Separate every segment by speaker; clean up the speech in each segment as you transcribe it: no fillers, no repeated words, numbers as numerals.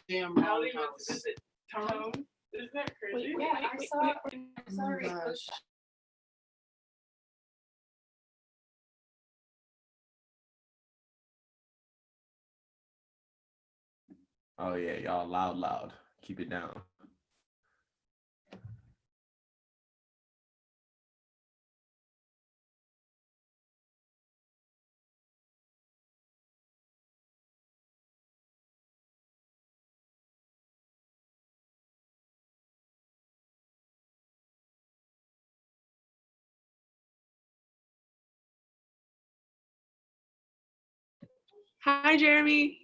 Speaker 1: Damn
Speaker 2: Allie went
Speaker 1: roundhouse.
Speaker 2: to visit Tone. Isn't that crazy?
Speaker 3: Yeah, I saw
Speaker 1: Oh my gosh.
Speaker 4: Oh yeah, y'all loud. Keep it down.
Speaker 2: Hi, Jeremy.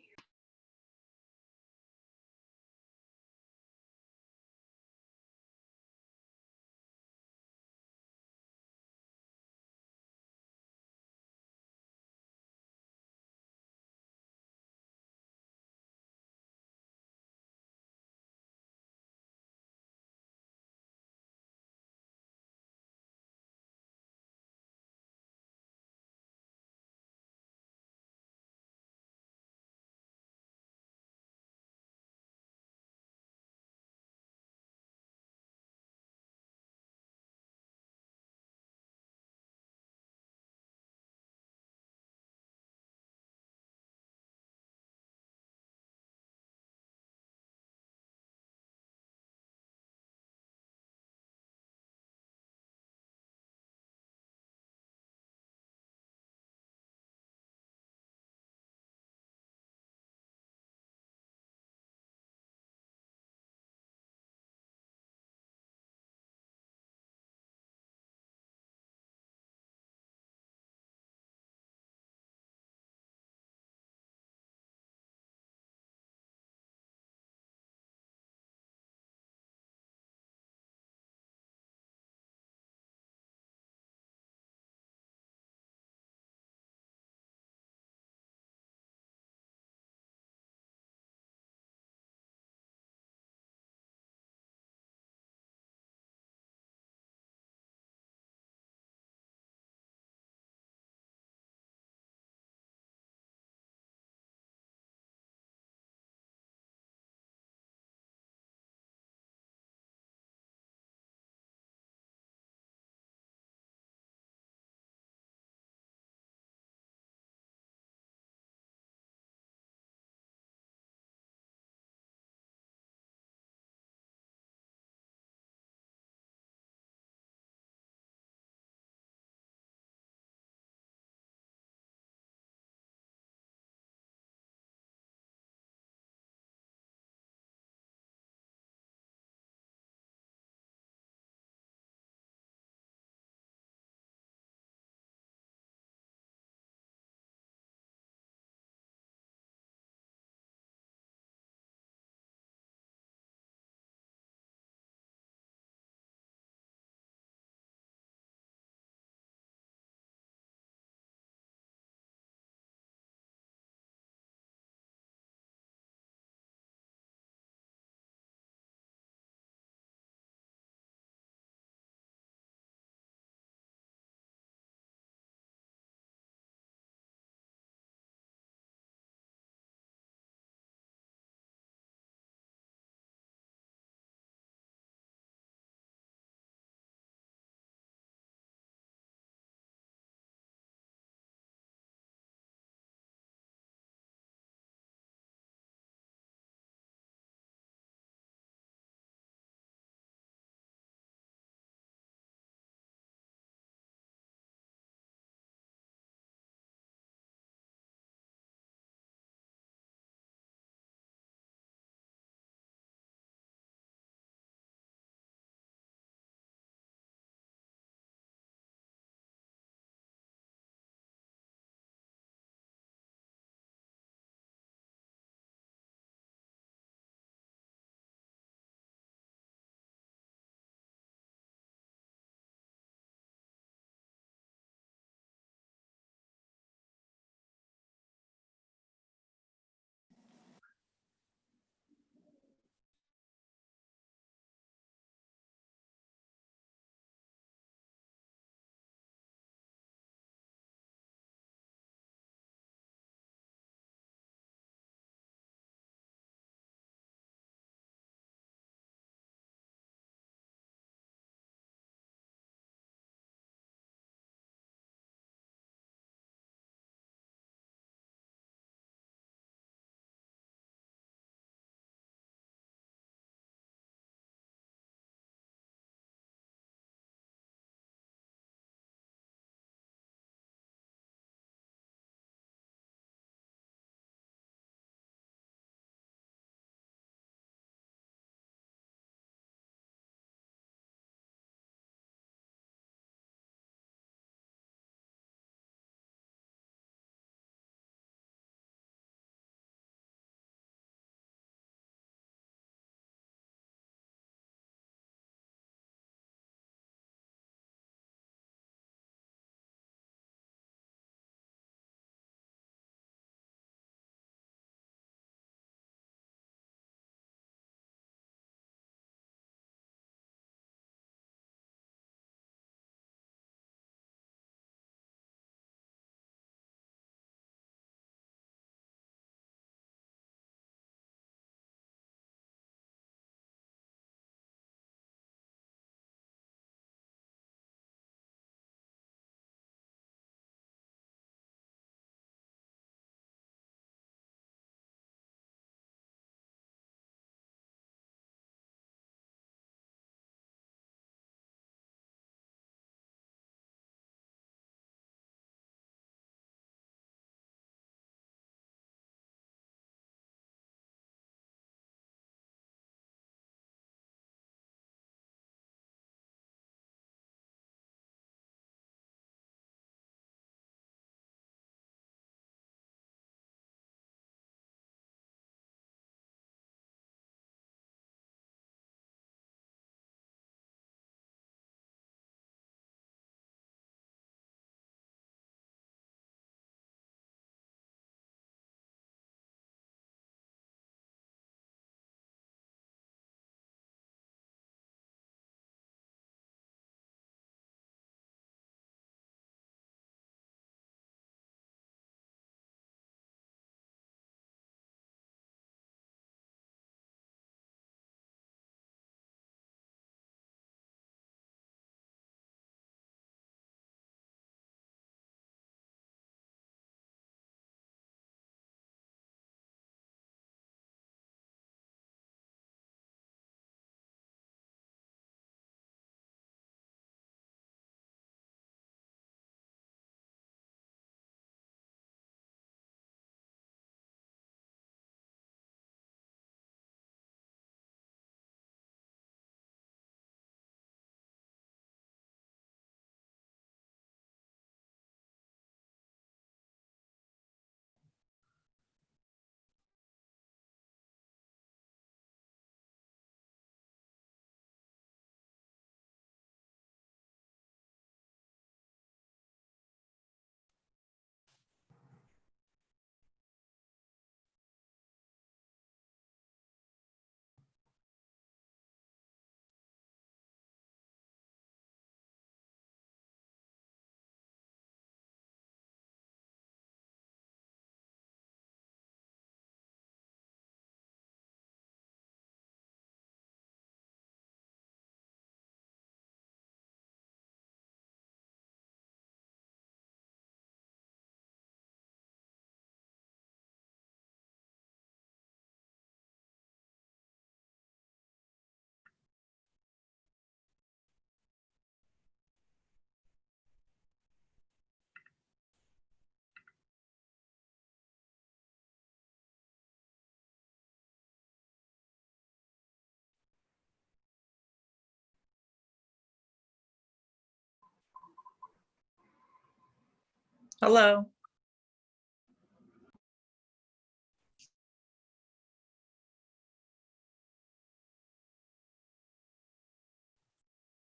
Speaker 3: Hello.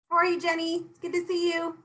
Speaker 5: How are you, Jenny? It's good to see you.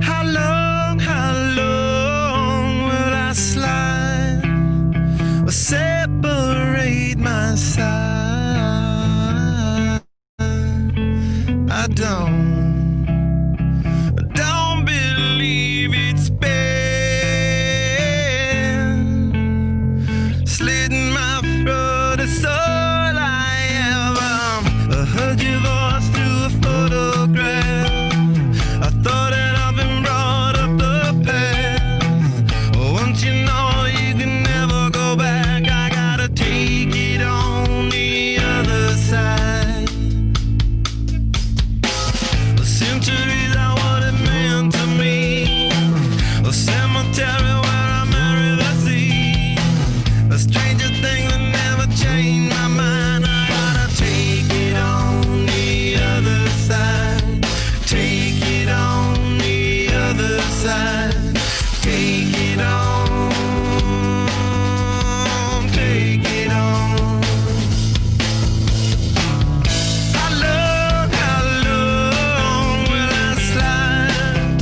Speaker 6: How long will I slide or separate my side? I don't believe it's been slitting my throat. It's all I ever heard your voice through a photograph. I thought that I've been brought up the past. Once you know you can never go back, I gotta take it on the other side. Centuries are what it meant to me. A cemetery where I marry the sea. A stranger thing that never changed my mind. I gotta take it on the other side. Take it on the other side. Take it on. Take it on. How long will I slide?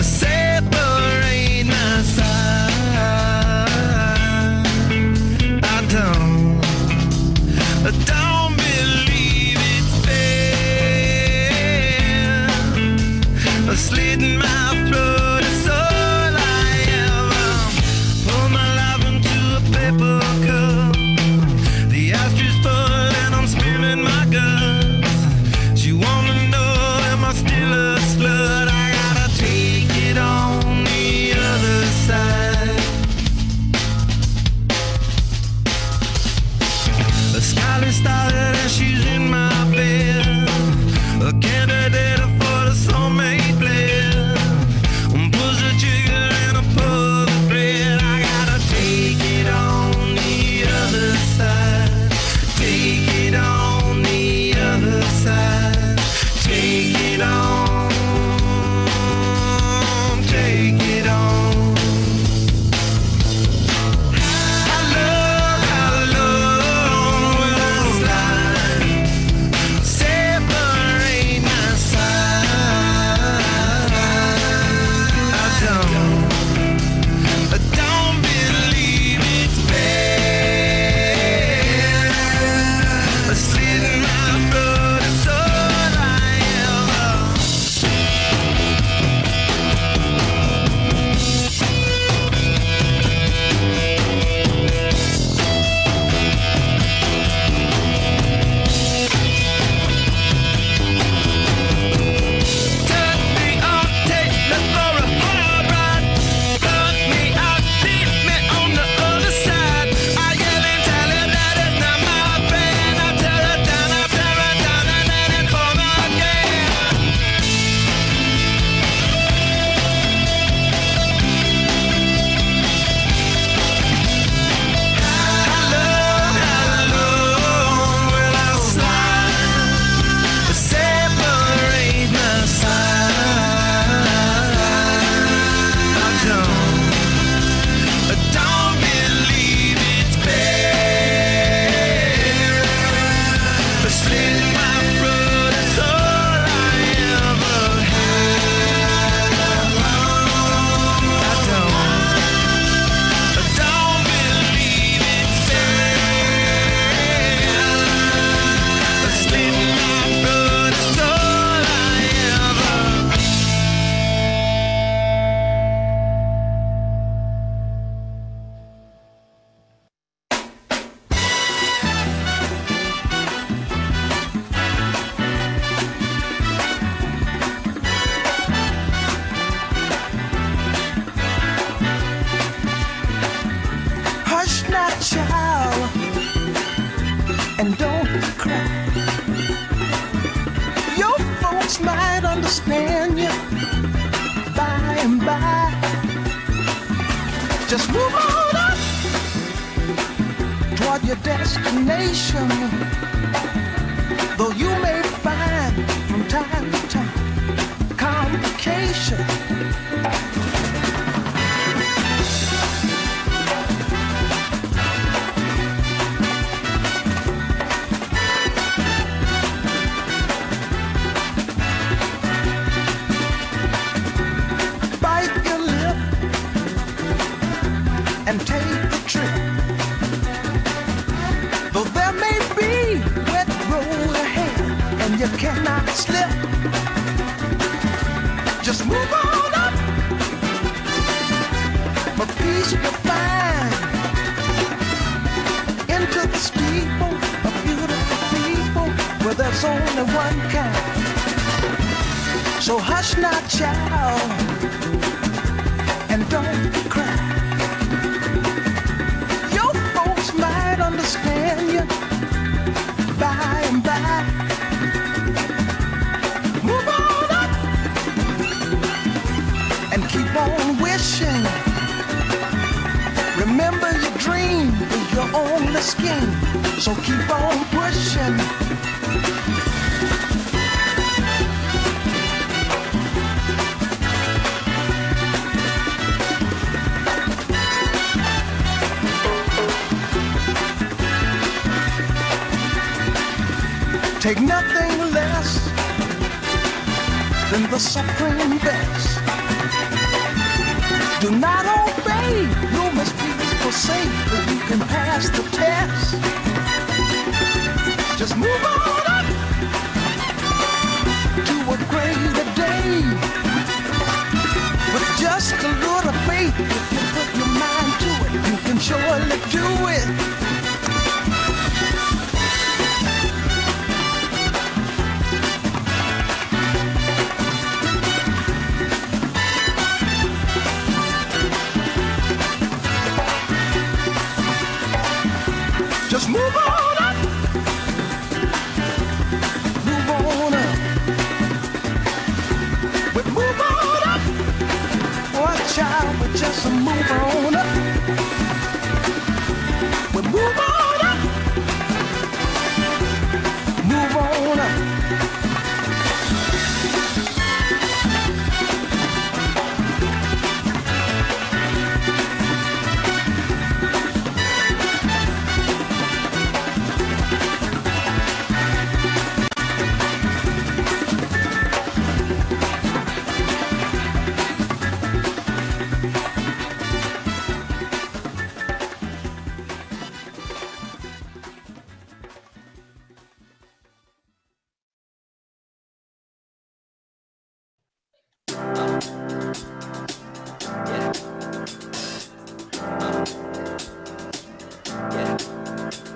Speaker 6: Separate my side. I don't believe it's fair. Slitting my throat is all I ever. Pour my life into a paper cup. The ashes full and I'm spilling my guts. She wanna know, am I still a slut? I gotta take it on the other side. The skyline started and she's in my bed. A candidate for the soulmate blend. and don't cry. Your folks might understand you by and by. Just move on up toward your destination. Though you may find from time to time complication. Bite your lip and take the trip. Though there may be wet road ahead and you cannot slip, just move on up. For peace you'll find into the steeple of beautiful people where there's only one kind. So hush now, child, and don't cry. Your folks might understand you by and by. Move on up and keep on wishing. Remember your dream is your only scheme, so keep on pushing. Take nothing less than the supreme best. Do not obey, you must be forsake, but you can pass the test. Just move on up to a greater day. With just a little faith, if you put your mind to it, you can surely do it. Just move on up. Move on up. We move on up. Watch out, we just move on up. We move on up. Move on up.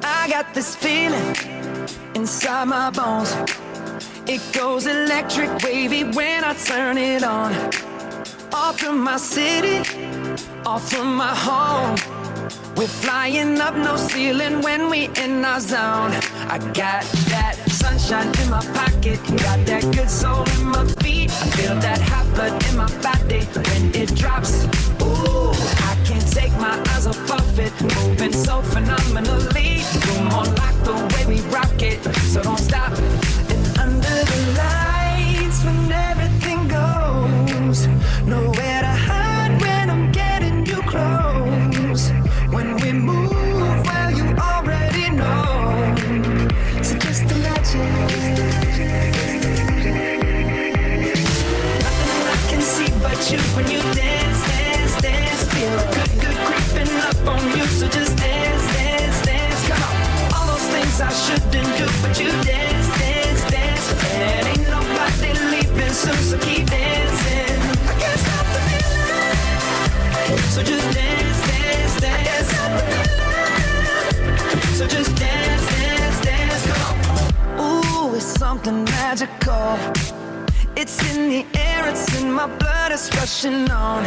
Speaker 6: I got this feeling inside my bones. It goes electric wavy when I turn it on. Off from my city, off from my home. We're flying up, no ceiling when we in our zone. I got that sunshine in my pocket, got that good soul in my feet. I feel that hot blood in my body when it drops. Ooh, I can't take my eyes off of it, moving so phenomenally. You're more like the way we rock it, so don't stop. And under the lights when everything goes, nowhere to hide when I'm getting you close. When we move, well, you already know. So just imagine. Nothing I can see but you when you dance, dance, dance. Feel good, good creeping up on you. So just dance, dance, dance. Come on. All those things I shouldn't do, but you dance, dance, dance. And ain't nobody leaving soon, so keep dancing. I can't stop the feeling. So just dance, dance, dance. So just dance, dance, dance. Come on. Ooh, it's something magical. It's in the air, it's in my blood, it's rushing on.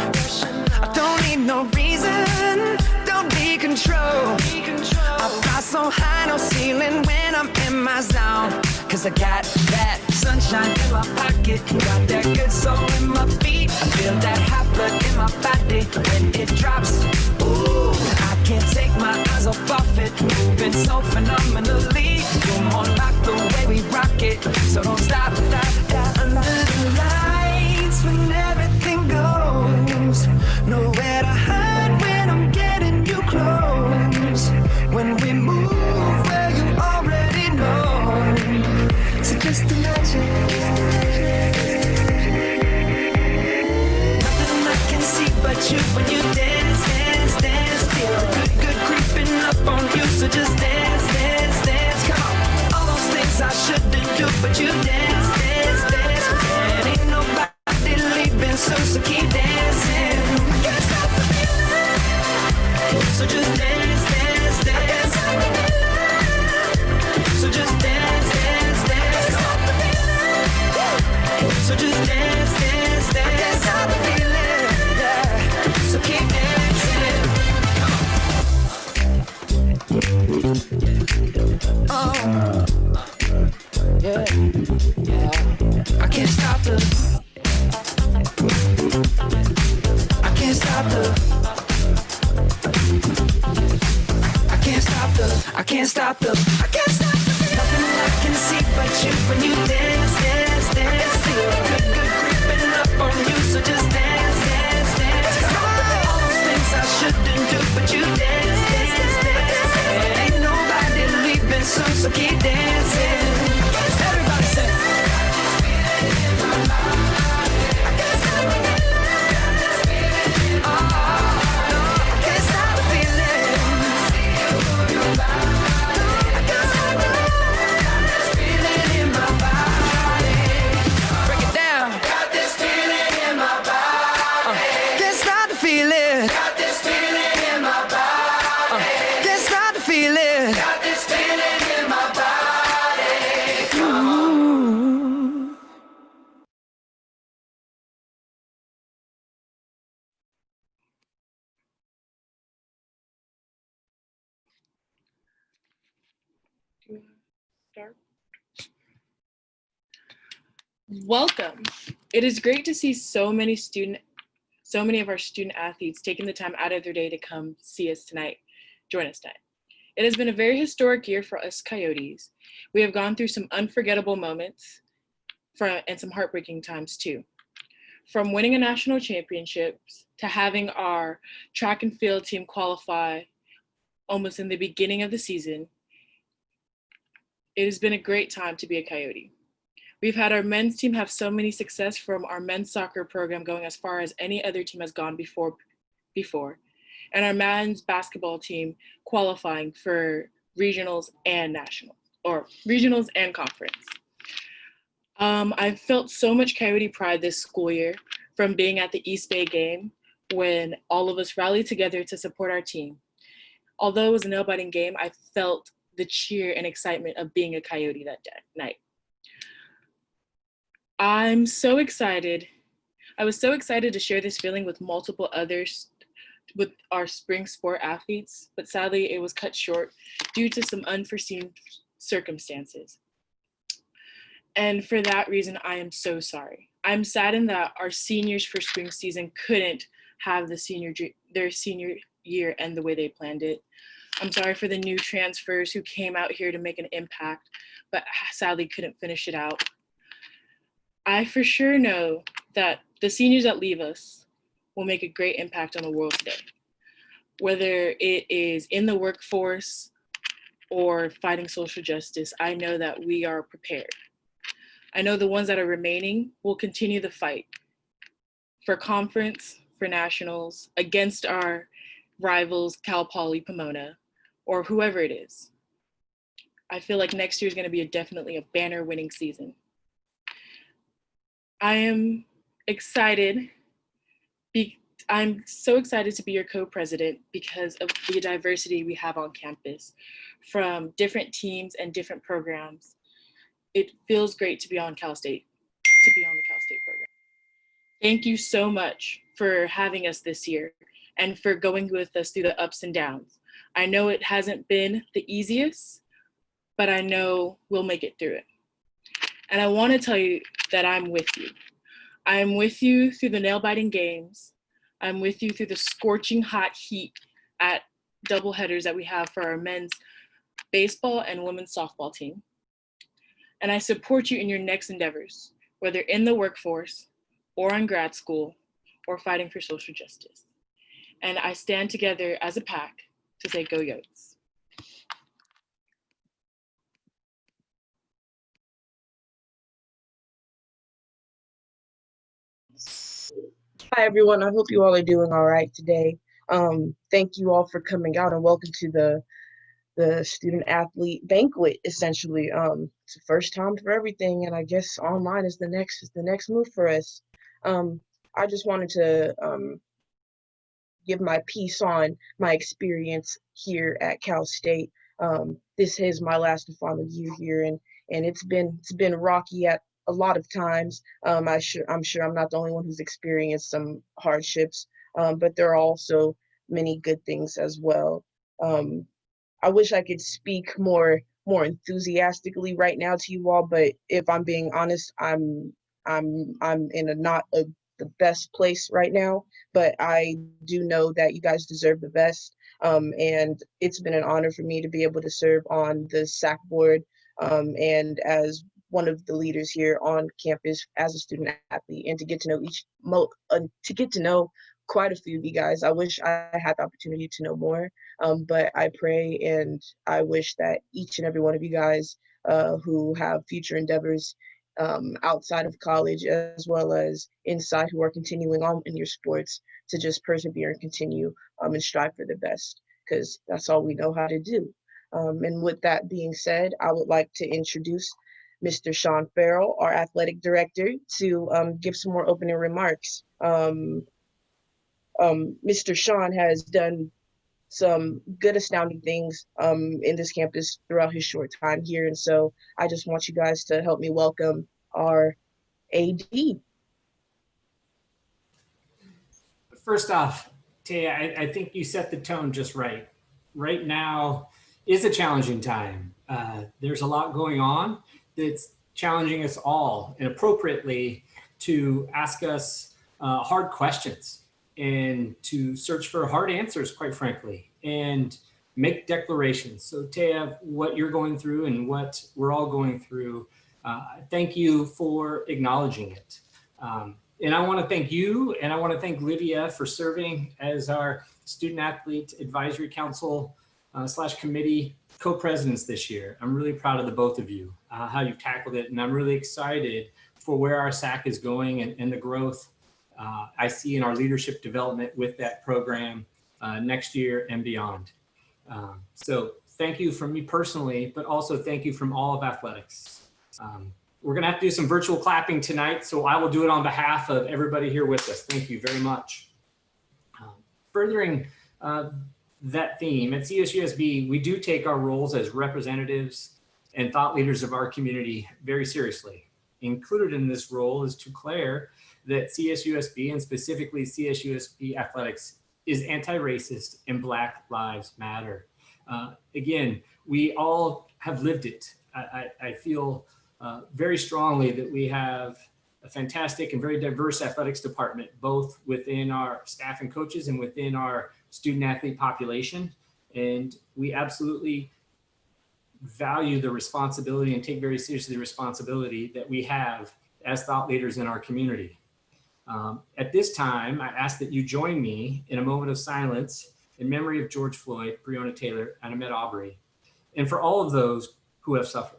Speaker 6: I don't need no reason, don't don't need control. I fly so high, no ceiling when I'm in my zone. Cause I got that sunshine in my pocket, got that good soul in my feet. I feel that hot blood in my body when it drops. Ooh, I can't take my eyes off it, moving so phenomenally. You're more like the way we rock it, so don't stop. Under the lights when everything goes, nowhere to hide when I'm getting you close. When we move where you already know, so just imagine. Nothing I can see but you when you dance, dance, dance. Feel good, good creeping up on you, so just dance, dance, dance. Come on, all those things I shouldn't do, but you dance, dance, dance. And ain't nobody leaving soon, so keep dancing. Can't stop the feeling, so just dance, dance, dance. So just dance, dance, dance. So just dance, dance, dance. Can't stop the feeling, yeah. So keep dancing. Oh, yeah, yeah. I can't stop the. I can't stop the. I can't stop the. I can't stop the. I can't stop the. Nothing I can see but you when you dance, dance, dance. Feel good, good creeping up on you, so just dance, dance, dance. All those things I shouldn't do, but you dance, dance, dance. And ain't nobody leaving soon, so keep dancing. Everybody say. I can't stop the feeling. Oh, no, I can't stop the feeling. I can't stop the feeling in my body. Break it down. Got this feeling in my body. Can't stop the feeling. Got this feeling in my body. Can't stop the feeling. Got this feeling in my body. Ooh.
Speaker 2: Start. Welcome. It is great to see so many of our student athletes taking the time out of their day to come see us tonight, join us tonight. It has been a very historic year for us Coyotes. We have gone through some unforgettable moments and some heartbreaking times too. From winning a national championship to having our track and field team qualify almost in the beginning of the season, it has been a great time to be a Coyote. We've had our men's team have so many success, from our men's soccer program going as far as any other team has gone before, and our men's basketball team qualifying for regionals and nationals, or regionals and conference. I've felt so much Coyote pride this school year from being at the East Bay game when all of us rallied together to support our team. Although it was a nail-biting game, I felt the cheer and excitement of being a Coyote that night. I'm so excited. I was so excited to share this feeling with multiple others, with our spring sport athletes, but sadly it was cut short due to some unforeseen circumstances. And for that reason, I am so sorry. I'm saddened that our seniors for spring season couldn't have their senior year end the way they planned it. I'm sorry for the new transfers who came out here to make an impact, but sadly couldn't finish it out. I for sure know that the seniors that leave us will make a great impact on the world today. Whether it is in the workforce or fighting social justice, I know that we are prepared. I know the ones that are remaining will continue the fight for conference, for nationals, against our rivals, Cal Poly, Pomona, or whoever it is. I feel like next year is going to be definitely a banner winning season. I am excited. I'm so excited to be your co-president because of the diversity we have on campus from different teams and different programs. It feels great to be on Cal State, to be on the Cal State program. Thank you so much for having us this year and for going with us through the ups and downs. I know it hasn't been the easiest, but I know we'll make it through it. And I want to tell you that I'm with you. I'm with you through the nail-biting games. I'm with you through the scorching hot heat at doubleheaders that we have for our men's baseball and women's softball team. And I support you in your next endeavors, whether in the workforce or in grad school or fighting for social justice. And I stand together as a pack to say go Yotes.
Speaker 3: Hi, everyone. I hope you all are doing all right today. Thank you all for coming out and welcome to the student athlete banquet, essentially. It's the first time for everything, and I guess online is the next move for us. I just wanted to give my piece on my experience here at Cal State. This is my last and final year here, and it's been rocky at a lot of times. I'm sure I'm not the only one who's experienced some hardships, but there are also many good things as well. I wish I could speak more enthusiastically right now to you all, but if I'm being honest, I'm in the best place right now. But I do know that you guys deserve the best, and it's been an honor for me to be able to serve on the SAC board, and as one of the leaders here on campus as a student athlete, and to get to know quite a few of you guys. I wish I had the opportunity to know more, but I pray and I wish that each and every one of you guys who have future endeavors outside of college as well as inside, who are continuing on in your sports, to just persevere and continue and strive for the best, because that's all we know how to do. And with that being said, I would like to introduce Mr. Sean Farrell, our athletic director, to give some more opening remarks. Mr. Sean has done some good, astounding things in this campus throughout his short time here. And so I just want you guys to help me welcome our AD.
Speaker 7: First off, Taya, I think you set the tone just right. Right now is a challenging time. There's a lot going on that's challenging us all, and appropriately, to ask us hard questions and to search for hard answers, quite frankly, and make declarations. So Taya, what you're going through and what we're all going through, thank you for acknowledging it. And I want to thank you, and I want to thank Lydia for serving as our Student Athlete Advisory Council / committee co-presidents this year. I'm really proud of the both of you, how you've tackled it, and I'm really excited for where our SAC is going and the growth I see in our leadership development with that program next year and beyond. So thank you from me personally, but also thank you from all of athletics. We're gonna have to do some virtual clapping tonight, so I will do it on behalf of everybody here with us. Thank you very much. Furthering that theme, at CSUSB, we do take our roles as representatives and thought leaders of our community very seriously. Included in this role is to declare that CSUSB, and specifically CSUSB athletics, is anti-racist and Black Lives Matter. Again, we all have lived it. I feel very strongly that we have a fantastic and very diverse athletics department, both within our staff and coaches and within our student athlete population. And we absolutely value the responsibility and take very seriously the responsibility that we have as thought leaders in our community. At this time, I ask that you join me in a moment of silence in memory of George Floyd, Breonna Taylor, and Ahmaud Arbery, and for all of those who have suffered.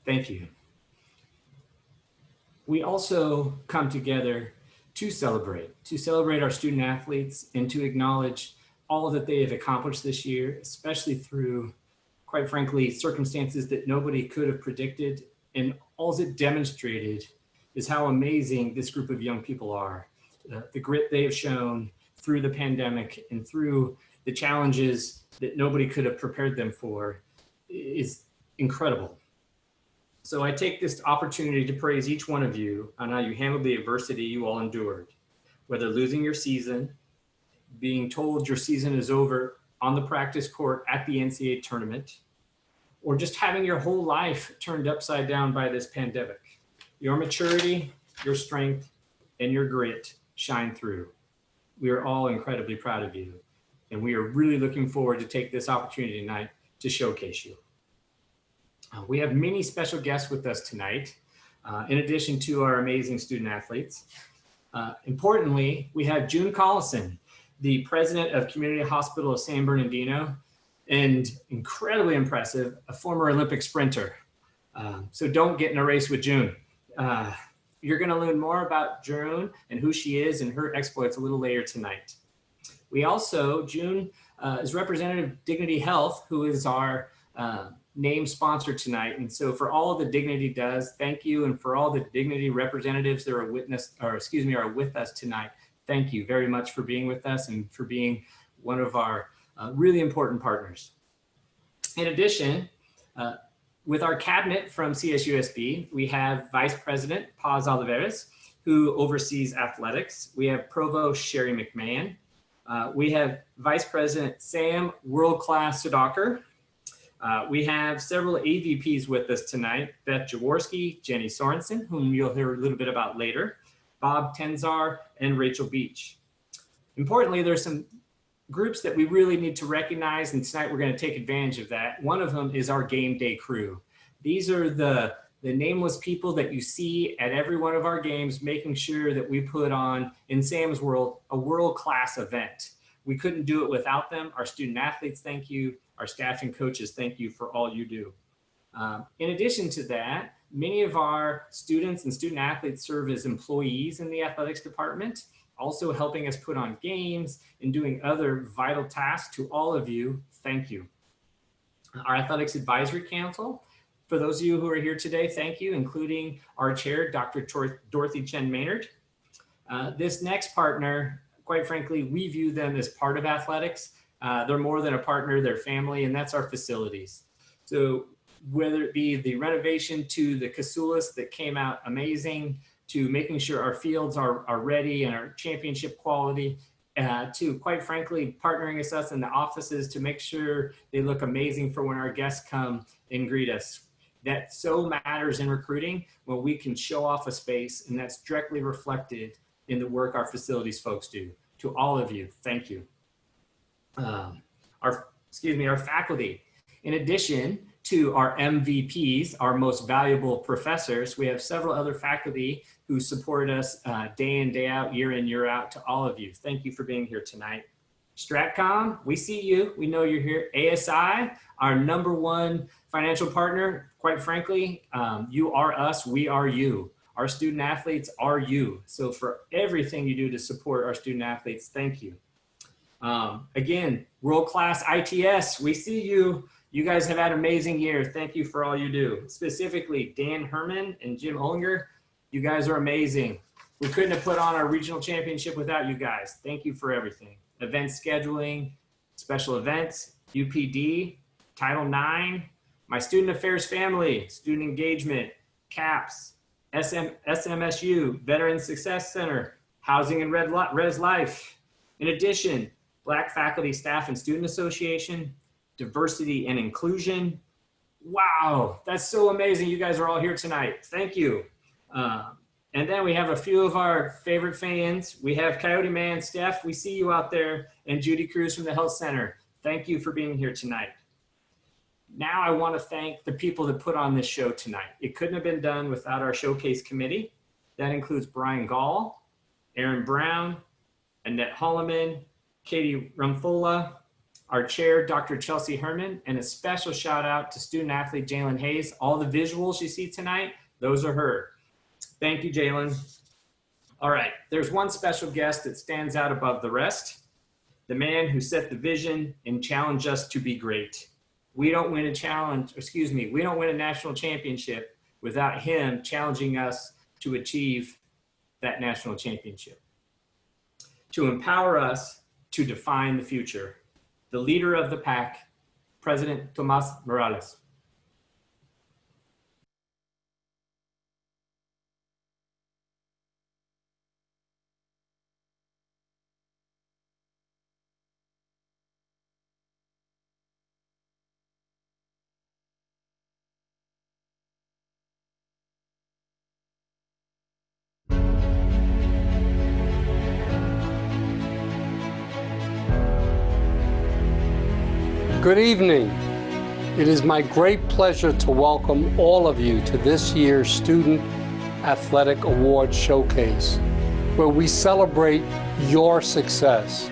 Speaker 7: Thank you. We also come together to celebrate our student athletes and to acknowledge all that they have accomplished this year, especially through, quite frankly, circumstances that nobody could have predicted. And all it demonstrated is how amazing this group of young people are. The grit they have shown through the pandemic and through the challenges that nobody could have prepared them for is incredible. So I take this opportunity to praise each one of you on how you handled the adversity you all endured, whether losing your season, being told your season is over on the practice court at the NCAA tournament, or just having your whole life turned upside down by this pandemic. Your maturity, your strength, and your grit shine through. We are all incredibly proud of you, and we are really looking forward to take this opportunity tonight to showcase you. We have many special guests with us tonight, in addition to our amazing student athletes. Importantly, we have June Collison, the president of Community Hospital of San Bernardino, and incredibly impressive, a former Olympic sprinter. So don't get in a race with June. You're gonna learn more about June and who she is and her exploits a little later tonight. We also, June is representative of Dignity Health, who is our name sponsor tonight. And so for all of the Dignity does, thank you. And for all the Dignity representatives that are with us tonight, thank you very much for being with us and for being one of our really important partners. In addition, with our cabinet from CSUSB, we have Vice President Paz Olivares, who oversees athletics. We have Provost Sherry McMahon. We have Vice President Sam World-Class Sudhakar. We have several AVPs with us tonight, Beth Jaworski, Jenny Sorensen, whom you'll hear a little bit about later, Bob Tenzar, and Rachel Beach. Importantly, there's some groups that we really need to recognize, and tonight we're going to take advantage of that. One of them is our game day crew. These are the nameless people that you see at every one of our games, making sure that we put on, in Sam's world, a world-class event. We couldn't do it without them. Our student athletes, thank you. Our staff and coaches, thank you for all you do. In addition to that, many of our students and student athletes serve as employees in the athletics department, also helping us put on games and doing other vital tasks. To all of you, thank you. Our Athletics Advisory Council, for those of you who are here today, thank you, including our chair, Dr. Dorothy Chen Maynard. This next partner, quite frankly, we view them as part of athletics. They're more than a partner, they're family, and that's our facilities. So whether it be the renovation to the Casulas that came out amazing, to making sure our fields are ready and are championship quality, to quite frankly, partnering with us in the offices to make sure they look amazing for when our guests come and greet us. That so matters in recruiting when we can show off a space, and that's directly reflected in the work our facilities folks do. To all of you, thank you. Our faculty. In addition to our MVPs, our most valuable professors, we have several other faculty who support us day in, day out, year in, year out. To all of you, thank you for being here tonight. Stratcom, we see you, we know you're here. ASI, our #1 financial partner, quite frankly, you are us, we are you. Our student athletes are you. So for everything you do to support our student athletes, thank you. Again, world-class ITS, we see you. You guys have had an amazing year. Thank you for all you do. Specifically, Dan Herman and Jim Olinger, you guys are amazing. We couldn't have put on our regional championship without you guys. Thank you for everything. Event scheduling, special events, UPD, Title IX, my student affairs family, student engagement, CAPS, SMSU, Veteran Success Center, Housing and Res Life. In addition, Black Faculty, Staff, and Student Association, Diversity and Inclusion. Wow, that's so amazing. You guys are all here tonight. Thank you. And then we have a few of our favorite fans. We have Coyote Man, Steph, we see you out there, and Judy Cruz from the Health Center. Thank you for being here tonight. Now I want to thank the people that put on this show tonight. It couldn't have been done without our showcase committee. That includes Brian Gall, Aaron Brown, Annette Holloman, Katie Rumfola, our chair, Dr. Chelsea Herman, and a special shout out to student athlete Jalen Hayes. All the visuals you see tonight, those are her. Thank you, Jalen. All right, there's one special guest that stands out above the rest, the man who set the vision and challenged us to be great. we don't win a national championship without him challenging us to achieve that national championship. To empower us to define the future, the leader of the pack, President Tomas Morales.
Speaker 8: Good evening. It is my great pleasure to welcome all of you to this year's Student Athletic Awards Showcase, where we celebrate your success.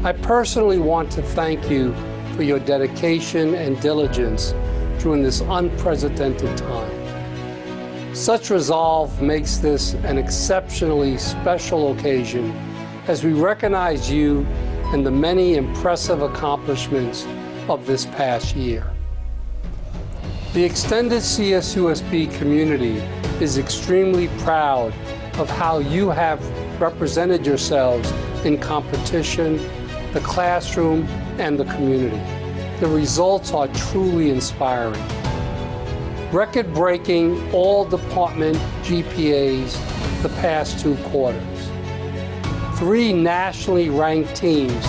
Speaker 8: I personally want to thank you for your dedication and diligence during this unprecedented time. Such resolve makes this an exceptionally special occasion as we recognize you and the many impressive accomplishments of this past year. The extended CSUSB community is extremely proud of how you have represented yourselves in competition, the classroom, and the community. The results are truly inspiring. Record-breaking all-department GPAs the past 2 quarters. 3 nationally ranked teams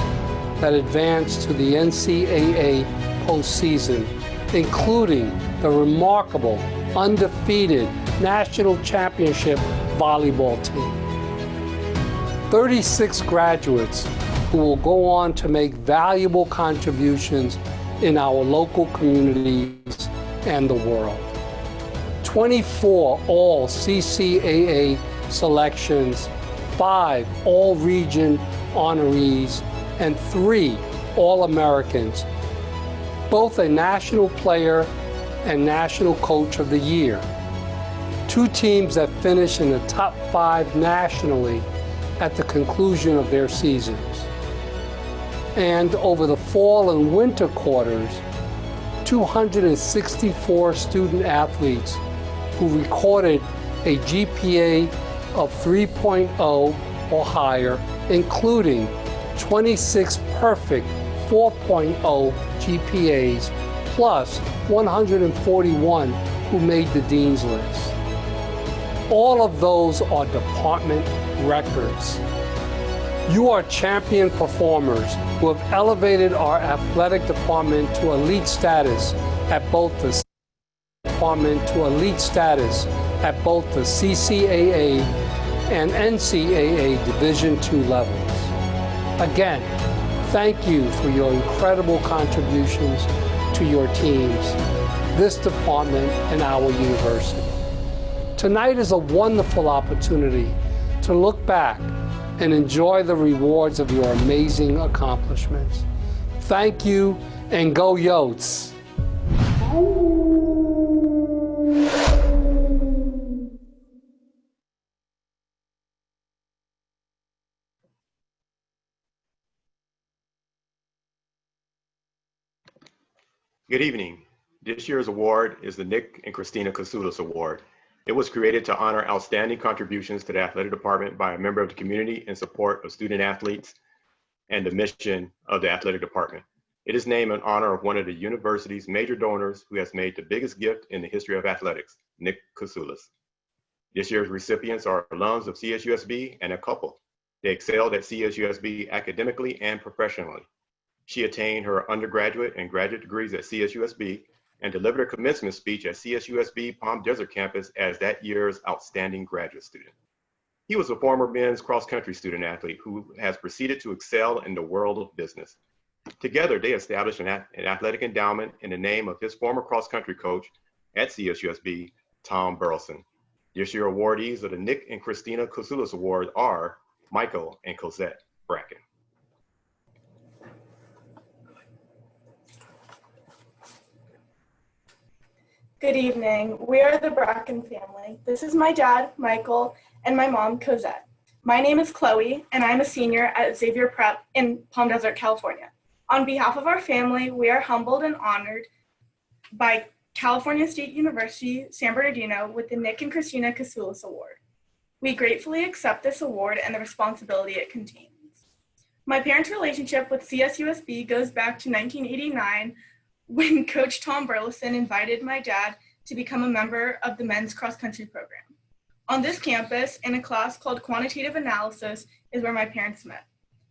Speaker 8: that advanced to the NCAA postseason, including the remarkable, undefeated national championship volleyball team. 36 graduates who will go on to make valuable contributions in our local communities and the world. 24 all CCAA selections, 5 all-region honorees, and 3 All-Americans, both a National Player and National Coach of the Year. 2 teams that finished in the top 5 nationally at the conclusion of their seasons. And over the fall and winter quarters, 264 student athletes who recorded a GPA of 3.0 or higher, including 26 perfect 4.0 GPAs, plus 141 who made the Dean's List. All of those are department records. You are champion performers who have elevated our athletic department to elite status at both the CCAA and NCAA Division II levels. Again, thank you for your incredible contributions to your teams, this department, and our university. Tonight is a wonderful opportunity to look back and enjoy the rewards of your amazing accomplishments. Thank you, and go Yotes!
Speaker 9: Good evening. This year's award is the Nick and Christina Kasulis Award. It was created to honor outstanding contributions to the athletic department by a member of the community in support of student athletes and the mission of the athletic department. It is named in honor of one of the university's major donors who has made the biggest gift in the history of athletics, Nick Kasulis. This year's recipients are alums of CSUSB and a couple. They excelled at CSUSB academically and professionally. She attained her undergraduate and graduate degrees at CSUSB and delivered her commencement speech at CSUSB Palm Desert campus as that year's outstanding graduate student. He was a former men's cross-country student athlete who has proceeded to excel in the world of business. Together, they established an athletic endowment in the name of his former cross-country coach at CSUSB, Tom Burleson. This year's awardees of the Nick and Christina Kasulis Award are Michael and Cosette Bracken.
Speaker 10: Good evening. We are the Bracken family. This is my dad, Michael, and my mom, Cosette. My name is Chloe, and I'm a senior at Xavier Prep in Palm Desert, California. On behalf of our family, we are humbled and honored by California State University, San Bernardino with the Nick and Christina Casoulas Award. We gratefully accept this award and the responsibility it contains. My parents' relationship with CSUSB goes back to 1989 when Coach Tom Burleson invited my dad to become a member of the men's cross-country program. On this campus, in a class called Quantitative Analysis, is where my parents met.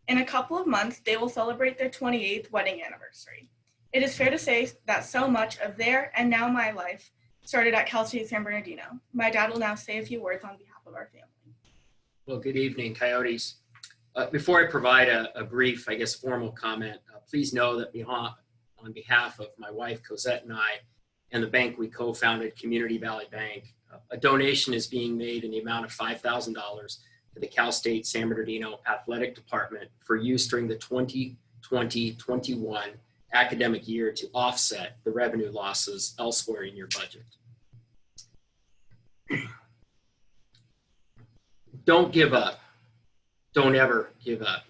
Speaker 10: In a couple of months, they will celebrate their 28th wedding anniversary. It is fair to say that so much of their and now my life started at Cal State San Bernardino. My dad will now say a few words on behalf of our family.
Speaker 11: Well, good evening, Coyotes. Before I provide a brief, formal comment, please know that on behalf of my wife, Cosette, and I, and the bank we co-founded, Community Valley Bank, a donation is being made in the amount of $5,000 to the Cal State San Bernardino Athletic Department for use during the 2020-21 academic year to offset the revenue losses elsewhere in your budget. Don't give up. Don't ever give up.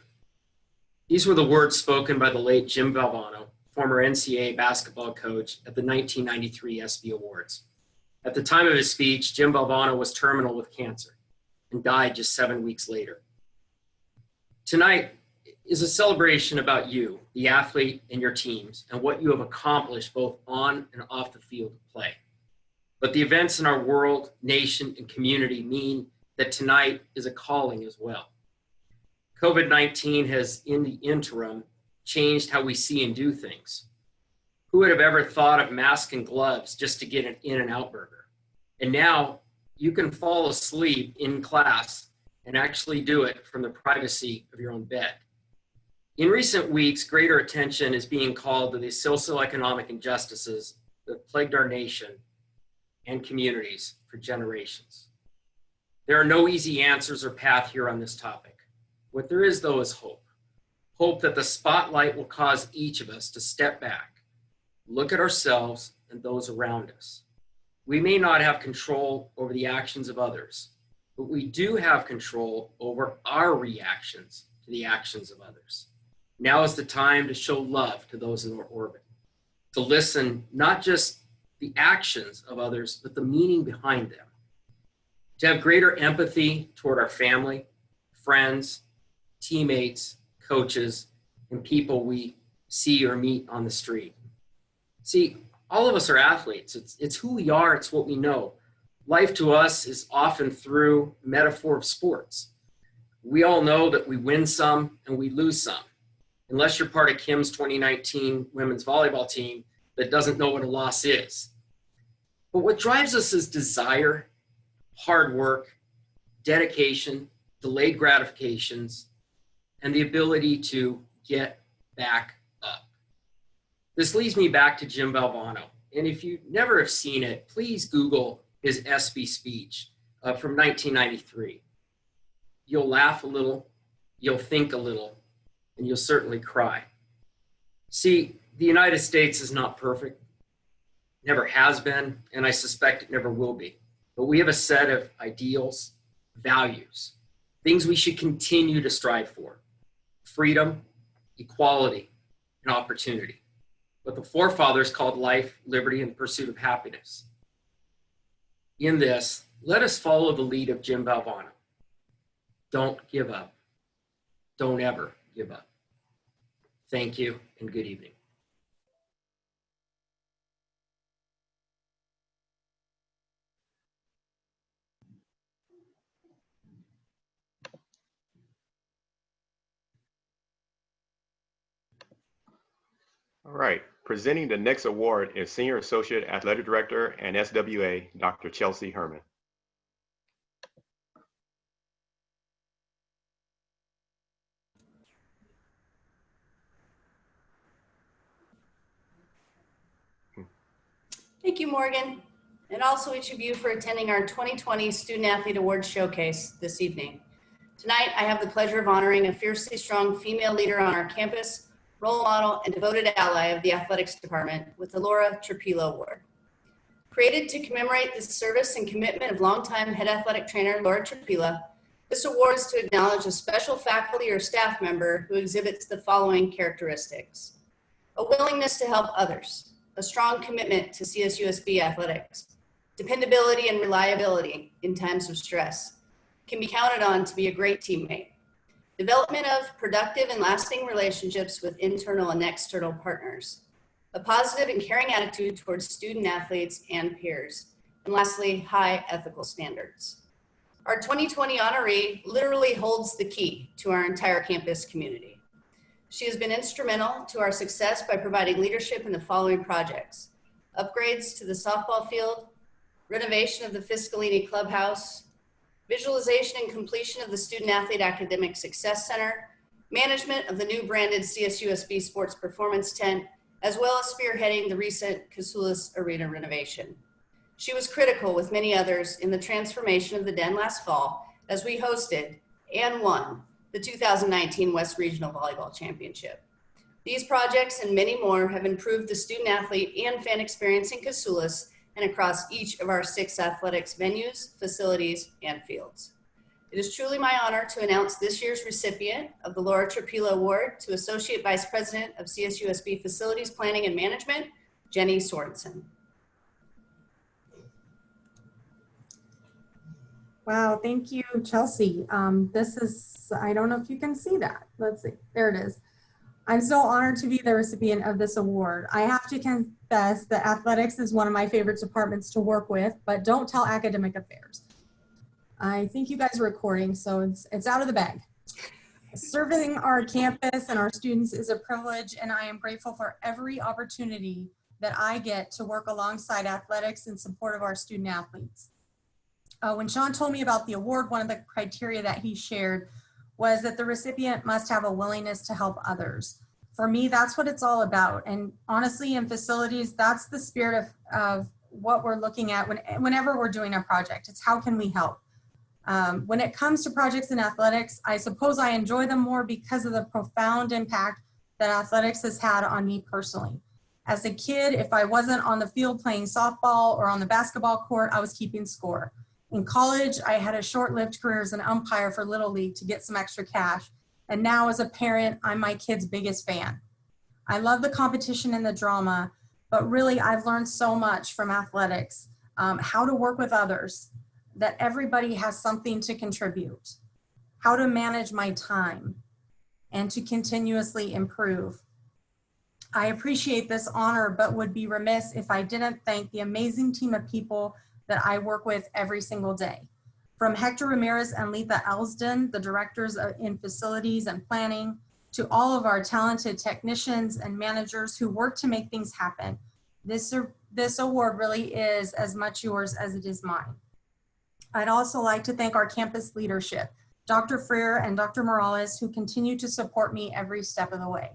Speaker 11: These were the words spoken by the late Jim Valvano, former NCAA basketball coach at the 1993 ESPY Awards. At the time of his speech, Jim Valvano was terminal with cancer and died just 7 weeks later. Tonight is a celebration about you, the athlete, and your teams, and what you have accomplished both on and off the field of play. But the events in our world, nation, and community mean that tonight is a calling as well. COVID-19 has, in the interim, changed how we see and do things. Who would have ever thought of masks and gloves just to get an In-N-Out burger? And now you can fall asleep in class and actually do it from the privacy of your own bed. In recent weeks, greater attention is being called to the socioeconomic injustices that plagued our nation and communities for generations. There are no easy answers or path here on this topic. What there is, though, is hope. Hope that the spotlight will cause each of us to step back, look at ourselves and those around us. We may not have control over the actions of others, but we do have control over our reactions to the actions of others. Now is the time to show love to those in our orbit, to listen not just the actions of others, but the meaning behind them, to have greater empathy toward our family, friends, teammates, coaches, and people we see or meet on the street. See, all of us are athletes. It's who we are, it's what we know. Life to us is often through metaphor of sports. We all know that we win some and we lose some, unless you're part of Kim's 2019 women's volleyball team that doesn't know what a loss is. But what drives us is desire, hard work, dedication, delayed gratifications, and the ability to get back up. This leads me back to Jim Valvano. And if you never have seen it, please Google his ESPY speech from 1993. You'll laugh a little, you'll think a little, and you'll certainly cry. See, the United States is not perfect, never has been, and I suspect it never will be. But we have a set of ideals, values, things we should continue to strive for: freedom, equality, and opportunity. What the forefathers called life, liberty, and the pursuit of happiness. In this, let us follow the lead of Jim Valvano. Don't give up. Don't ever give up. Thank you and good evening.
Speaker 9: All right, presenting the next award is Senior Associate Athletic Director and SWA, Dr. Chelsea Herman.
Speaker 12: Thank you, Morgan, and also each of you for attending our 2020 Student Athlete Awards Showcase this evening. Tonight, I have the pleasure of honoring a fiercely strong female leader on our campus, role model, and devoted ally of the athletics department with the Laura Trapilo Award. Created to commemorate the service and commitment of longtime head athletic trainer Laura Trapilo, this award is to acknowledge a special faculty or staff member who exhibits the following characteristics: a willingness to help others, a strong commitment to CSUSB athletics, dependability and reliability in times of stress, can be counted on to be a great teammate, development of productive and lasting relationships with internal and external partners, a positive and caring attitude towards student athletes and peers, and lastly, high ethical standards. Our 2020 honoree literally holds the key to our entire campus community. She has been instrumental to our success by providing leadership in the following projects: upgrades to the softball field, renovation of the Fiscalini Clubhouse, visualization and completion of the Student Athlete Academic Success Center, management of the new branded CSUSB Sports Performance Tent, as well as spearheading the recent Casulas Arena renovation. She was critical with many others in the transformation of the Den last fall as we hosted and won the 2019 West Regional Volleyball Championship. These projects and many more have improved the student athlete and fan experience in Casulas and across each of our 6 athletics venues, facilities, and fields. It is truly my honor to announce this year's recipient of the Laura Trapilo Award to Associate Vice President of CSUSB Facilities Planning and Management, Jenny Sorensen.
Speaker 5: Wow, thank you, Chelsea. This is, I don't know if you can see that. Let's see, there it is. I'm so honored to be the recipient of this award. I have to confess that athletics is one of my favorite departments to work with, but don't tell academic affairs. I think you guys are recording, so it's out of the bag. Serving our campus and our students is a privilege, and I am grateful for every opportunity that I get to work alongside athletics in support of our student athletes. When Sean told me about the award, one of the criteria that he shared was that the recipient must have a willingness to help others. For me, that's what it's all about. And honestly, in facilities, that's the spirit of what we're looking at whenever we're doing a project. It's how can we help? When it comes to projects in athletics, I suppose I enjoy them more because of the profound impact that athletics has had on me personally. As a kid, if I wasn't on the field playing softball or on the basketball court, I was keeping score. In college, I had a short-lived career as an umpire for Little League to get some extra cash. And now as a parent, I'm my kid's biggest fan. I love the competition and the drama, but really I've learned so much from athletics, how to work with others, that everybody has something to contribute, how to manage my time, and to continuously improve. I appreciate this honor, but would be remiss if I didn't thank the amazing team of people that I work with every single day. From Hector Ramirez and Letha Elsden, the directors in facilities and planning, to all of our talented technicians and managers who work to make things happen. This award really is as much yours as it is mine. I'd also like to thank our campus leadership, Dr. Freer and Dr. Morales, who continue to support me every step of the way.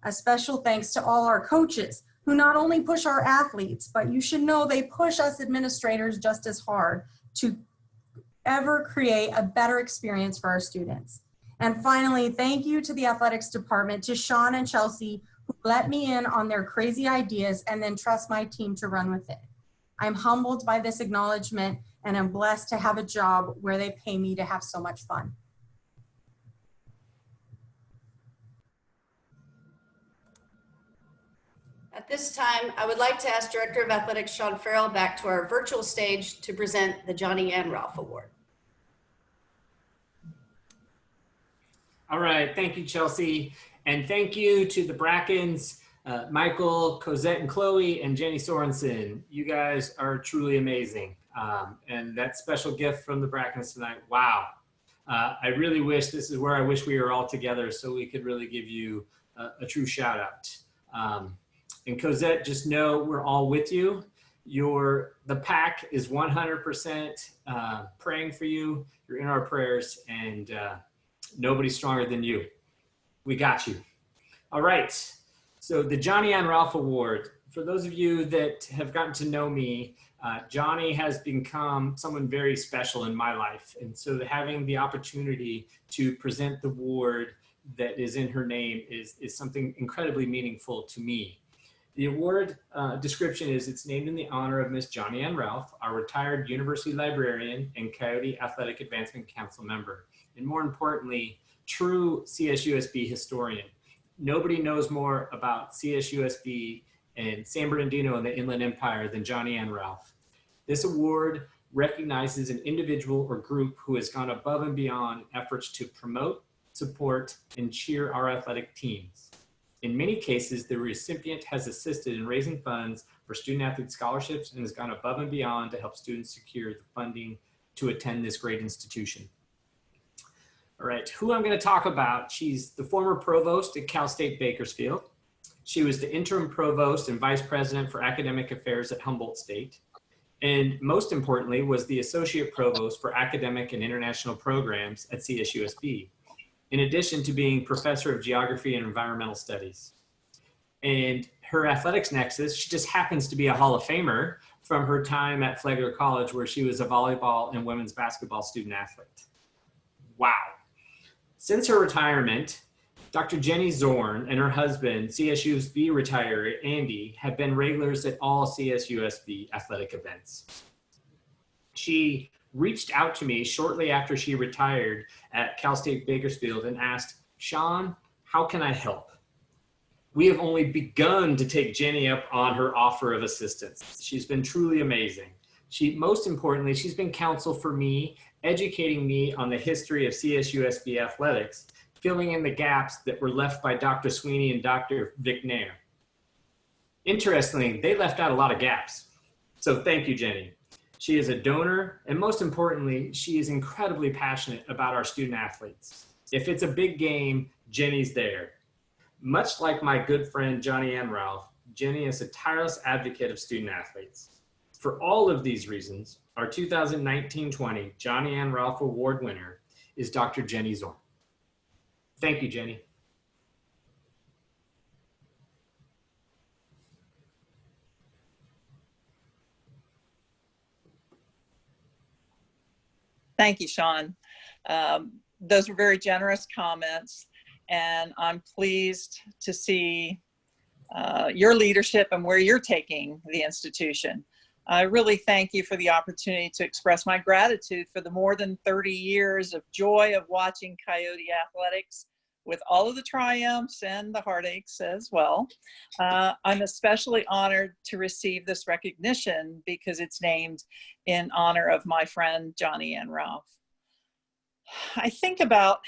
Speaker 5: A special thanks to all our coaches, who not only push our athletes, but you should know they push us administrators just as hard to ever create a better experience for our students. And finally, thank you to the athletics department, to Sean and Chelsea, who let me in on their crazy ideas and then trust my team to run with it. I'm humbled by this acknowledgement, and I'm blessed to have a job where they pay me to have so much fun.
Speaker 12: At this time, I would like to ask Director of Athletics Sean Farrell back to our virtual stage to present the Johnny and Ralph Award.
Speaker 7: All right, thank you, Chelsea. And thank you to the Brackens, Michael, Cosette and Chloe, and Jenny Sorensen. You guys are truly amazing. And that special gift from the Brackens tonight, wow. I really wish, this is where I wish we were all together so we could really give you a true shout out. And Cosette, just know we're all with you. The pack is 100% praying for you. You're in our prayers, and nobody's stronger than you. We got you. All right, so the Johnny and Ralph Award. For those of you that have gotten to know me, Johnny has become someone very special in my life. And so having the opportunity to present the award that is in her name is something incredibly meaningful to me. The award description is, it's named in the honor of Miss Johnny Ann Ralph, our retired university librarian and Coyote Athletic Advancement Council member, and more importantly, true CSUSB historian. nobody knows more about CSUSB and San Bernardino and the Inland Empire than Johnny and Ralph. This award recognizes an individual or group who has gone above and beyond efforts to promote, support, and cheer our athletic teams. In many cases, the recipient has assisted in raising funds for student athlete scholarships and has gone above and beyond to help students secure the funding to attend this great institution. All right, who I'm going to talk about, she's the former provost at Cal State Bakersfield. She was the interim provost and vice president for academic affairs at Humboldt State. And most importantly, was the associate provost for academic and international programs at CSUSB, in addition to being professor of geography and environmental studies. And her athletics nexus, she just happens to be a Hall of Famer from her time at Flagler College, where she was a volleyball and women's basketball student athlete. Wow. Since her retirement, Dr. Jenny Zorn and her husband, CSUSB retiree Andy, have been regulars at all CSUSB athletic events. She reached out to me shortly after she retired at Cal State Bakersfield and asked, Sean, how can I help? We have only begun to take Jenny up on her offer of assistance. She's been truly amazing. Most importantly, she's been counsel for me, educating me on the history of CSUSB athletics, filling in the gaps that were left by Dr. Sweeney and Dr. Vic Nair. Interestingly, they left out a lot of gaps. So thank you, Jenny. She is a donor, and most importantly, she is incredibly passionate about our student athletes. If it's a big game, Jenny's there. Much like my good friend Johnny and Ralph, Jenny is a tireless advocate of student athletes. For all of these reasons, our 2019-20 Johnny and Ralph Award winner is Dr. Jenny Zorn. Thank you, Jenny.
Speaker 13: Thank you, Sean. Those were very generous comments, and I'm pleased to see your leadership and where you're taking the institution. I really thank you for the opportunity to express my gratitude for the more than 30 years of joy of watching Coyote athletics, with all of the triumphs and the heartaches as well. I'm especially honored to receive this recognition because it's named in honor of my friend Johnny and Ralph. I think about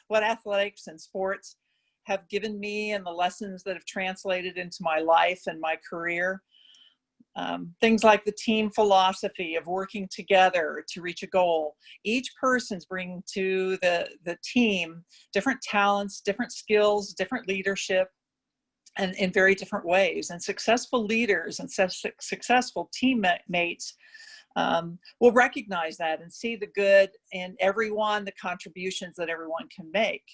Speaker 13: what athletics and sports have given me and the lessons that have translated into my life and my career. Things like the team philosophy of working together to reach a goal. Each person's bringing to the team different talents, different skills, different leadership, and in very different ways. And successful leaders and successful teammates will recognize that and see the good in everyone, the contributions that everyone can make.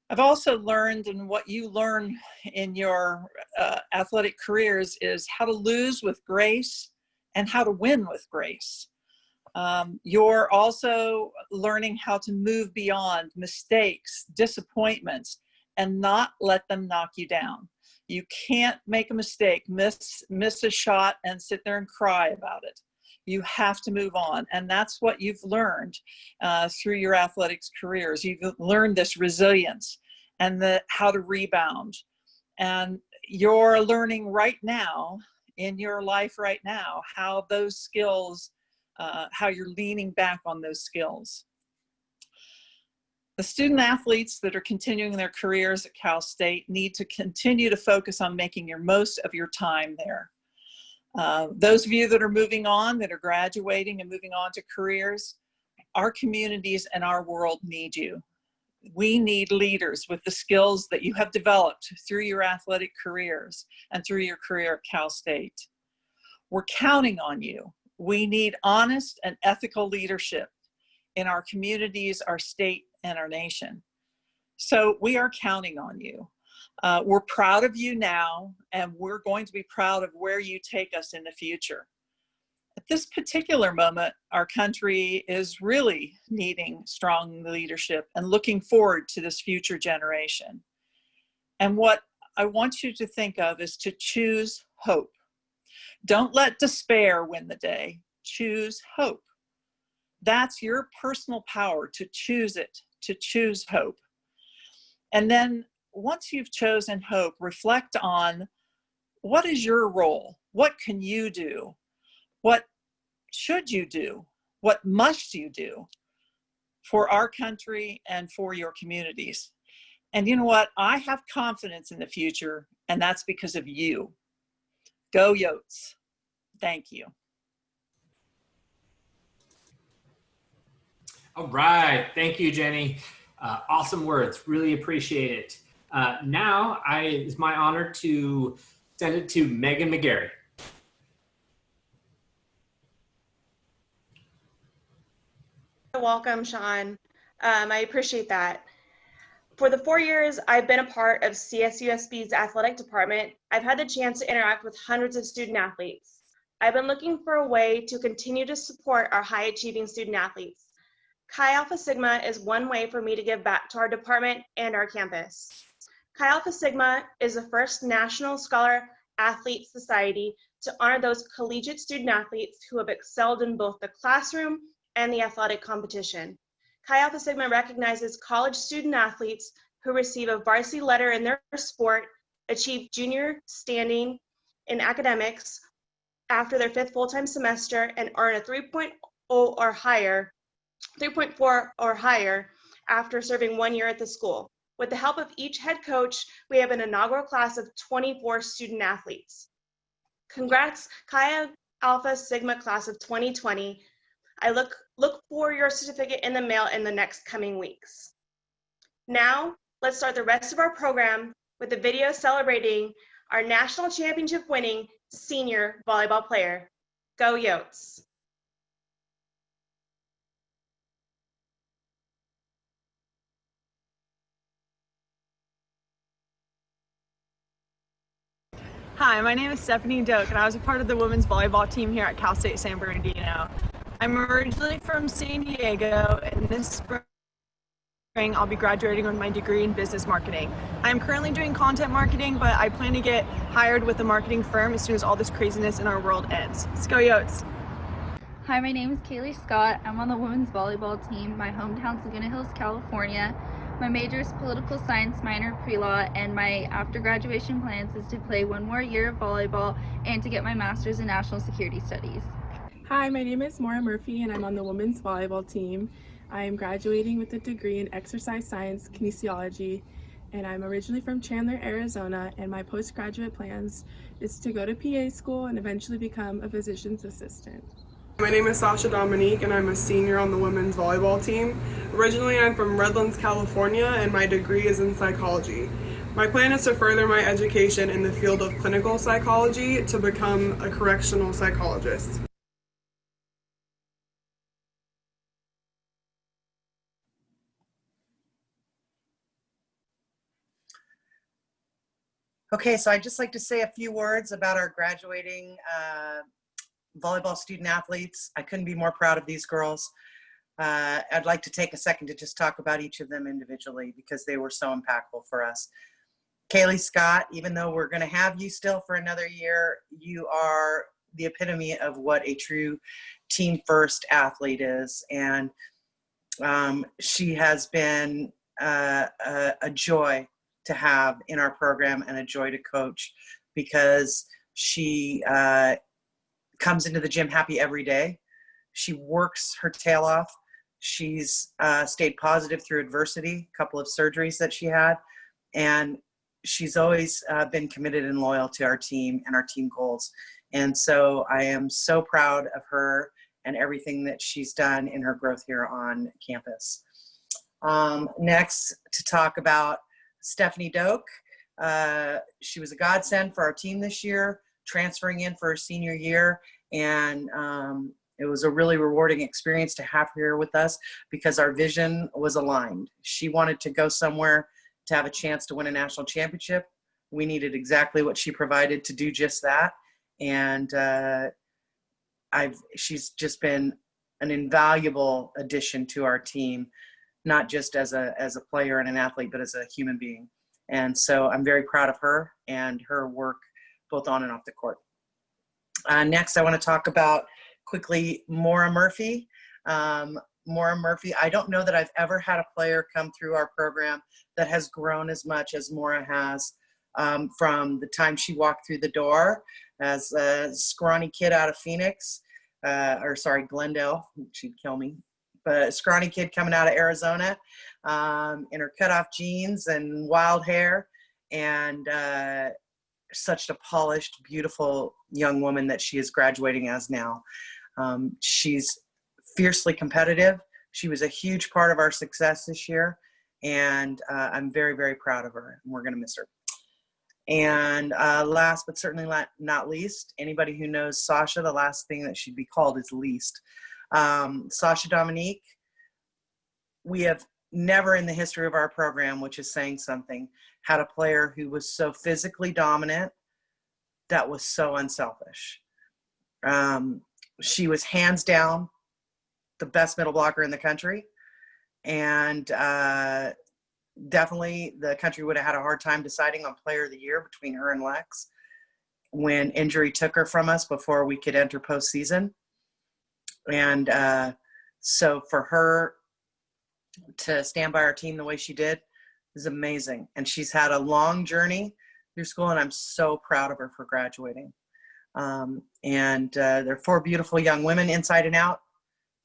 Speaker 13: I've also learned, and what you learn in your athletic careers, is how to lose with grace and how to win with grace. You're also learning how to move beyond mistakes, disappointments, and not let them knock you down. You can't make a mistake, miss a shot, and sit there and cry about it. You have to move on. And that's what you've learned through your athletics careers. You've learned this resilience and how to rebound. And you're learning right now in your life right now, how those skills, how you're leaning back on those skills. The student athletes that are continuing their careers at Cal State need to continue to focus on making your most of your time there. Those of you that are moving on, that are graduating and moving on to careers, our communities and our world need you. We need leaders with the skills that you have developed through your athletic careers and through your career at Cal State. We're counting on you. We need honest and ethical leadership in our communities, our state, and our nation. So we are counting on you. We're proud of you now, and we're going to be proud of where you take us in the future. At this particular moment, our country is really needing strong leadership and looking forward to this future generation. And what I want you to think of is to choose hope. Don't let despair win the day. Choose hope. That's your personal power to choose it, to choose hope. And then once you've chosen Hope, reflect on what is your role? What can you do? What should you do? What must you do for our country and for your communities? And you know what? I have confidence in the future, and that's because of you. Go Yotes. Thank you.
Speaker 7: All right. Thank you, Jenny. Awesome words. Really appreciate it. Now, it's my honor to send it to Megan McGarry.
Speaker 10: Welcome, Sean. I appreciate that. For the 4 years I've been a part of CSUSB's athletic department, I've had the chance to interact with hundreds of student athletes. I've been looking for a way to continue to support our high-achieving student athletes. Chi Alpha Sigma is one way for me to give back to our department and our campus. Chi Alpha Sigma is the first National Scholar Athlete Society to honor those collegiate student athletes who have excelled in both the classroom and the athletic competition. Chi Alpha Sigma recognizes college student athletes who receive a varsity letter in their sport, achieve junior standing in academics after their 5th full-time semester, and earn a 3.0 or higher, 3.4 or higher after serving 1 year at the school. With the help of each head coach, we have an inaugural class of 24 student athletes. Congrats, Chi Alpha Sigma class of 2020. I look for your certificate in the mail in the next coming weeks. Now, let's start the rest of our program with a video celebrating our national championship winning senior volleyball player. Go Yotes!
Speaker 14: Hi, my name is Stephanie Doak, and I was a part of the women's volleyball team here at Cal State San Bernardino. I'm originally from San Diego, and this spring I'll be graduating with my degree in business marketing. I'm currently doing content marketing, but I plan to get hired with a marketing firm as soon as all this craziness in our world ends. Let's go Yotes!
Speaker 15: Hi, my name is Kaylee Scott. I'm on the women's volleyball team. My hometown's Laguna Hills, California. My major is political science, minor pre-law, and my after graduation plans is to play 1 more year of volleyball and to get my master's in national security studies.
Speaker 16: Hi, my name is Maura Murphy and I'm on the women's volleyball team. I am graduating with a degree in exercise science kinesiology, and I'm originally from Chandler, Arizona, and my postgraduate plans is to go to PA school and eventually become a physician's assistant.
Speaker 17: My name is Sasha Dominique and I'm a senior on the women's volleyball team. Originally I'm from Redlands, California, and my degree is in psychology. My plan is to further my education in the field of clinical psychology to become a correctional psychologist.
Speaker 18: Okay, so I'd just like to say a few words about our graduating volleyball student athletes. I couldn't be more proud of these girls. I'd like to take a second to just talk about each of them individually because they were so impactful for us. Kaylee Scott, even though we're going to have you still for another year, you are the epitome of what a true team first athlete is. And she has been a joy to have in our program and a joy to coach because she comes into the gym happy every day. She works her tail off. She's stayed positive through adversity, a couple of surgeries that she had, and she's always been committed and loyal to our team and our team goals. And so I am so proud of her and everything that she's done in her growth here on campus. Next, to talk about Stephanie Doak. She was a godsend for our team this year, transferring in for her senior year, and it was a really rewarding experience to have her here with us because our vision was aligned. She wanted to go somewhere to have a chance to win a national championship. We needed exactly what she provided to do just that, and she's just been an invaluable addition to our team, not just as a player and an athlete, but as a human being. And so I'm very proud of her and her work both on and off the court. Next, I want to talk about quickly Maura Murphy. Maura Murphy. I don't know that I've ever had a player come through our program that has grown as much as Maura has from the time she walked through the door as a scrawny kid out of Phoenix, Glendale, she'd kill me, but a scrawny kid coming out of Arizona in her cutoff jeans and wild hair, and such a polished, beautiful young woman that she is graduating as now. She's fiercely competitive. She was a huge part of our success this year, and I'm very, very proud of her, and we're going to miss her. And last but certainly not least, anybody who knows Sasha, the last thing that she'd be called is least. Sasha Dominique, we have never in the history of our program, which is saying something, had a player who was so physically dominant that was so unselfish. She was hands down the best middle blocker in the country, and definitely the country would have had a hard time deciding on player of the year between her and Lex when injury took her from us before we could enter postseason. And so for her to stand by our team the way she did is amazing. And she's had a long journey through school, and I'm so proud of her for graduating. They're 4 beautiful young women inside and out,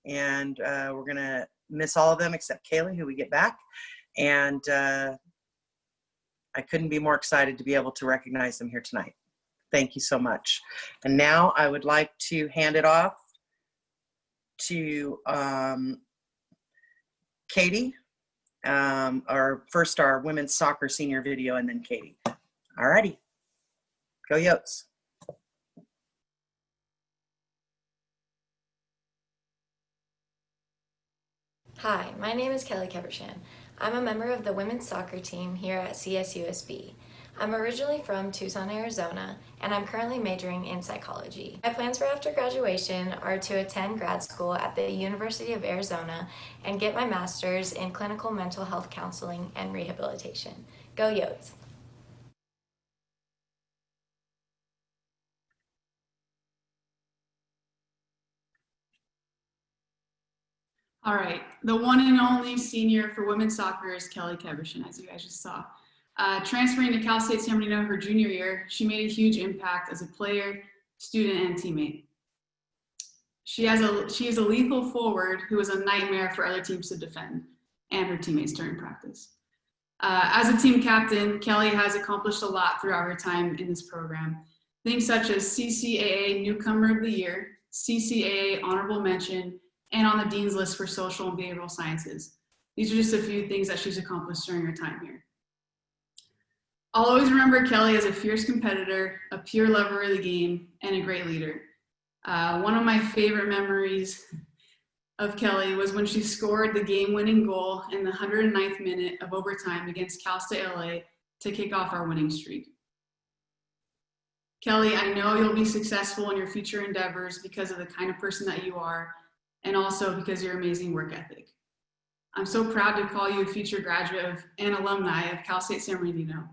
Speaker 18: and we're gonna miss all of them except Kaylee, who we get back. And I couldn't be more excited to be able to recognize them here tonight. Thank you so much. And now I would like to hand it off to Katie, our women's soccer senior video, and then Katie. All righty, go Yotes.
Speaker 19: Hi, my name is Kelly Kevershan. I'm a member of the women's soccer team here at CSUSB. I'm originally from Tucson, Arizona, and I'm currently majoring in psychology. My plans for after graduation are to attend grad school at the University of Arizona and get my master's in clinical mental health counseling and rehabilitation. Go Yotes!
Speaker 20: All right, the one and only senior for women's soccer is Kelly Kevershan, as you guys just saw. Transferring to Cal State San Bernardino her junior year, she made a huge impact as a player, student, and teammate. She is a lethal forward who is a nightmare for other teams to defend and her teammates during practice. As a team captain, Kelly has accomplished a lot throughout her time in this program. Things such as CCAA Newcomer of the Year, CCAA Honorable Mention, and on the Dean's List for Social and Behavioral Sciences. These are just a few things that she's accomplished during her time here. I'll always remember Kelly as a fierce competitor, a pure lover of the game, and a great leader. One of my favorite memories of Kelly was when she scored the game-winning goal in the 109th minute of overtime against Cal State LA to kick off our winning streak. Kelly, I know you'll be successful in your future endeavors because of the kind of person that you are, and also because of your amazing work ethic. I'm so proud to call you a future graduate and alumni of Cal State San Bernardino.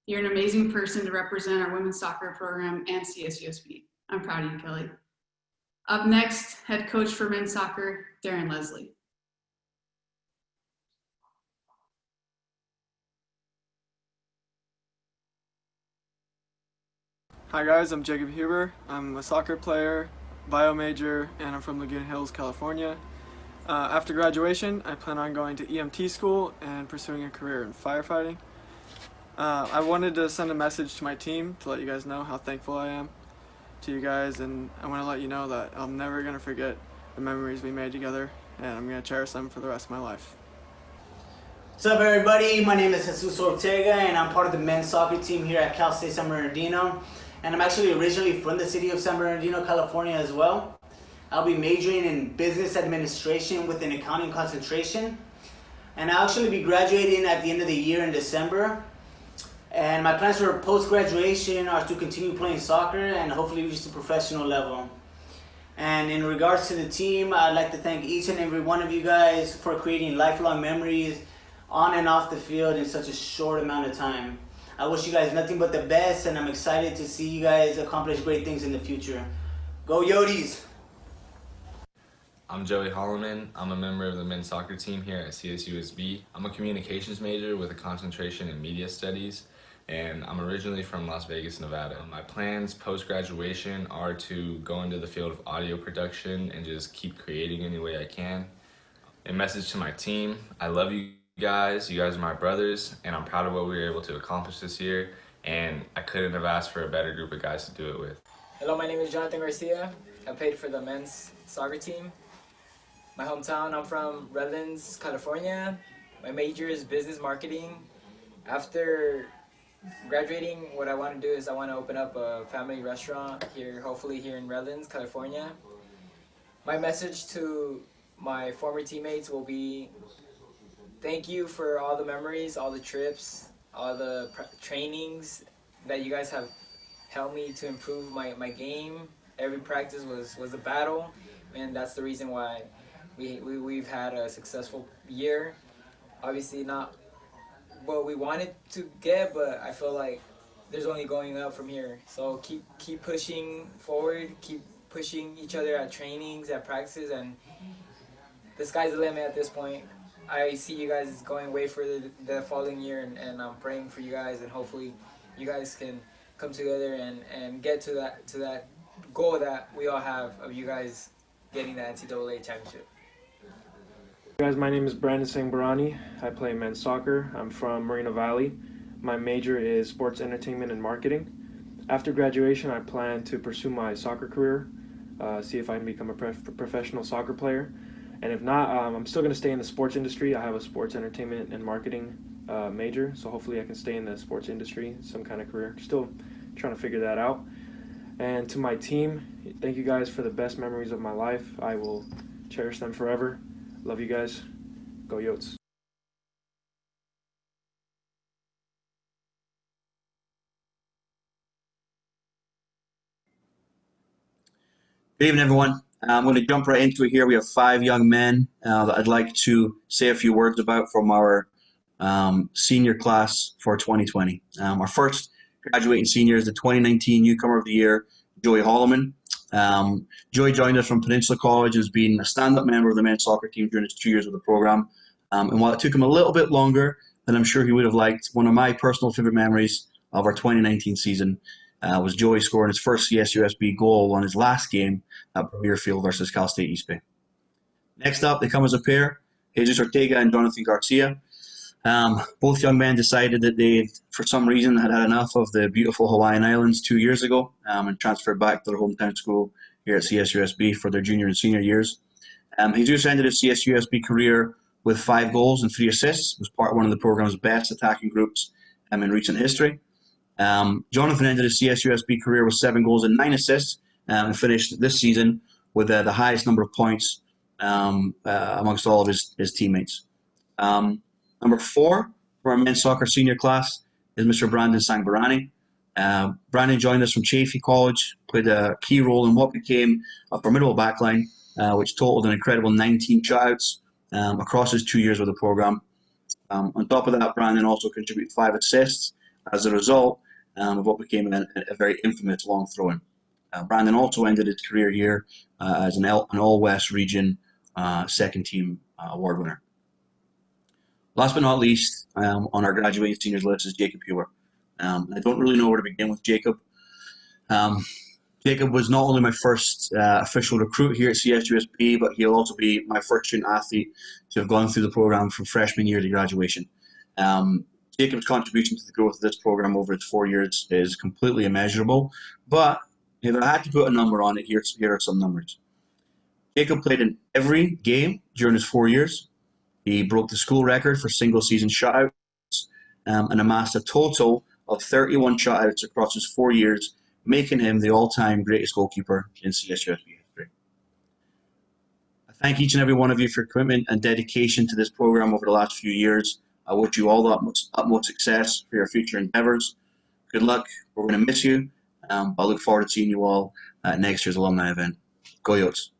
Speaker 20: You're an amazing person to represent our women's soccer program and CSUSB. I'm proud of you, Kelly. Up next, head coach for men's soccer, Darren Leslie.
Speaker 21: Hi guys, I'm Jacob Huber. I'm a soccer player, bio major, and I'm from Laguna Hills, California. After graduation, I plan on going to EMT school and pursuing a career in firefighting. I wanted to send a message to my team to let you guys know how thankful I am to you guys, and I want to let you know that I'm never going to forget the memories we made together, and I'm going to cherish them for the rest of my life.
Speaker 22: What's up everybody, my name is Jesus Ortega and I'm part of the men's soccer team here at Cal State San Bernardino, and I'm actually originally from the city of San Bernardino, California as well. I'll be majoring in business administration with an accounting concentration, and I'll actually be graduating at the end of the year in December. And my plans for post-graduation are to continue playing soccer and hopefully reach the professional level. And in regards to the team, I'd like to thank each and every one of you guys for creating lifelong memories on and off the field in such a short amount of time. I wish you guys nothing but the best, and I'm excited to see you guys accomplish great things in the future. Go Yotes!
Speaker 1: I'm Joey Holloman. I'm a member of the men's soccer team here at CSUSB. I'm a communications major with a concentration in media studies, and I'm originally from Las Vegas, Nevada. My plans post-graduation are to go into the field of audio production and just keep creating any way I can. A message to my team: I love you guys. You guys are my brothers, and I'm proud of what we were able to accomplish this year, and I couldn't have asked for a better group of guys to do it with.
Speaker 4: Hello, my name is Jonathan Garcia. I played for the men's soccer team. My hometown, I'm from Redlands, California. My major is business marketing. After graduating, what I want to do is I want to open up a family restaurant here, hopefully here in Redlands, California. My message to my former teammates will be thank you for all the memories, all the trips, all the trainings that you guys have helped me to improve my game. Every practice was a battle, and that's the reason why we've had a successful year. Obviously not what we wanted to get, but I feel like there's only going up from here. So keep pushing forward, keep pushing each other at trainings, at practices, and the sky's the limit at this point. I see you guys going way further the following year, and I'm praying for you guys, and hopefully you guys can come together and get to that goal that we all have of you guys getting that NCAA championship.
Speaker 23: Guys, my name is Brandon Sangbarani. I play men's soccer. I'm from Moreno Valley. My major is sports entertainment and marketing. After graduation, I plan to pursue my soccer career, see if I can become a professional soccer player. And if not, I'm still going to stay in the sports industry. I have a sports entertainment and marketing major, so hopefully I can stay in the sports industry, some kind of career. Still trying to figure that out. And to my team, thank you guys for the best memories of my life. I will cherish them forever. Love you guys. Go Yotes.
Speaker 24: Good evening, everyone. I'm going to jump right into it here. We have 5 young men that I'd like to say a few words about from our senior class for 2020. Our first graduating senior is the 2019 Newcomer of the Year, Joey Holloman. Joey joined us from Peninsula College, has been a stand-up member of the men's soccer team during his 2 years of the program. And while it took him a little bit longer than I'm sure he would have liked, one of my personal favorite memories of our 2019 season was Joey scoring his first CSUSB goal on his last game at Premier Field versus Cal State East Bay. Next up, they come as a pair, Jesus Ortega and Jonathan Garcia. Both young men decided that they, for some reason, had had enough of the beautiful Hawaiian Islands 2 years ago and transferred back to their hometown school here at CSUSB for their junior and senior years. Jesus ended his CSUSB career with 5 goals and 3 assists, was part of one of the program's best attacking groups in recent history. Jonathan ended his CSUSB career with 7 goals and 9 assists and finished this season with the highest number of points amongst all of his teammates. Number 4 for our men's soccer senior class is Mr. Brandon Sangbarani. Brandon joined us from Chaffey College, played a key role in what became a formidable backline, which totaled an incredible 19 shutouts across his 2 years with the program. On top of that, Brandon also contributed 5 assists as a result of what became a very infamous long throw-in. Brandon also ended his career here as an All-West Region second team award winner. Last but not least, on our graduating seniors list is Jacob Huber. I don't really know where to begin with Jacob. Jacob was not only my first official recruit here at CSUSB, but he'll also be my first student athlete to have gone through the program from freshman year to graduation. Jacob's contribution to the growth of this program over its 4 years is completely immeasurable, but if I had to put a number on it, here are some numbers. Jacob played in every game during his 4 years. He broke the school record for single season shutouts and amassed a total of 31 shutouts across his 4 years, making him the all-time greatest goalkeeper in CSUSB history. I thank each and every one of you for your commitment and dedication to this program over the last few years. I wish you all the utmost success for your future endeavors. Good luck. We're going to miss you. I look forward to seeing you all at next year's alumni event. Go Yotes.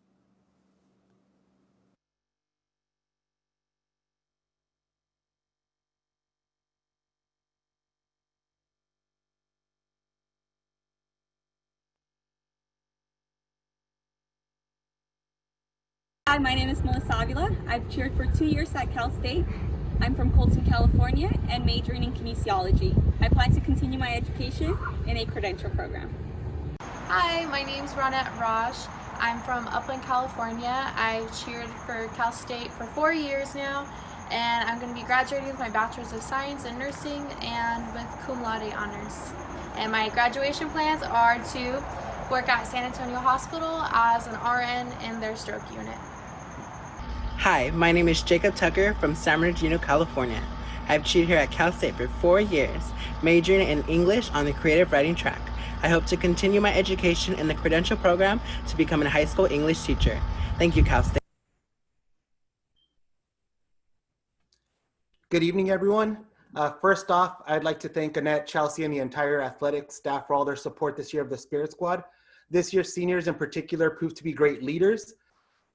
Speaker 2: Hi, my name is Melissa Avila. I've cheered for 2 years at Cal State. I'm from Colton, California, and majoring in kinesiology. I plan to continue my education in a credential program.
Speaker 3: Hi, my name's Ronette Raj. I'm from Upland, California. I've cheered for Cal State for 4 years now, and I'm going to be graduating with my Bachelor's of Science in Nursing and with cum laude honors. And my graduation plans are to work at San Antonio Hospital as an RN in their stroke unit.
Speaker 6: Hi, my name is Jacob Tucker from San Bernardino, California. I've cheered here at Cal State for 4 years, majoring in English on the creative writing track. I hope to continue my education in the credential program to become a high school English teacher. Thank you, Cal State.
Speaker 8: Good evening, everyone. First off, I'd like to thank Annette, Chelsea, and the entire athletics staff for all their support this year of the Spirit Squad. This year's seniors in particular proved to be great leaders.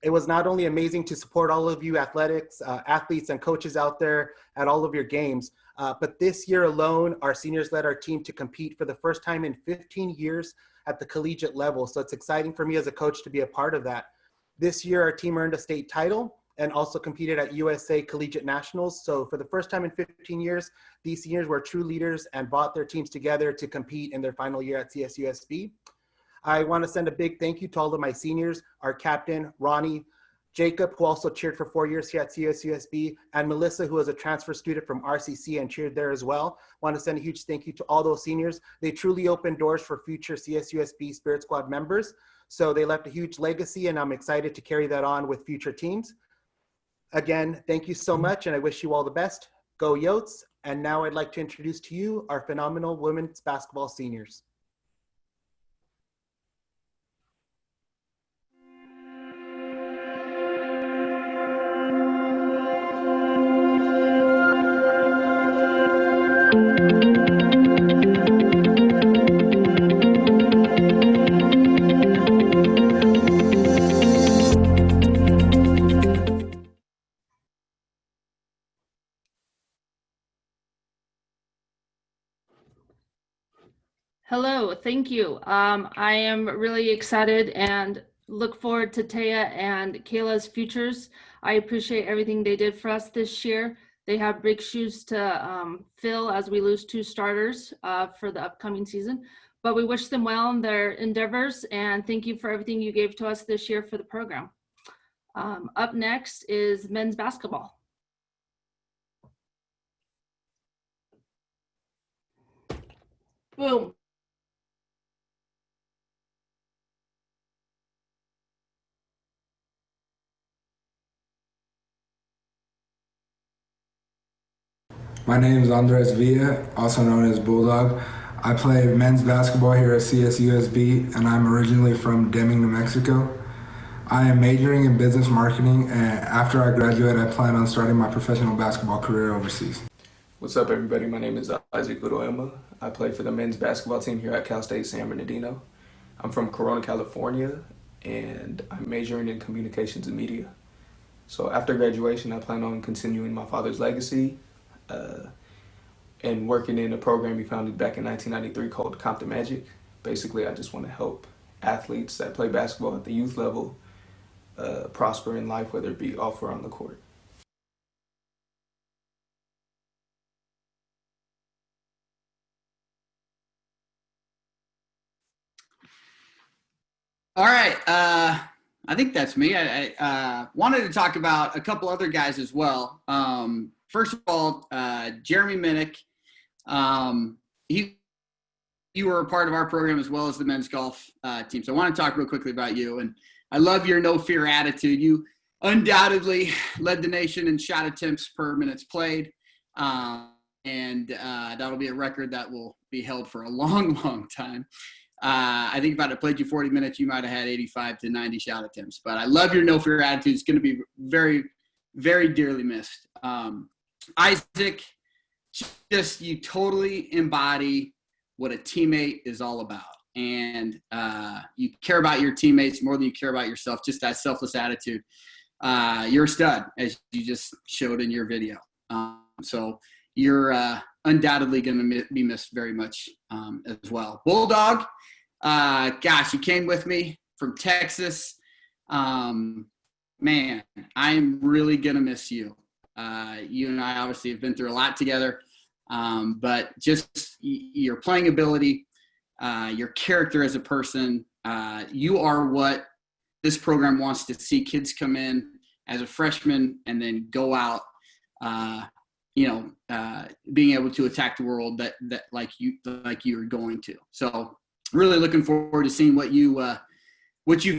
Speaker 8: It was not only amazing to support all of you athletics, athletes, and coaches out there at all of your games, but this year alone, our seniors led our team to compete for the first time in 15 years at the collegiate level. So it's exciting for me as a coach to be a part of that. This year, our team earned a state title and also competed at USA Collegiate Nationals. So for the first time in 15 years, these seniors were true leaders and brought their teams together to compete in their final year at CSUSB. I want to send a big thank you to all of my seniors, our captain, Ronnie, Jacob, who also cheered for 4 years here at CSUSB, and Melissa, who is a transfer student from RCC and cheered there as well. I want to send a huge thank you to all those seniors. They truly opened doors for future CSUSB Spirit Squad members. So they left a huge legacy, and I'm excited to carry that on with future teams. Again, thank you so much, and I wish you all the best. Go Yotes. And now I'd like to introduce to you our phenomenal women's basketball seniors.
Speaker 25: Hello, thank you. I am really excited and look forward to Taya and Kayla's futures. I appreciate everything they did for us this year. They have big shoes to fill as we lose 2 starters for the upcoming season, but we wish them well in their endeavors and thank you for everything you gave to us this year for the program. Up next is men's basketball. Boom.
Speaker 26: My name is Andres Villa, also known as Bulldog. I play men's basketball here at CSUSB, and I'm originally from Deming, New Mexico. I am majoring in business marketing, and after I graduate, I plan on starting my professional basketball career overseas.
Speaker 23: What's up, everybody? My name is Isaac Udoema. I play for the men's basketball team here at Cal State San Bernardino. I'm from Corona, California, and I'm majoring in communications and media. So after graduation, I plan on continuing my father's legacy and working in a program he founded back in 1993 called Compton Magic. Basically, I just want to help athletes that play basketball at the youth level prosper in life, whether it be off or on the court.
Speaker 27: All right, I think that's me. I wanted to talk about a couple other guys as well. First of all, Jeremy Minnick, you were a part of our program as well as the men's golf team. So I want to talk real quickly about you. And I love your no fear attitude. You undoubtedly led the nation in shot attempts per minutes played. And that'll be a record that will be held for a long, long time. I think if I'd have played you 40 minutes, you might have had 85 to 90 shot attempts. But I love your no fear attitude. It's going to be very, very dearly missed. Isaac, just you totally embody what a teammate is all about. And you care about your teammates more than you care about yourself, just that selfless attitude. You're a stud, as you just showed in your video. So you're undoubtedly going to be missed very much as well. Bulldog, gosh, you came with me from Texas. man, I am really going to miss you. You and I obviously have been through a lot together, but just your playing ability, your character as a person, you are what this program wants to see kids come in as a freshman and then go out, being able to attack the world that like you are going to. So really looking forward to seeing what you've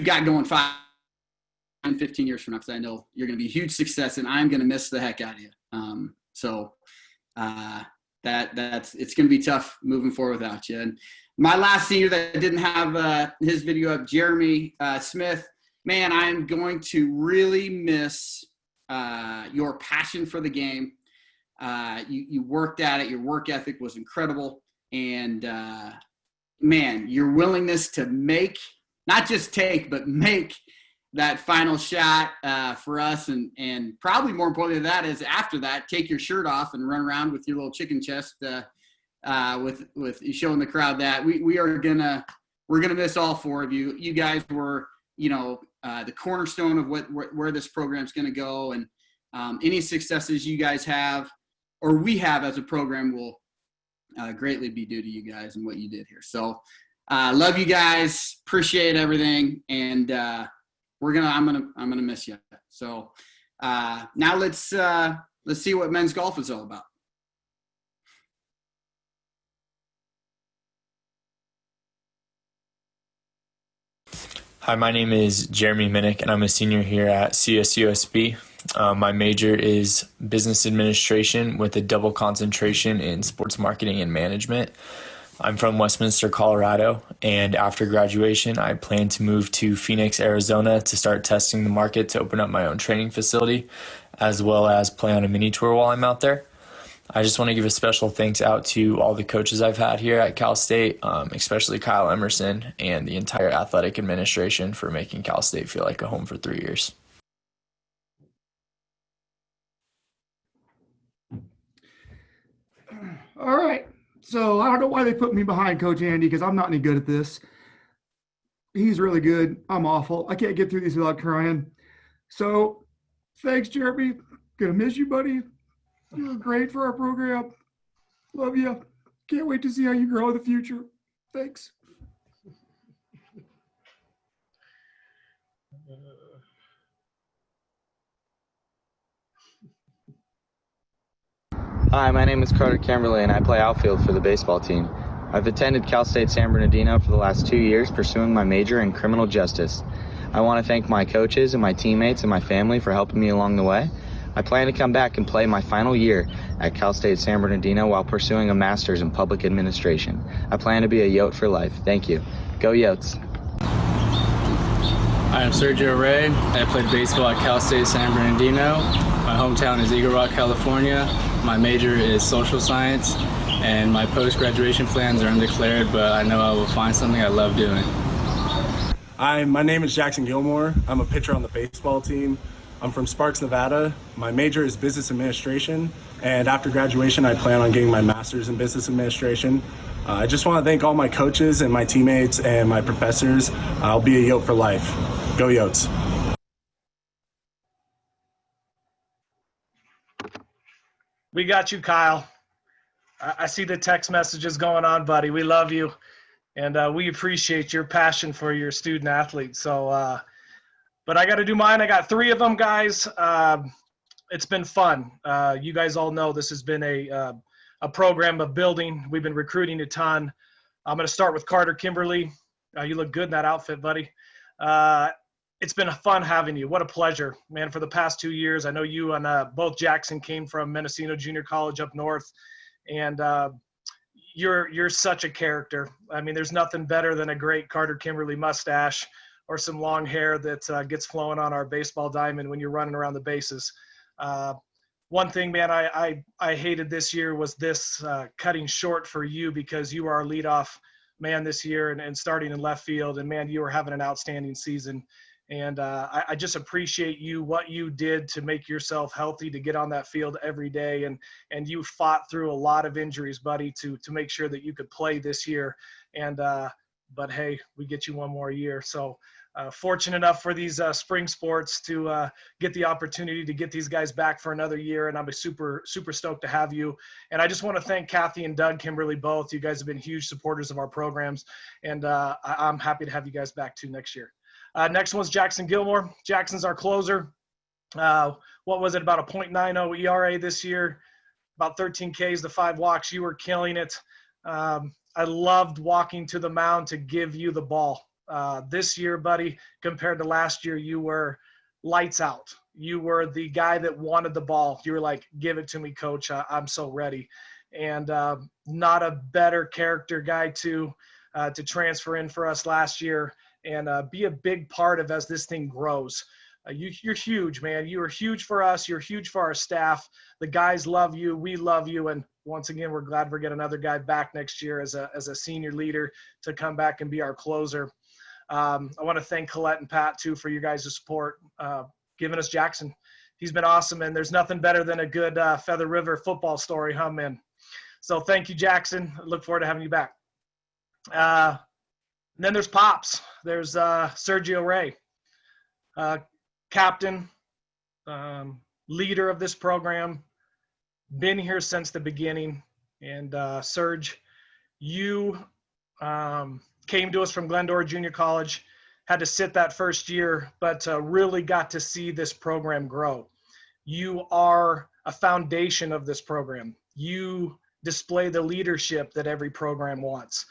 Speaker 27: got going 5 and 15 years from now, because I know you're going to be a huge success, and I'm going to miss the heck out of you. It's going to be tough moving forward without you. And my last senior that didn't have his video up, Jeremy Smith, man, I'm going to really miss your passion for the game. You worked at it. Your work ethic was incredible. And, man, your willingness to not just take, but make that final shot for us. And probably more importantly than that is after that, take your shirt off and run around with your little chicken chest with showing the crowd that we're gonna miss all 4 of you. You guys were, the cornerstone of where this program's going to go, and any successes you guys have or we have as a program will greatly be due to you guys and what you did here. So love you guys, appreciate everything, and I'm gonna miss you. So now let's see what men's golf is all about.
Speaker 5: Hi, my name is Jeremy Minnick, and I'm a senior here at CSUSB. My major is business administration with a double concentration in sports marketing and management. I'm from Westminster, Colorado, and after graduation, I plan to move to Phoenix, Arizona to start testing the market to open up my own training facility, as well as play on a mini tour while I'm out there. I just want to give a special thanks out to all the coaches I've had here at Cal State, especially Kyle Emerson and the entire athletic administration for making Cal State feel like a home for 3 years.
Speaker 7: All right. So I don't know why they put me behind Coach Andy, because I'm not any good at this. He's really good. I'm awful. I can't get through these without crying. So thanks, Jeremy. Gonna miss you, buddy. You were great for our program. Love you. Can't wait to see how you grow in the future. Thanks.
Speaker 9: Hi, my name is Carter Kimberly, and I play outfield for the baseball team. I've attended Cal State San Bernardino for the last 2 years, pursuing my major in criminal justice. I want to thank my coaches and my teammates and my family for helping me along the way. I plan to come back and play my final year at Cal State San Bernardino while pursuing a master's in public administration. I plan to be a Yote for life. Thank you. Go Yotes.
Speaker 10: Hi, I'm Sergio Ray. I played baseball at Cal State San Bernardino. My hometown is Eagle Rock, California. My major is social science, and my post-graduation plans are undeclared, but I know I will find something I love doing.
Speaker 11: Hi, my name is Jackson Gilmore. I'm a pitcher on the baseball team. I'm from Sparks, Nevada. My major is business administration, and after graduation, I plan on getting my master's in business administration. I just want to thank all my coaches and my teammates and my professors. I'll be a Yote for life. Go Yotes.
Speaker 12: We got you, Kyle. I see the text messages going on, buddy. We love you, and we appreciate your passion for your student athletes. So, but I got to do mine. I got 3 of them, guys. It's been fun. You guys all know this has been a program of building. We've been recruiting a ton. I'm going to start with Carter Kimberly. You look good in that outfit, buddy. It's been fun having you. What a pleasure, man, for the past 2 years. I know you and both Jackson came from Mendocino Junior College up north, and you're such a character. I mean, there's nothing better than a great Carter Kimberly mustache or some long hair that gets flowing on our baseball diamond when you're running around the bases. One thing, man, I hated this year was this cutting short for you, because you were our leadoff man this year and starting in left field, and man, you were having an outstanding season. And I just appreciate you, what you did to make yourself healthy, to get on that field every day. And you fought through a lot of injuries, buddy, to make sure that you could play this year. And but hey, we get you one more year. So fortunate enough for these spring sports to get the opportunity to get these guys back for another year. And I'm super stoked to have you. And I just want to thank Kathy and Doug Kimberly both. You guys have been huge supporters of our programs. And I'm happy to have you guys back too next year. Next one's Jackson Gilmore. Jackson's our closer. What was it, about a .90 ERA this year, about 13 Ks to 5 walks. You were killing it. I loved walking to the mound to give you the ball. This year, buddy, compared to last year, you were lights out. You were the guy that wanted the ball. You were like, give it to me, coach. I'm so ready. And not a better character guy to transfer in for us last year and be a big part of as this thing grows. You're huge, man. You are huge for us. You're huge for our staff. The guys love you. We love you. And once again, we're glad we're getting another guy back next year as a senior leader to come back and be our closer. I want to thank Colette and Pat, too, for you guys' support, giving us Jackson. He's been awesome, and there's nothing better than a good Feather River football story, huh, man? So thank you, Jackson. I look forward to having you back. And then there's Pops. There's Sergio Ray. Captain, leader of this program, been here since the beginning. And Serge, you came to us from Glendora Junior College, had to sit that first year, but really got to see this program grow. You are a foundation of this program. You display the leadership that every program wants.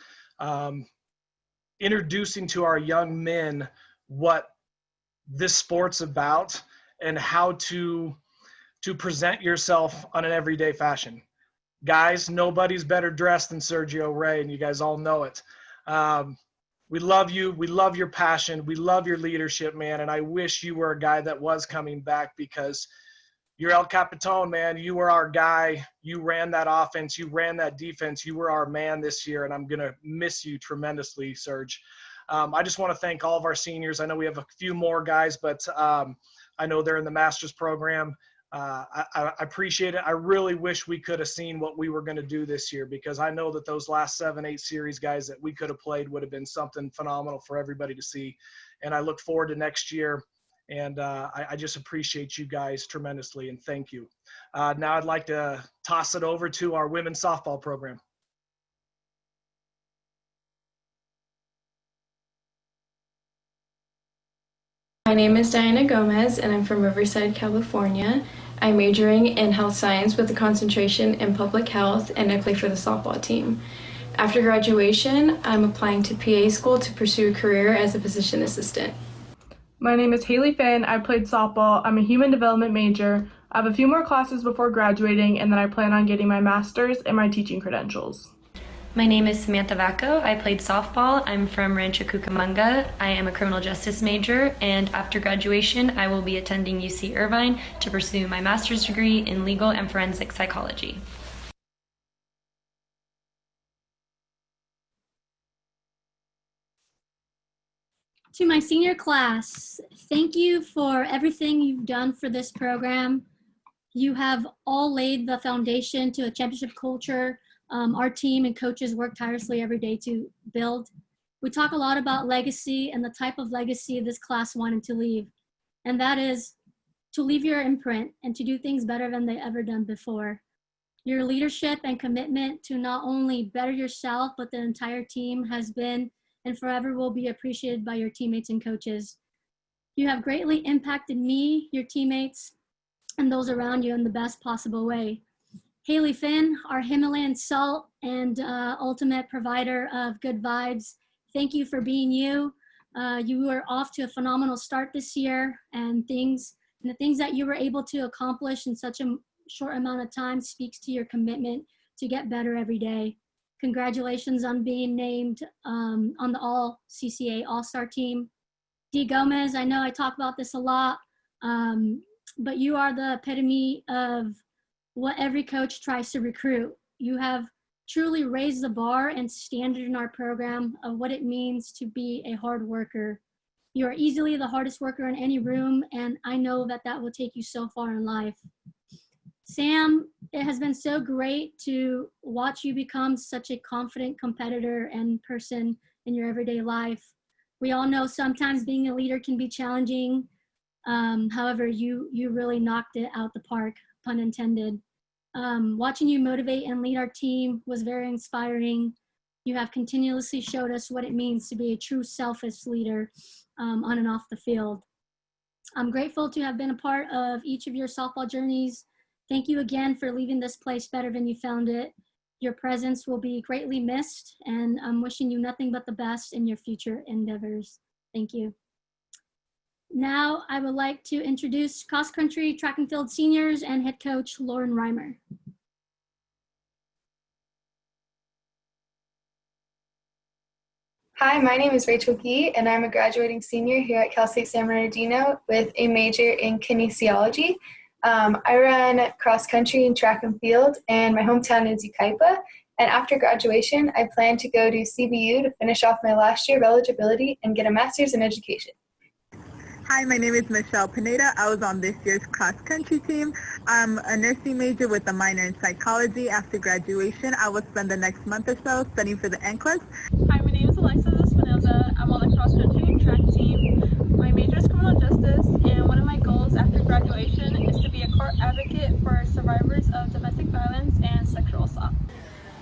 Speaker 12: Introducing to our young men what this sport's about and how to present yourself on an everyday fashion. Guys, nobody's better dressed than Sergio Ray, and you guys all know it. We love you. We love your passion. We love your leadership, man. And I wish you were a guy that was coming back because you're El Capitan, man. You were our guy. You ran that offense. You ran that defense. You were our man this year, and I'm going to miss you tremendously, Serge. I just want to thank all of our seniors. I know we have a few more guys, but I know they're in the master's program. I appreciate it. I really wish we could have seen what we were going to do this year because I know that those last 7-8 series guys that we could have played would have been something phenomenal for everybody to see. And I look forward to next year. And I just appreciate you guys tremendously, and thank you. Now I'd like to toss it over to our women's softball program.
Speaker 13: My name is Diana Gomez, and I'm from Riverside, California. I'm majoring in health science with a concentration in public health, and I play for the softball team. After graduation, I'm applying to PA school to pursue a career as a physician assistant.
Speaker 14: My name is Haley Finn. I played softball. I'm a human development major. I have a few more classes before graduating, and then I plan on getting my master's and my teaching credentials.
Speaker 15: My name is Samantha Vacco. I played softball. I'm from Rancho Cucamonga. I am a criminal justice major, and after graduation, I will be attending UC Irvine to pursue my master's degree in legal and forensic psychology.
Speaker 16: To my senior class, thank you for everything you've done for this program. You have all laid the foundation to a championship culture. Our team and coaches work tirelessly every day to build. We talk a lot about legacy and the type of legacy this class wanted to leave. And that is to leave your imprint and to do things better than they ever done before. Your leadership and commitment to not only better yourself, but the entire team has been and forever will be appreciated by your teammates and coaches. You have greatly impacted me, your teammates, and those around you in the best possible way. Haley Finn, our Himalayan salt and ultimate provider of good vibes, thank you for being you. You are off to a phenomenal start this year, and the things that you were able to accomplish in such a short amount of time speaks to your commitment to get better every day. Congratulations on being named on the All-CCA All-Star team. Dee Gomez, I know I talk about this a lot, but you are the epitome of what every coach tries to recruit. You have truly raised the bar and standard in our program of what it means to be a hard worker. You are easily the hardest worker in any room, and I know that that will take you so far in life. Sam, it has been so great to watch you become such a confident competitor and person in your everyday life. We all know sometimes being a leader can be challenging. However, you really knocked it out the park, pun intended. Watching you motivate and lead our team was very inspiring. You have continuously showed us what it means to be a true selfless leader on and off the field. I'm grateful to have been a part of each of your softball journeys. Thank you again for leaving this place better than you found it. Your presence will be greatly missed, and I'm wishing you nothing but the best in your future endeavors. Thank you. Now I would like to introduce cross country track and field seniors and head coach Lauren Reimer.
Speaker 1: Hi, my name is Rachel Gee, and I'm a graduating senior here at Cal State San Bernardino with a major in kinesiology. I run cross country and track and field, and my hometown is Yucaipa. And after graduation, I plan to go to CBU to finish off my last year of eligibility and get a master's in education.
Speaker 17: Hi, my name is Michelle Pineda. I was on this year's cross-country team. I'm a nursing major with a minor in psychology. After graduation, I will spend the next month or so studying for the NCLEX.
Speaker 14: Hi, my name is Alexa Espinoza. I'm on the cross-country and track team. My major is criminal justice, and one of my goals after graduation is to be a court advocate for survivors of domestic violence and sexual assault.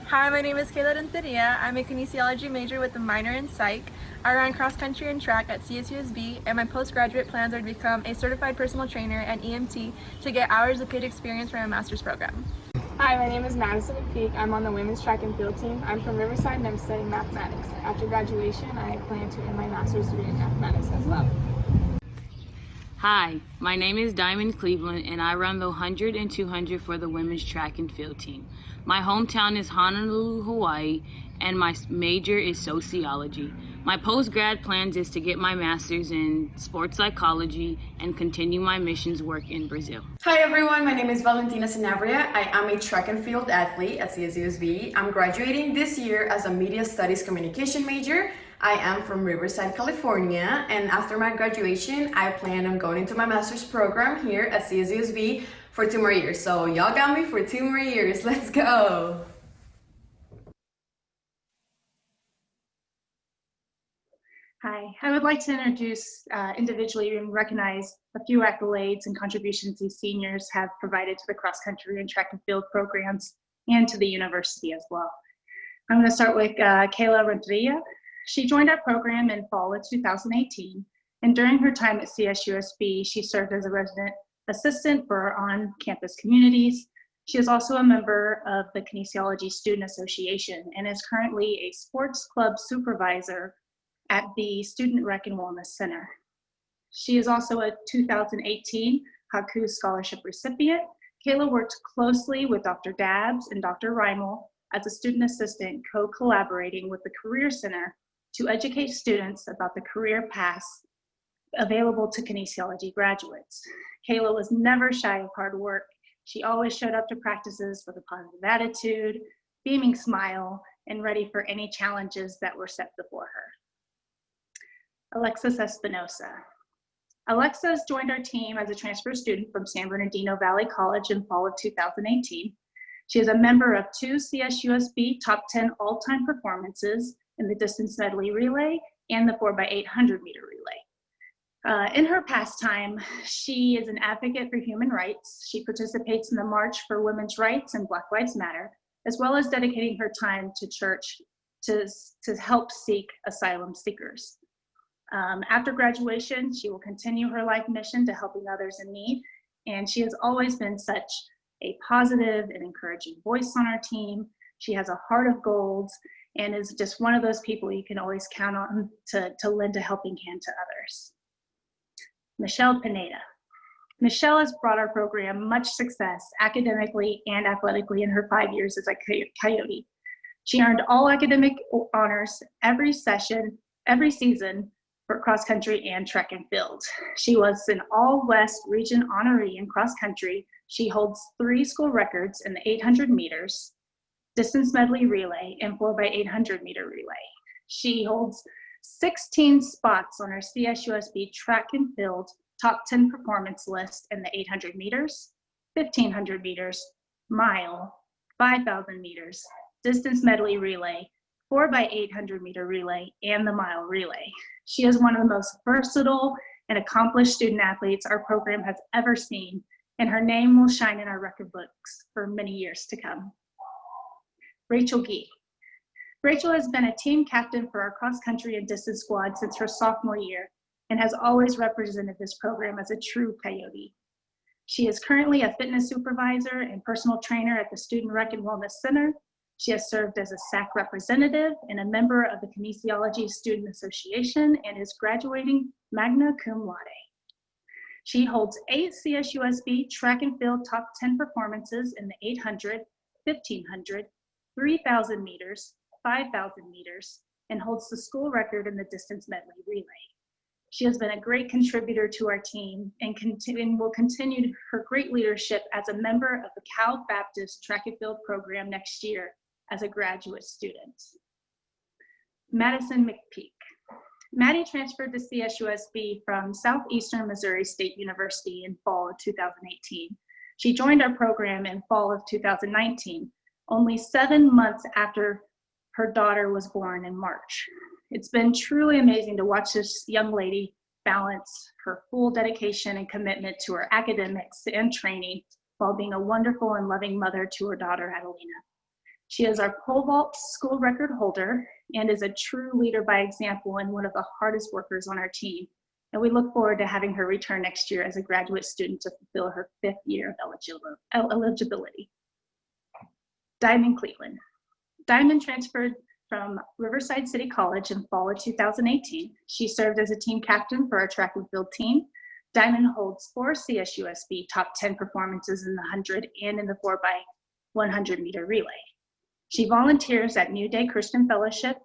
Speaker 14: Hi, my name is Kayla Denthania. I'm a kinesiology major with a minor in psych. I run cross country and track at CSUSB, and my postgraduate plans are to become a certified personal trainer and EMT to get hours of paid experience from a master's program.
Speaker 18: Hi, my name is Madison McPeak. I'm on the women's track and field team. I'm from Riverside and I'm studying mathematics. After graduation, I plan to earn my master's degree in mathematics as well.
Speaker 19: Hi, my name is Diamond Cleveland, and I run the 100 and 200 for the women's track and field team. My hometown is Honolulu, Hawaii, and my major is sociology. My post-grad plans is to get my master's in sports psychology and continue my missions work in Brazil.
Speaker 20: Hi everyone, my name is Valentina Sanabria. I am a track and field athlete at CSUSB. I'm graduating this year as a media studies communication major. I am from Riverside, California, and after my graduation, I plan on going into my master's program here at CSUSB for 2 more years. So y'all got me for 2 more years. Let's go.
Speaker 21: Hi, I would like to introduce individually and recognize a few accolades and contributions these seniors have provided to the cross-country and track and field programs and to the university as well. I'm going to start with Kayla Renteria. She joined our program in fall of 2018, and during her time at CSUSB, she served as a resident assistant for our on-campus communities. She is also a member of the Kinesiology Student Association and is currently a sports club supervisor at the Student Rec and Wellness Center. She is also a 2018 Haku Scholarship recipient. Kayla worked closely with Dr. Dabbs and Dr. Reimel as a student assistant, co-collaborating with the Career Center to educate students about the career paths available to kinesiology graduates. Kayla was never shy of hard work. She always showed up to practices with a positive attitude, beaming smile, and ready for any challenges that were set before her. Alexis Espinosa. Alexis joined our team as a transfer student from San Bernardino Valley College in fall of 2018. She is a member of 2 CSUSB top 10 all-time performances in the distance medley relay and the 4x800 meter relay. In her pastime, she is an advocate for human rights. She participates in the March for Women's Rights and Black Lives Matter, as well as dedicating her time to church to help seek asylum seekers. After graduation, she will continue her life mission to helping others in need, and she has always been such a positive and encouraging voice on our team. She has a heart of gold and is just one of those people you can always count on to lend a helping hand to others. Michelle Pineda. Michelle has brought our program much success academically and athletically in her 5 years as a Coyote. She earned all academic honors every season for cross country and track and field. She was an All-West Region honoree in cross country. She holds 3 school records in the 800 meters, distance medley relay, and 4x800 meter relay. She holds 16 spots on our CSUSB track and field top 10 performance list in the 800 meters, 1500 meters, mile, 5,000 meters, distance medley relay, 4x800 meter relay, and the mile relay. She is one of the most versatile and accomplished student athletes our program has ever seen, and her name will shine in our record books for many years to come. Rachel Gee. Rachel has been a team captain for our cross country and distance squad since her sophomore year and has always represented this program as a true Coyote. She is currently a fitness supervisor and personal trainer at the Student Rec and Wellness Center. She has served as a SAC representative and a member of the Kinesiology Student Association and is graduating magna cum laude. She holds 8 CSUSB track and field top 10 performances in the 800, 1500, 3000 meters, 5,000 meters, and holds the school record in the distance medley relay. She has been a great contributor to our team and will continue her great leadership as a member of the Cal Baptist Track and Field program next year as a graduate student. Madison McPeak. Maddie transferred to CSUSB from Southeastern Missouri State University in fall of 2018. She joined our program in fall of 2019, only 7 months after her daughter was born in March. It's been truly amazing to watch this young lady balance her full dedication and commitment to her academics and training while being a wonderful and loving mother to her daughter, Adelina. She is our pole vault school record holder and is a true leader by example and one of the hardest workers on our team. And we look forward to having her return next year as a graduate student to fulfill her 5th year of eligibility. Diamond Cleveland. Diamond transferred from Riverside City College in fall of 2018. She served as a team captain for our track and field team. Diamond holds 4 CSUSB top 10 performances in the 100 and in the 4x100 meter relay. She volunteers at New Day Christian Fellowship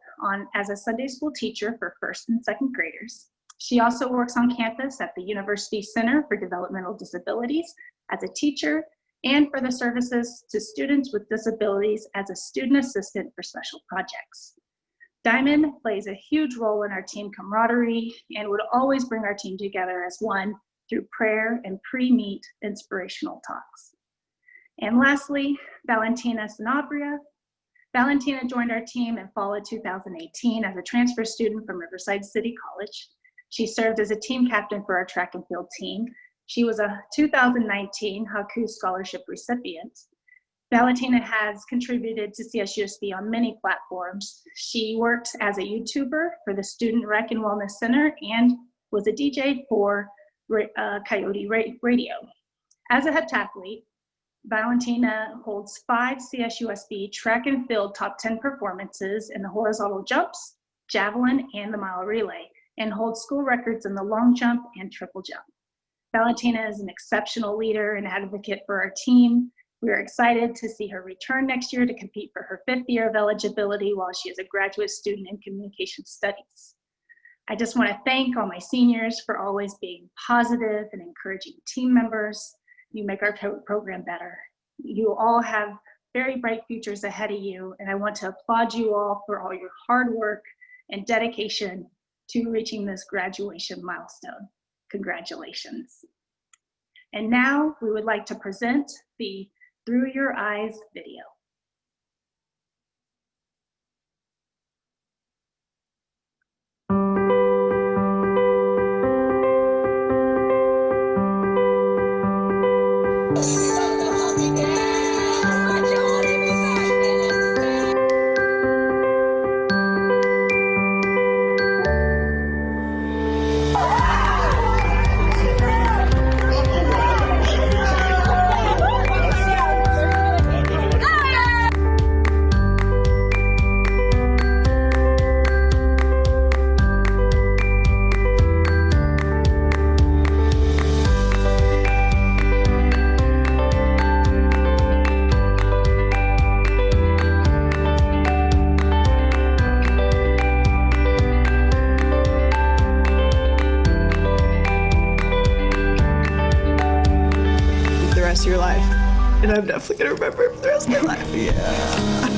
Speaker 21: as a Sunday school teacher for 1st and 2nd graders. She also works on campus at the University Center for Developmental Disabilities as a teacher and for the services to students with disabilities as a student assistant for special projects. Diamond plays a huge role in our team camaraderie and would always bring our team together as one through prayer and pre-meet inspirational talks. And lastly, Valentina Sanabria. Valentina joined our team in fall of 2018 as a transfer student from Riverside City College. She served as a team captain for our track and field team. She was a 2019 Haku Scholarship recipient. Valentina has contributed to CSUSB on many platforms. She worked as a YouTuber for the Student Rec and Wellness Center and was a DJ for Coyote Radio. As a heptathlete, Valentina holds 5 CSUSB track and field top 10 performances in the horizontal jumps, javelin, and the mile relay, and holds school records in the long jump and triple jump. Valentina is an exceptional leader and advocate for our team. We are excited to see her return next year to compete for her 5th year of eligibility while she is a graduate student in communication studies. I just want to thank all my seniors for always being positive and encouraging team members. You make our program better. You all have very bright futures ahead of you, and I want to applaud you all for all your hard work and dedication to reaching this graduation milestone. Congratulations. And now we would like to present the Through Your Eyes video.
Speaker 2: Of your life, and I'm definitely gonna remember it for the rest of my life. Yeah.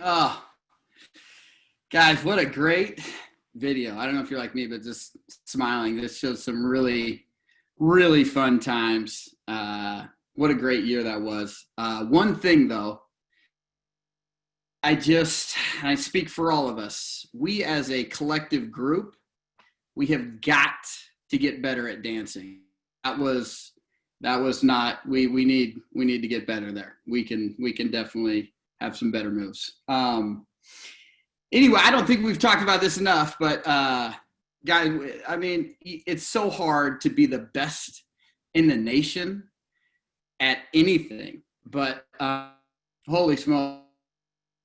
Speaker 27: Oh, guys, what a great video. I don't know if you're like me, but just smiling. This shows some really, really fun times. What a great year that was. One thing, though, I speak for all of us. We as a collective group, we have got to get better at dancing. That was not, we need to get better there. We can definitely have some better moves. Anyway, I don't think we've talked about this enough, but guys, I mean, it's so hard to be the best in the nation at anything, but holy smokes,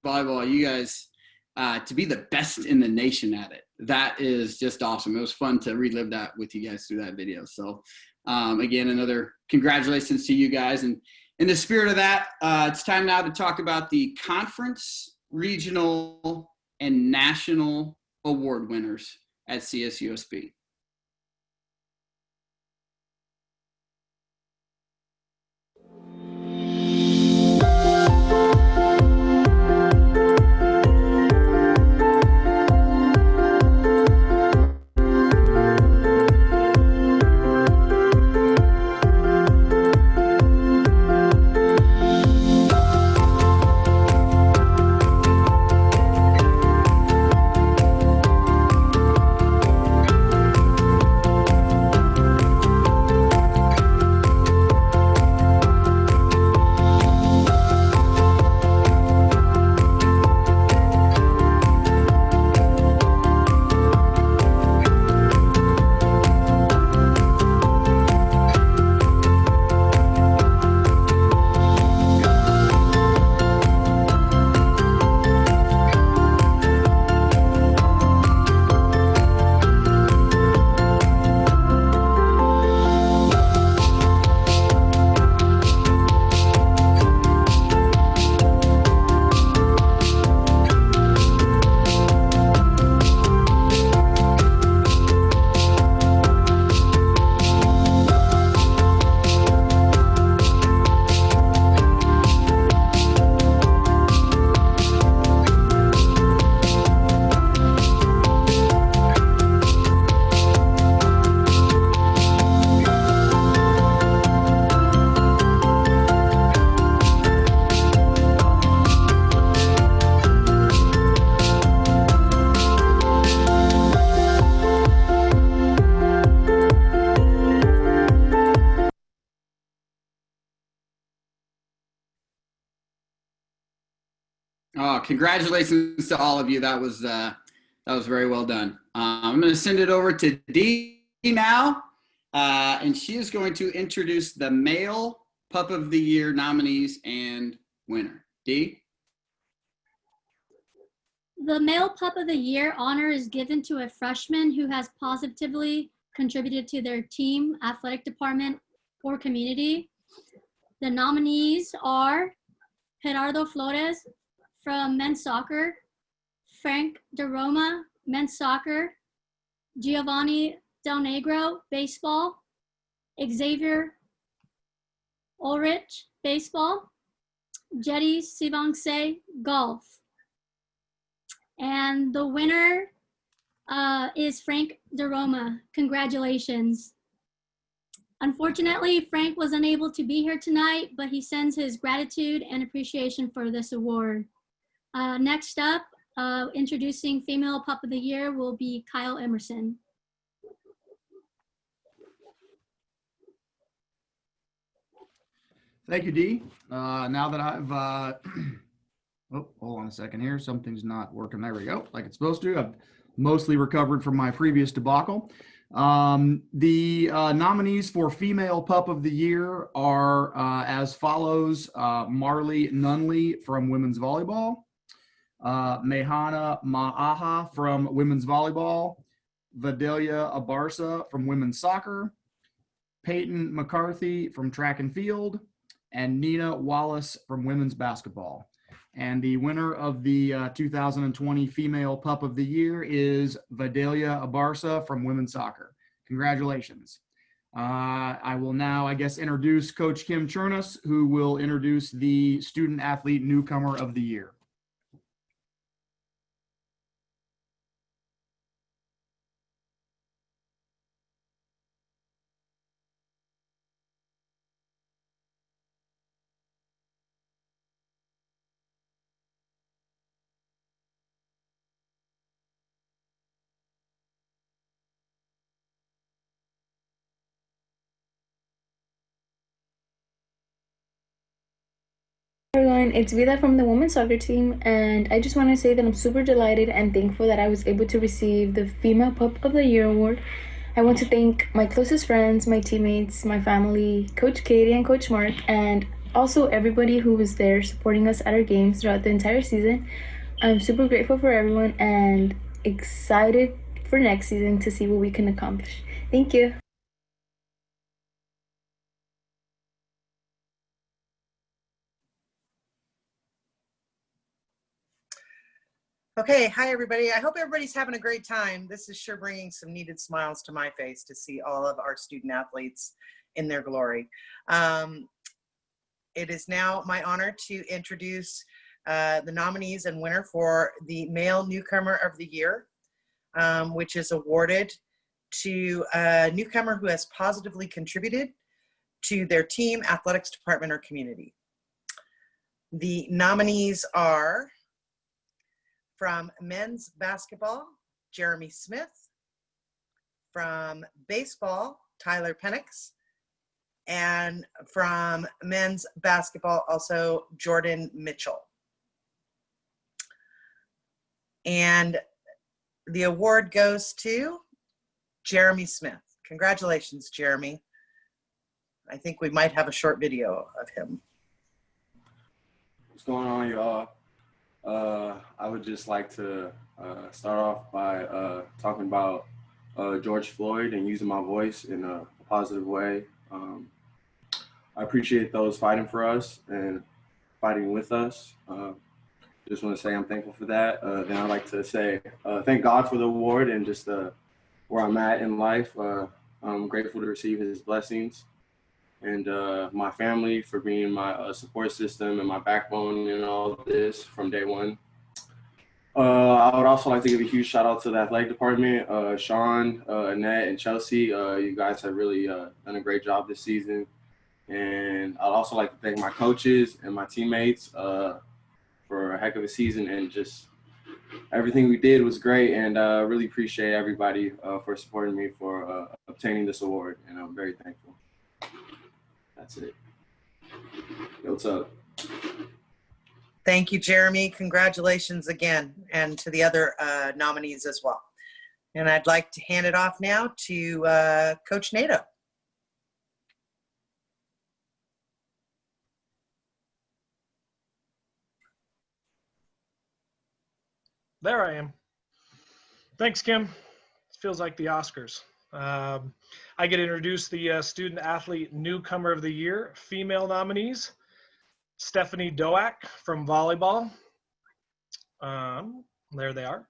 Speaker 27: volleyball, you guys, to be the best in the nation at it, that is just awesome. It was fun to relive that with you guys through that video. So again, another congratulations to you guys. And in the spirit of that, it's time now to talk about the conference, regional, and national award winners at CSUSB. Oh, congratulations to all of you. That was very well done. I'm going to send it over to Dee now, and she is going to introduce the male Pup of the Year nominees and winner. Dee?
Speaker 16: The Male Pup of the Year honor is given to a freshman who has positively contributed to their team, athletic department, or community. The nominees are Gerardo Flores from men's soccer, Frank DeRoma, men's soccer, Giovanni Del Negro, baseball, Xavier Ulrich, baseball, Jetty Sivangse, golf. And the winner is Frank DeRoma. Congratulations. Unfortunately, Frank was unable to be here tonight, but he sends his gratitude and appreciation for this award. Next up, introducing Female Pup of the Year will be Kyle Emerson.
Speaker 7: Thank you, Dee. Now that I've, oh, hold on a second here. Something's not working. There we go, like it's supposed to. I've mostly recovered from my previous debacle. The nominees for Female Pup of the Year are as follows: Marley Nunley from women's volleyball, Mehana Ma'aha from women's volleyball, Vidalia Abarsa from women's soccer, Peyton McCarthy from track and field, and Nina Wallace from women's basketball. And the winner of the 2020 Female Pup of the Year is Vidalia Abarsa from women's soccer. Congratulations. I will now, I guess, introduce Coach Kim Chernus, who will introduce the Student Athlete Newcomer of the Year.
Speaker 3: everyone, it's Vida from the women's soccer team, and I just want to say that I'm super delighted and thankful that I was able to receive the Female Pup of the Year award. I want to thank my closest friends, my teammates, my family, Coach Katie and Coach Mark, and also everybody who was there supporting us at our games throughout the entire season. I'm super grateful for everyone and excited for next season to see what we can accomplish. Thank you.
Speaker 4: Okay, hi everybody. I hope everybody's having a great time. This is sure bringing some needed smiles to my face to see all of our student athletes in their glory. It is now my honor to introduce the nominees and winner for the Male Newcomer of the Year, which is awarded to a newcomer who has positively contributed to their team, athletics department, or community. The nominees are from men's basketball, Jeremy Smith. From baseball, Tyler Penix. And from men's basketball, also Jordan Mitchell. And the award goes to Jeremy Smith. Congratulations, Jeremy. I think we might have a short video of him.
Speaker 6: What's going on, y'all? I would just like to start off by talking about George Floyd and using my voice in a positive way. I appreciate those fighting for us and fighting with us. Just want to say I'm thankful for that. Then I'd like to say thank God for the award and just where I'm at in life. I'm grateful to receive his blessings. And my family for being my support system and my backbone in all of this from day one. I would also like to give a huge shout out to the athletic department, Sean, Annette, and Chelsea. You guys have really done a great job this season. And I'd also like to thank my coaches and my teammates for a heck of a season, and just everything we did was great. And I really appreciate everybody for supporting me for obtaining this award, and I'm very thankful. That's it. Yo, what's up?
Speaker 4: Thank you, Jeremy. Congratulations again, and to the other nominees as well. And I'd like to hand it off now to Coach Nato.
Speaker 12: There I am. Thanks, Kim. It feels like the Oscars. I get to introduce the Student Athlete Newcomer of the Year female nominees. Stephanie Doak from volleyball. There they are.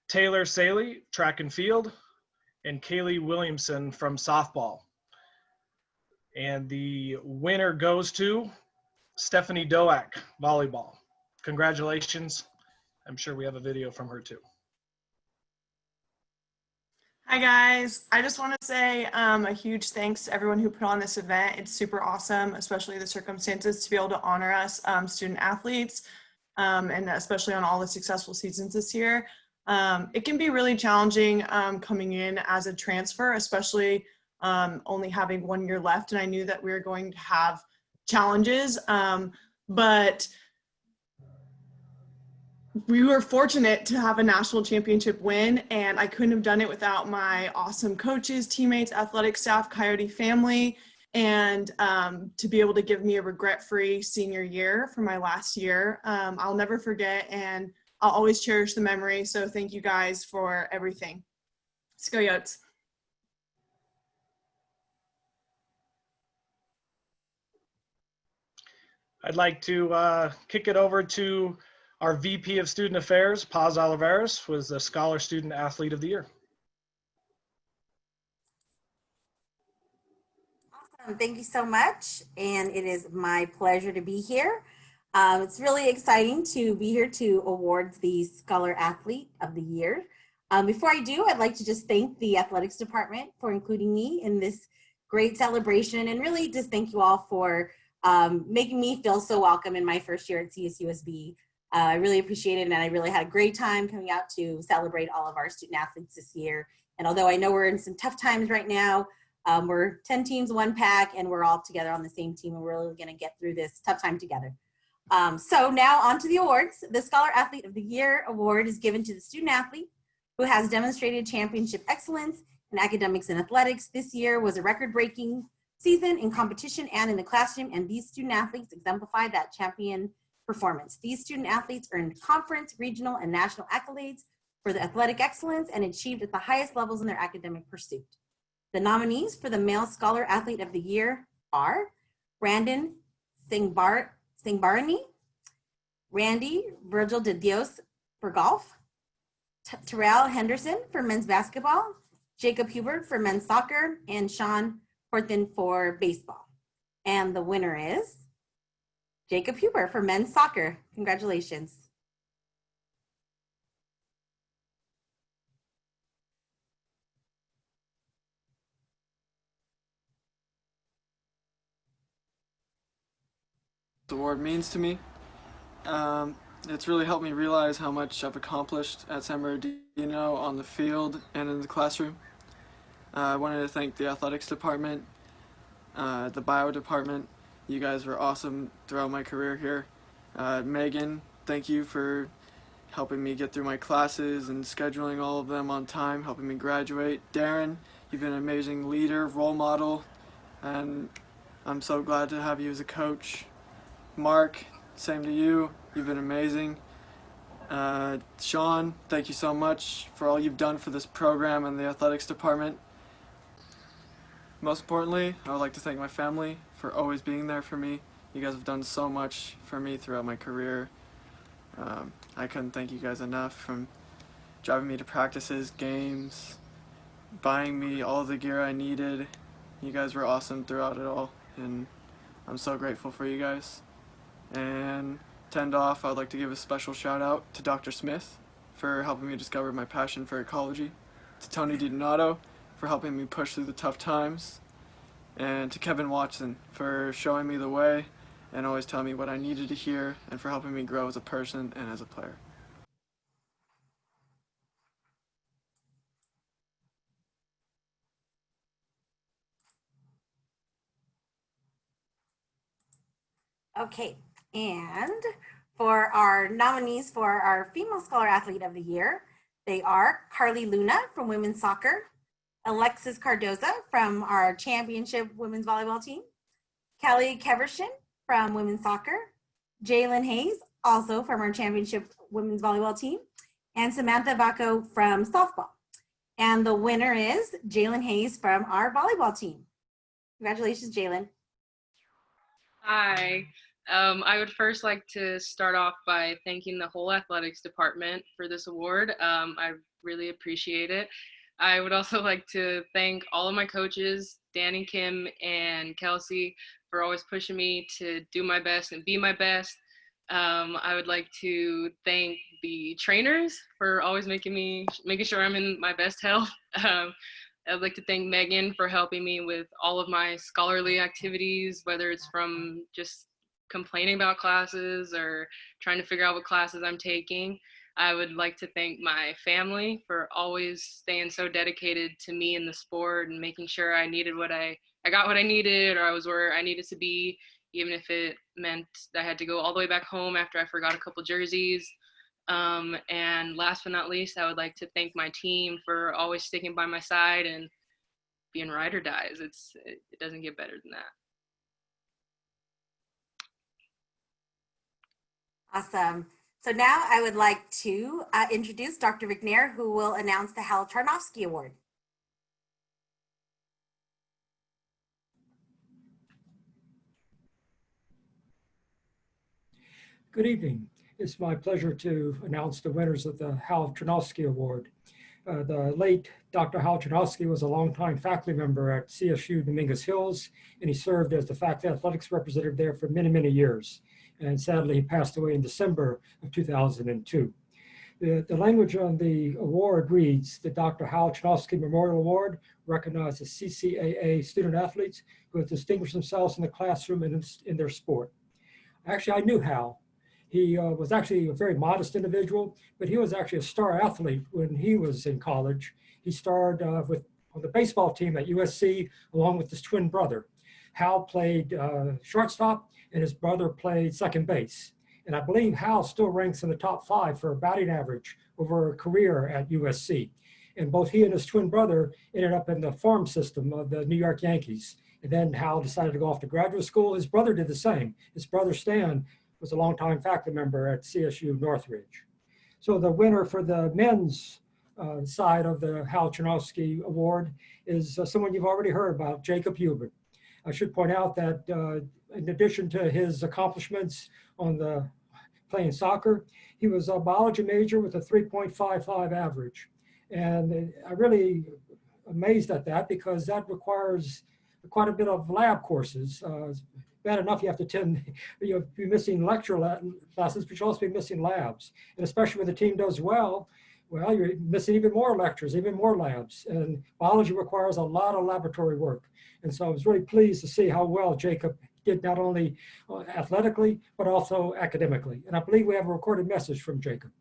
Speaker 12: Taylor Saley, track and field. And Kaylee Williamson from softball. And the winner goes to Stephanie Doak, volleyball. Congratulations. I'm sure we have a video from her too.
Speaker 8: Hi guys, I just want to say a huge thanks to everyone who put on this event. It's super awesome, especially the circumstances to be able to honor us student athletes, and especially on all the successful seasons this year. It can be really challenging coming in as a transfer, especially only having 1 year left, and I knew that we were going to have challenges, but we were fortunate to have a national championship win, and I couldn't have done it without my awesome coaches, teammates, athletic staff, Coyote family, and to be able to give me a regret-free senior year for my last year. I'll never forget, and I'll always cherish the memory. So thank you guys for everything. Let's go Yotes.
Speaker 12: I'd like to kick it over to our VP of Student Affairs, Paz Oliveros, was the Scholar Student Athlete of the Year.
Speaker 22: Awesome, thank you so much. And it is my pleasure to be here. It's really exciting to be here to award the Scholar Athlete of the Year. Before I do, I'd like to just thank the athletics department for including me in this great celebration, and really just thank you all for making me feel so welcome in my first year at CSUSB. I really appreciate it, and I really had a great time coming out to celebrate all of our student athletes this year. And although I know we're in some tough times right now, we're 10 teams, 1 pack, and we're all together on the same team, and we're really gonna get through this tough time together. So now on to the awards. The Scholar Athlete of the Year award is given to the student athlete who has demonstrated championship excellence in academics and athletics. This year was a record-breaking season in competition and in the classroom, and these student athletes exemplify that champion performance. These student athletes earned conference, regional, and national accolades for the athletic excellence and achieved at the highest levels in their academic pursuit. The nominees for the Male Scholar Athlete of the Year are Brandon Singbarani, Randy Virgil de Dios for golf, Terrell Henderson for men's basketball, Jacob Hubert for men's soccer, and Sean Horton for baseball. And the winner is Jacob Hubert for men's soccer. Congratulations.
Speaker 5: The award means to me. It's really helped me realize how much I've accomplished at San Bernardino on the field and in the classroom. I wanted to thank the athletics department, the bio department. You guys were awesome throughout my career here. Megan, thank you for helping me get through my classes and scheduling all of them on time, helping me graduate. Darren, you've been an amazing leader, role model, and I'm so glad to have you as a coach. Mark, same to you. You've been amazing. Sean, thank you so much for all you've done for this program and the athletics department. Most importantly, I would like to thank my family for always being there for me. You guys have done so much for me throughout my career. I couldn't thank you guys enough, from driving me to practices, games, buying me all the gear I needed. You guys were awesome throughout it all, and I'm so grateful for you guys. And to end off, I would like to give a special shout out to Dr. Smith for helping me discover my passion for ecology, to Tony DiDonato for helping me push through the tough times, and to Kevin Watson for showing me the way and always telling me what I needed to hear, and for helping me grow as a person and as a player.
Speaker 22: Okay, and for our nominees for our Female Scholar Athlete of the Year, they are Carly Luna from women's soccer, Alexis Cardoza from our championship women's volleyball team, Kelly Kevershin from women's soccer, Jalen Hayes, also from our championship women's volleyball team, and Samantha Vaco from softball. And the winner is Jalen Hayes from our volleyball team. Congratulations, Jalen.
Speaker 9: Hi. I would first like to start off by thanking the whole athletics department for this award. I really appreciate it. I would also like to thank all of my coaches, Dan and Kim and Kelsey, for always pushing me to do my best and be my best. I would like to thank the trainers for always making sure I'm in my best health. I'd like to thank Megan for helping me with all of my scholarly activities, whether it's from just complaining about classes or trying to figure out what classes I'm taking. I would like to thank my family for always staying so dedicated to me in the sport and making sure I got what I needed, or I was where I needed to be, even if it meant that I had to go all the way back home after I forgot a couple jerseys. And last but not least, I would like to thank my team for always sticking by my side and being ride or dies. It doesn't get better than that.
Speaker 22: Awesome. So now I would like to introduce Dr. McNair, who will announce the Hal Charnofsky Award.
Speaker 10: Good evening. It's my pleasure to announce the winners of the Hal Charnofsky Award. The late Dr. Hal Charnofsky was a longtime faculty member at CSU Dominguez Hills, and he served as the faculty athletics representative there for many, many years. And sadly, he passed away in December of 2002. The language on the award reads, the Dr. Hal Charnofsky Memorial Award recognizes CCAA student athletes who have distinguished themselves in the classroom and in their sport. Actually, I knew Hal. He was actually a very modest individual, but he was actually a star athlete when he was in college. He starred on the baseball team at USC along with his twin brother. Hal played shortstop and his brother played second base. And I believe Hal still ranks in the top 5 for batting average over a career at USC. And both he and his twin brother ended up in the farm system of the New York Yankees. And then Hal decided to go off to graduate school. His brother did the same. His brother Stan was a longtime faculty member at CSU Northridge. So the winner for the men's side of the Hal Chernovsky Award is someone you've already heard about, Jacob Hubert. I should point out that in addition to his accomplishments on the playing soccer, he was a biology major with a 3.55 average. And I'm really amazed at that because that requires quite a bit of lab courses. Bad enough you have to attend, you'll be missing lecture classes, but you'll also be missing labs. And especially when the team does well, you're missing even more lectures, even more labs. And biology requires a lot of laboratory work. And so I was really pleased to see how well Jacob did, not only athletically, but also academically. And I believe we have a recorded message from Jacob.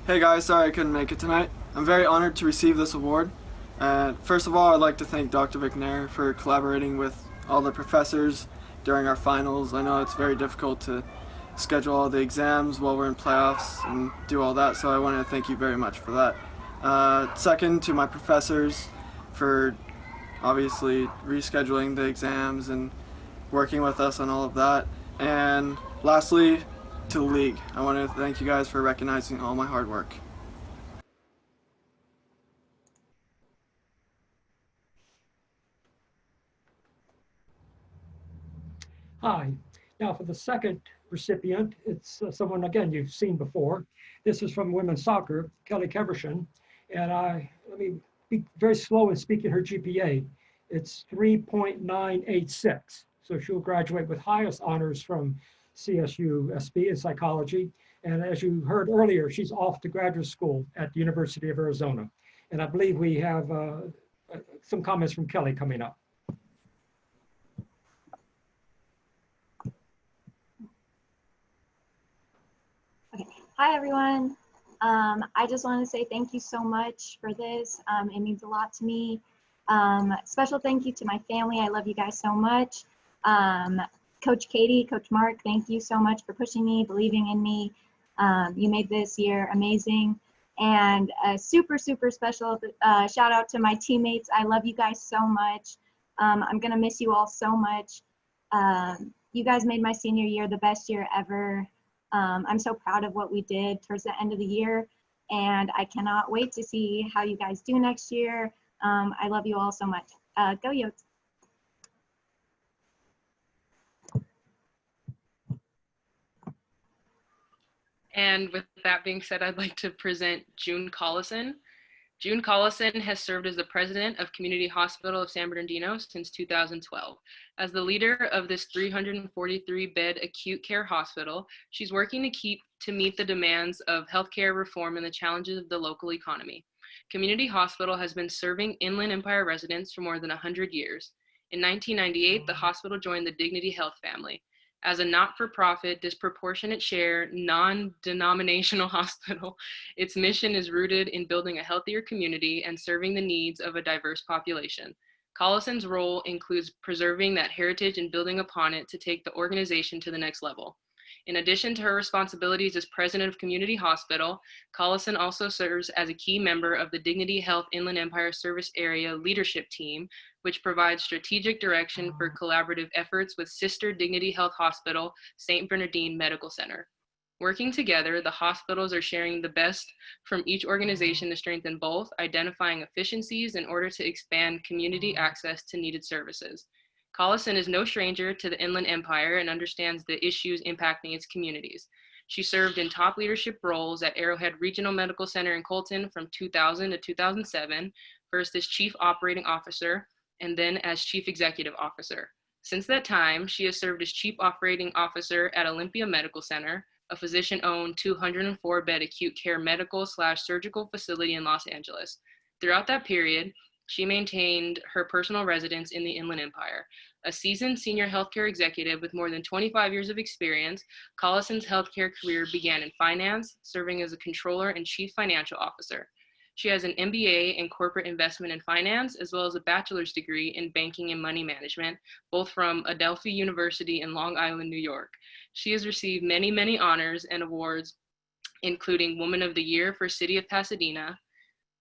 Speaker 5: Hey guys, sorry I couldn't make it tonight. I'm very honored to receive this award. First of all, I'd like to thank Dr. McNair for collaborating with all the professors during our finals. I know it's very difficult to schedule all the exams while we're in playoffs and do all that, so I want to thank you very much for that. Second, to my professors for obviously rescheduling the exams and working with us on all of that. And lastly, to the league. I want to thank you guys for recognizing all my hard work.
Speaker 10: Hi. Now for the second recipient, it's someone, again, you've seen before. This is from women's soccer, Kelly Kevershin. And let me be very slow in speaking her GPA. It's 3.986. So she'll graduate with highest honors from CSU SB in psychology. And as you heard earlier, she's off to graduate school at the University of Arizona. And I believe we have some comments from Kelly coming up.
Speaker 11: Okay. Hi, everyone. I just want to say thank you so much for this. It means a lot to me. Special thank you to my family. I love you guys so much. Coach Katie, Coach Mark, thank you so much for pushing me, believing in me. You made this year amazing. And a super, super special shout out to my teammates. I love you guys so much. I'm gonna miss you all so much. You guys made my senior year the best year ever. I'm so proud of what we did towards the end of the year. And I cannot wait to see how you guys do next year. I love you all so much. Go Yotes.
Speaker 9: And with that being said, I'd like to present June Collison. June Collison has served as the president of Community Hospital of San Bernardino since 2012. As the leader of this 343-bed acute care hospital, she's working to meet the demands of healthcare reform and the challenges of the local economy. Community Hospital has been serving Inland Empire residents for more than 100 years. In 1998, the hospital joined the Dignity Health family. As a not-for-profit, disproportionate share, non-denominational hospital, its mission is rooted in building a healthier community and serving the needs of a diverse population. Collison's role includes preserving that heritage and building upon it to take the organization to the next level. In addition to her responsibilities as president of Community Hospital, Collison also serves as a key member of the Dignity Health Inland Empire Service Area Leadership Team, which provides strategic direction for collaborative efforts with sister Dignity Health Hospital, St. Bernardine Medical Center. Working together, the hospitals are sharing the best from each organization to strengthen both, identifying efficiencies in order to expand community access to needed services. Collison is no stranger to the Inland Empire and understands the issues impacting its communities. She served in top leadership roles at Arrowhead Regional Medical Center in Colton from 2000 to 2007, first as Chief Operating Officer and then as Chief Executive Officer. Since that time, she has served as Chief Operating Officer at Olympia Medical Center, a physician-owned 204-bed acute care medical/surgical facility in Los Angeles. Throughout that period, she maintained her personal residence in the Inland Empire. A seasoned senior healthcare executive with more than 25 years of experience, Collison's healthcare career began in finance, serving as a controller and chief financial officer. She has an MBA in corporate investment and finance, as well as a bachelor's degree in banking and money management, both from Adelphi University in Long Island, New York. She has received many, many honors and awards, including Woman of the Year for City of Pasadena.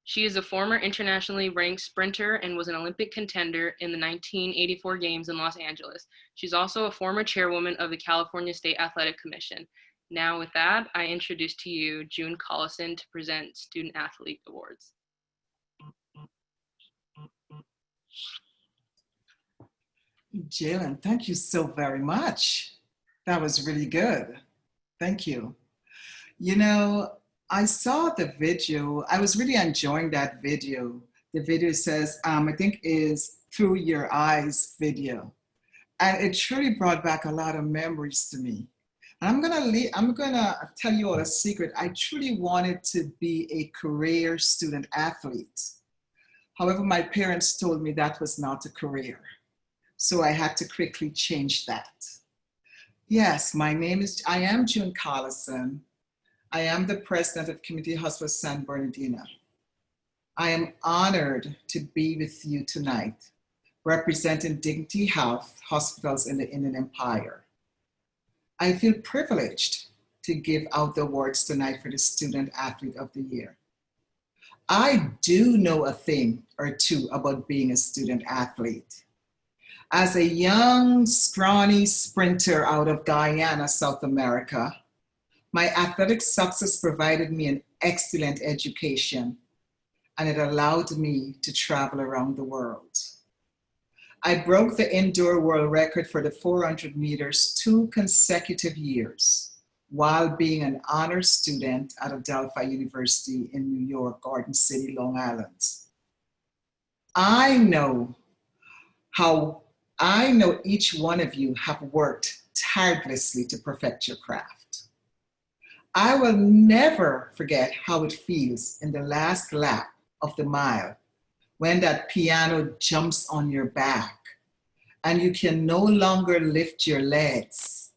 Speaker 9: She is a former internationally ranked sprinter and was an Olympic contender in the 1984 Games in Los Angeles. She's also a former chairwoman of the California State Athletic Commission. Now with that, I introduce to you June Collison to present Student Athlete Awards.
Speaker 1: Jalen, thank you so very much. That was really good. Thank you. You know, I saw the video. I was really enjoying that video. The video says, I think is Through Your Eyes video. And it truly brought back a lot of memories to me. And I'm gonna tell you all a secret. I truly wanted to be a career student athlete. However, my parents told me that was not a career. So I had to quickly change that. Yes, I am June Collison. I am the president of Community Hospital San Bernardino. I am honored to be with you tonight, representing Dignity Health Hospitals in the Inland Empire. I feel privileged to give out the awards tonight for the Student Athlete of the Year. I do know a thing or two about being a student athlete. As a young, scrawny sprinter out of Guyana, South America, my athletic success provided me an excellent education, and it allowed me to travel around the world. I broke the indoor world record for the 400 meters 2 consecutive years while being an honor student at Adelphi University in New York, Garden City, Long Island. I know each one of you have worked tirelessly to perfect your craft. I will never forget how it feels in the last lap of the mile when that piano jumps on your back and you can no longer lift your legs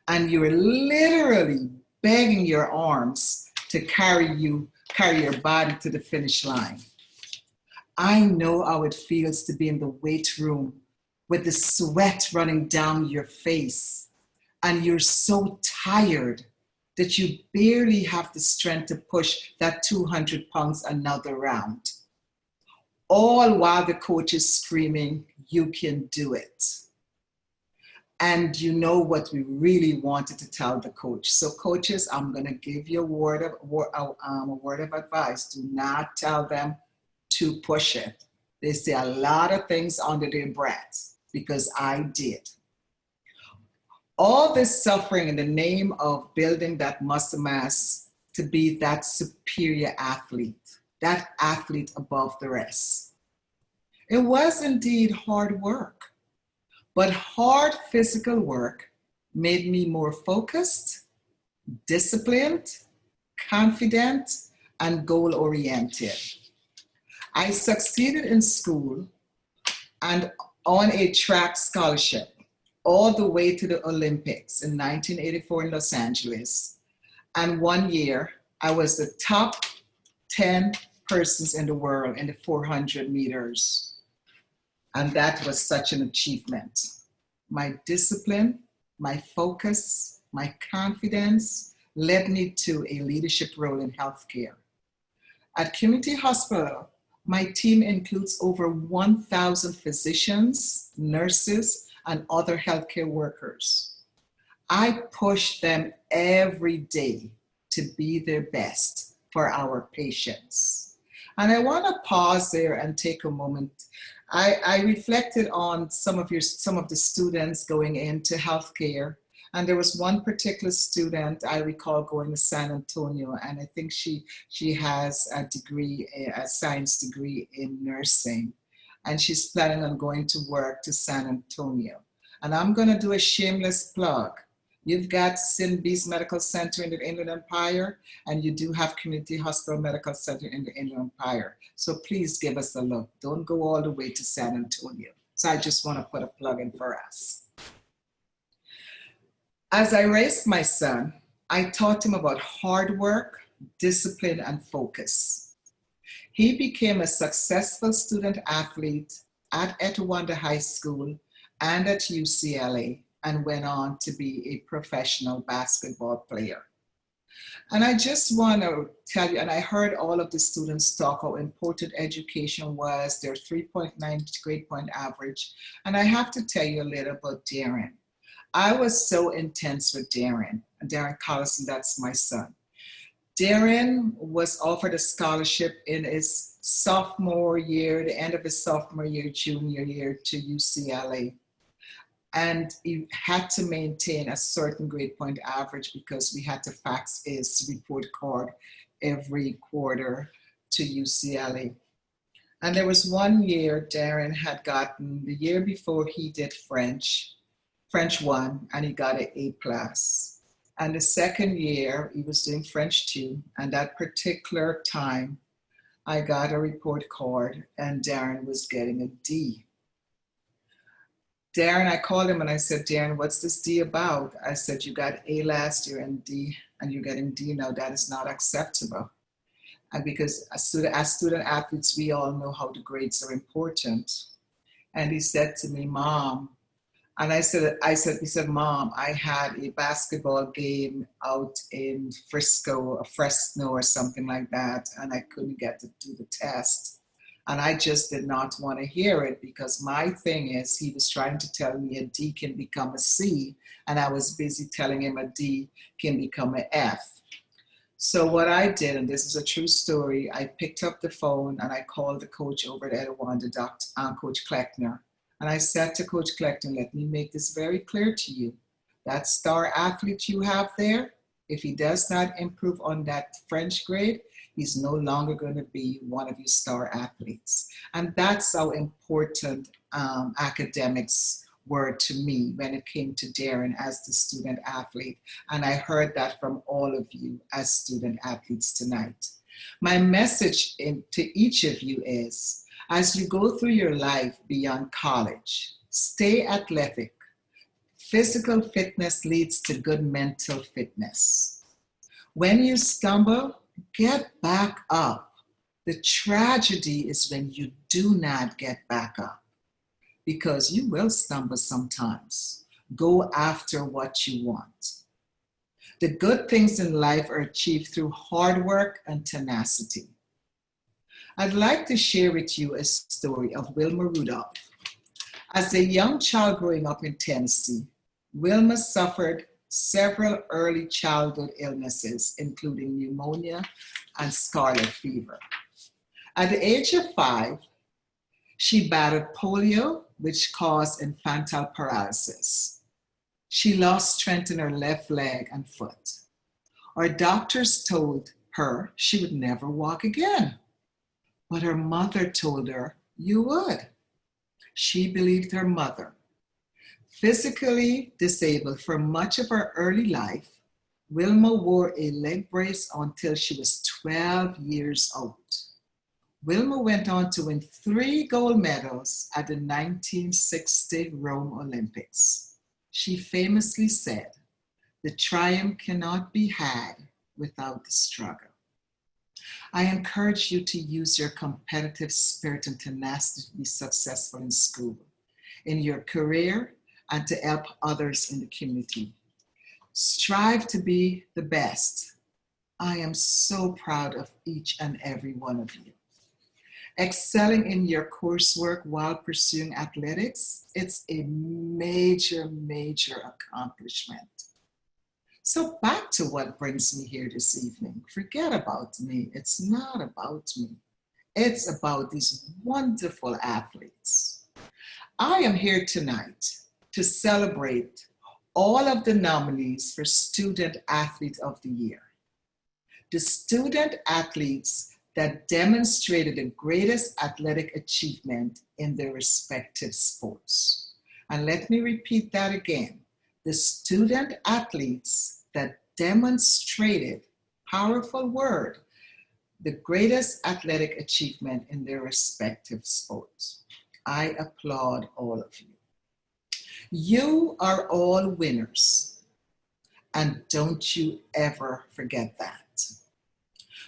Speaker 1: and you're literally begging your arms to carry your body to the finish line. I know how it feels to be in the weight room with the sweat running down your face and you're so tired that you barely have the strength to push that 200 pounds another round. All while the coach is screaming, "You can do it." And you know what we really wanted to tell the coach. So coaches, I'm gonna give you a word of advice. Do not tell them to push it. They say a lot of things under their breath because I did. All this suffering in the name of building that muscle mass to be that superior athlete, that athlete above the rest. It was indeed hard work, but hard physical work made me more focused, disciplined, confident, and goal-oriented. I succeeded in school and on a track scholarship all the way to the Olympics in 1984 in Los Angeles. And one year, I was the top 10 persons in the world in the 400 meters. And that was such an achievement. My discipline, my focus, my confidence led me to a leadership role in healthcare. At Community Hospital, my team includes over 1,000 physicians, nurses, and other healthcare workers. I push them every day to be their best for our patients. And I want to pause there and take a moment. I reflected on some of the students going into healthcare, and there was one particular student I recall going to San Antonio, and I think she has a degree, a science degree in nursing, and she's planning on going to work to San Antonio. And I'm going to do a shameless plug. You've got Sinbees Medical Center in the Inland Empire, and you do have Community Hospital Medical Center in the Inland Empire. So please give us a look. Don't go all the way to San Antonio. So I just want to put a plug in for us. As I raised my son, I taught him about hard work, discipline, and focus. He became a successful student athlete at Etiwanda High School and at UCLA, and went on to be a professional basketball player. And I just want to tell you, and I heard all of the students talk how important education was, their 3.9 grade point average. And I have to tell you a little about Darren. I was so intense with Darren Collison, that's my son. Darren was offered a scholarship in his sophomore year, the end of his sophomore year, junior year, to UCLA. And he had to maintain a certain grade point average because we had to fax his report card every quarter to UCLA. And there was one year Darren had gotten, the year before he did French 1, and he got an A+. And the second year he was doing French 2, and that particular time I got a report card and Darren was getting a D. Darren, I called him and I said, Darren, what's this D about? I said, you got A last year and D, and you're getting D now. That is not acceptable. And because as student athletes, we all know how the grades are important. And he said to me, Mom, and he said, Mom, I had a basketball game out in Fresno or something like that, and I couldn't get to do the test. And I just did not want to hear it because my thing is he was trying to tell me a D can become a C, and I was busy telling him a D can become an F. So what I did, and this is a true story, I picked up the phone and I called the coach over at Etiwanda, Coach Kleckner. And I said to Coach Kleckner, let me make this very clear to you. That star athlete you have there, if he does not improve on that French grade, he's no longer going to be one of your star athletes. And that's how important academics were to me when it came to Darren as the student athlete. And I heard that from all of you as student athletes tonight. My message to each of you is, as you go through your life beyond college, stay athletic. Physical fitness leads to good mental fitness. When you stumble, get back up. The tragedy is when you do not get back up, because you will stumble sometimes. Go after what you want. The good things in life are achieved through hard work and tenacity. I'd like to share with you a story of Wilma Rudolph. As a young child growing up in Tennessee, Wilma suffered several early childhood illnesses, including pneumonia and scarlet fever. At the age of 5, she battled polio, which caused infantile paralysis. She lost strength in her left leg and foot. Our doctors told her she would never walk again. But her mother told her, you would. She believed her mother. Physically disabled for much of her early life, Wilma wore a leg brace until she was 12 years old. Wilma went on to win 3 gold medals at the 1960 Rome Olympics. She famously said, the triumph cannot be had without the struggle. I encourage you to use your competitive spirit and tenacity to be successful in school, in your career, and to help others in the community. Strive to be the best. I am so proud of each and every one of you. Excelling in your coursework while pursuing athletics, it's a major, major accomplishment. So back to what brings me here this evening. Forget about me. It's not about me. It's about these wonderful athletes. I am here tonight to celebrate all of the nominees for Student Athlete of the Year. The student athletes that demonstrated the greatest athletic achievement in their respective sports. And let me repeat that again. The student athletes that demonstrated, powerful word, the greatest athletic achievement in their respective sports. I applaud all of you. You are all winners, and don't you ever forget that.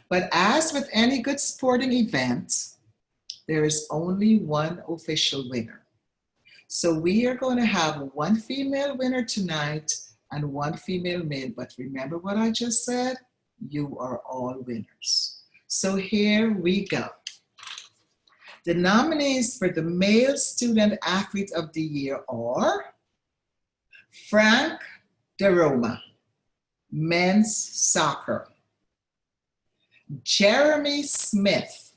Speaker 1: But as with any good sporting event, there is only one official winner. So we are going to have one female winner tonight and one female male. But remember what I just said? You are all winners. So here we go. The nominees for the Male Student Athlete of the Year are Frank DeRoma, men's soccer. Jeremy Smith,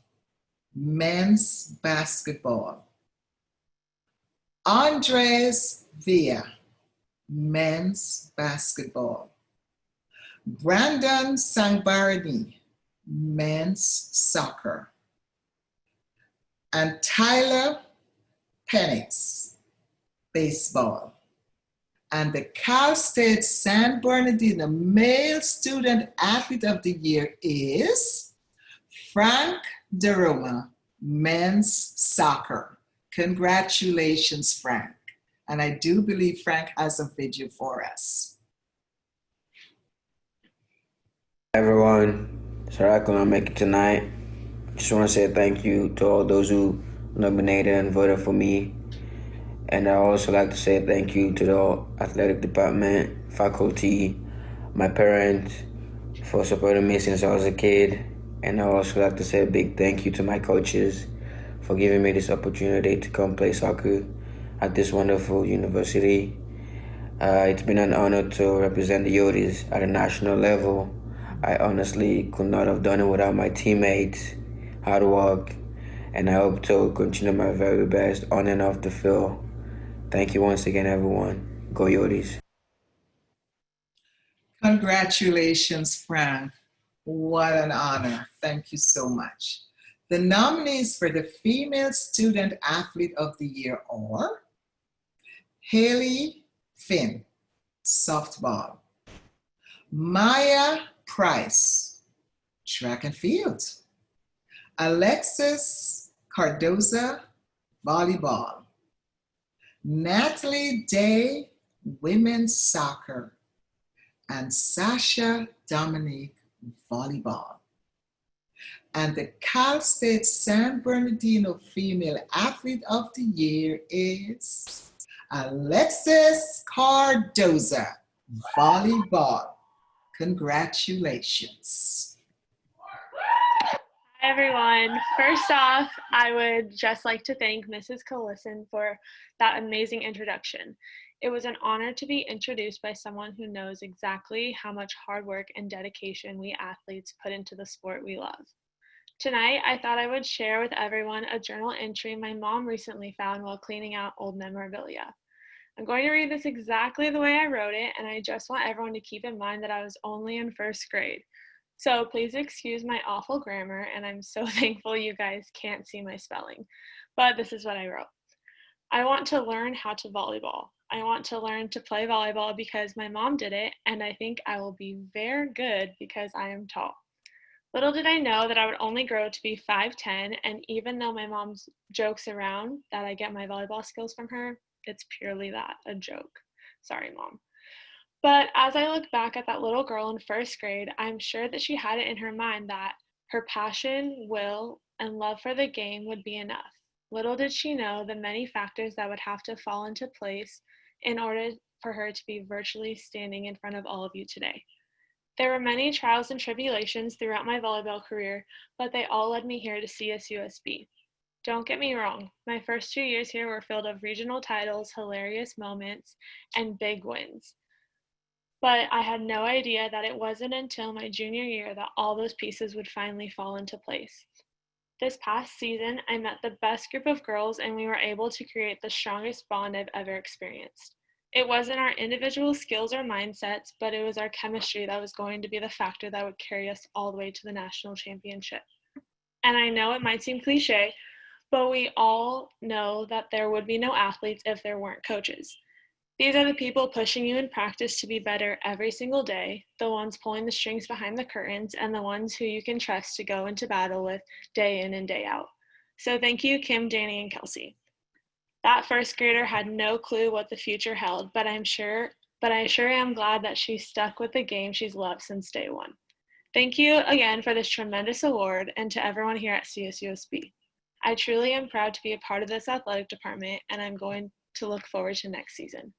Speaker 1: men's basketball. Andres Villa, men's basketball. Brandon Sangbarani, men's soccer. And Tyler Penix, baseball. And the Cal State San Bernardino Male Student Athlete of the Year is Frank DeRoma, men's soccer. Congratulations, Frank. And I do believe Frank has a video for us.
Speaker 13: Everyone, sorry I couldn't make it tonight. Just want to say thank you to all those who nominated and voted for me. And I also like to say thank you to the athletic department, faculty, my parents for supporting me since I was a kid. And I also like to say a big thank you to my coaches for giving me this opportunity to come play soccer at this wonderful university. It's been an honor to represent the Yotes at a national level. I honestly could not have done it without my teammates, hard work, and I hope to continue my very best on and off the field. Thank you once again, everyone. Go Yotes.
Speaker 1: Congratulations, Frank. What an honor. Thank you so much. The nominees for the Female Student Athlete of the Year are Haley Finn, softball. Maya Price, track and field. Alexis Cardoza, volleyball. Natalie Day, women's soccer. And Sasha Dominique, volleyball. And the Cal State San Bernardino Female Athlete of the Year is Alexis Cardoza, volleyball. Congratulations.
Speaker 18: Hi everyone. First off, I would just like to thank Mrs. Collison for that amazing introduction. It was an honor to be introduced by someone who knows exactly how much hard work and dedication we athletes put into the sport we love. Tonight, I thought I would share with everyone a journal entry my mom recently found while cleaning out old memorabilia. I'm going to read this exactly the way I wrote it, and I just want everyone to keep in mind that I was only in first grade. So please excuse my awful grammar, and I'm so thankful you guys can't see my spelling. But this is what I wrote. I want to learn how to volleyball. I want to learn to play volleyball because my mom did it, and I think I will be very good because I am tall. Little did I know that I would only grow to be 5'10", and even though my mom jokes around that I get my volleyball skills from her, it's purely that, a joke. Sorry, Mom. But as I look back at that little girl in first grade, I'm sure that she had it in her mind that her passion, will, and love for the game would be enough. Little did she know the many factors that would have to fall into place in order for her to be virtually standing in front of all of you today. There were many trials and tribulations throughout my volleyball career, but they all led me here to CSUSB. Don't get me wrong, my first 2 years here were filled with regional titles, hilarious moments, and big wins. But I had no idea that it wasn't until my junior year that all those pieces would finally fall into place. This past season, I met the best group of girls and we were able to create the strongest bond I've ever experienced. It wasn't our individual skills or mindsets, but it was our chemistry that was going to be the factor that would carry us all the way to the national championship. And I know it might seem cliche, but we all know that there would be no athletes if there weren't coaches. These are the people pushing you in practice to be better every single day, the ones pulling the strings behind the curtains, and the ones who you can trust to go into battle with day in and day out. So thank you, Kim, Danny, and Kelsey. That first grader had no clue what the future held, but I sure am glad that she stuck with the game she's loved since day one. Thank you again for this tremendous award and to everyone here at CSUSB. I truly am proud to be a part of this athletic department, and I'm going to look forward to next season.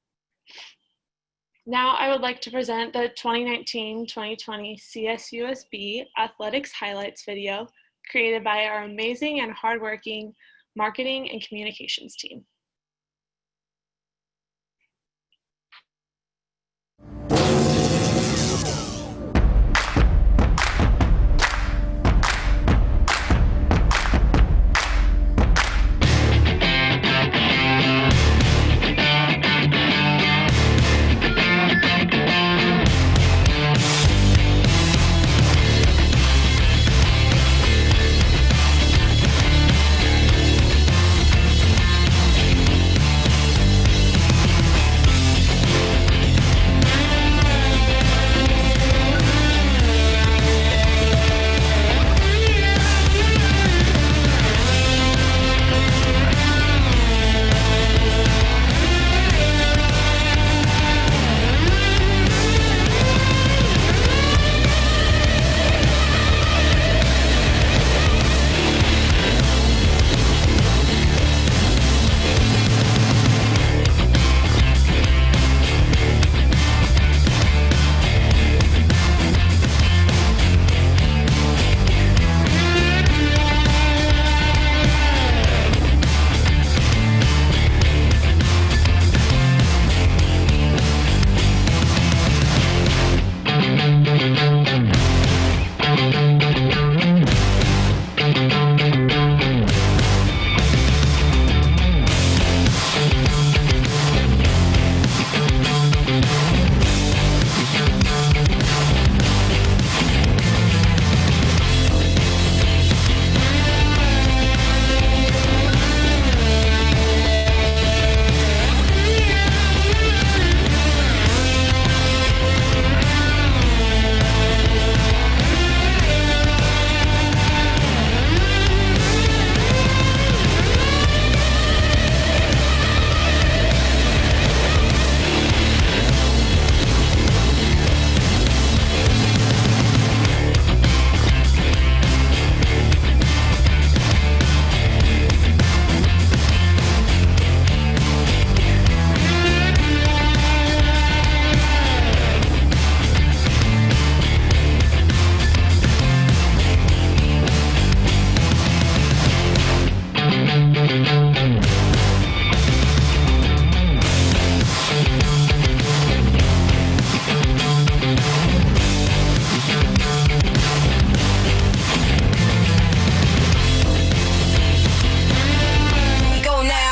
Speaker 18: Now I would like to present the 2019-2020 CSUSB Athletics Highlights video created by our amazing and hardworking marketing and communications team.
Speaker 14: Here we go now.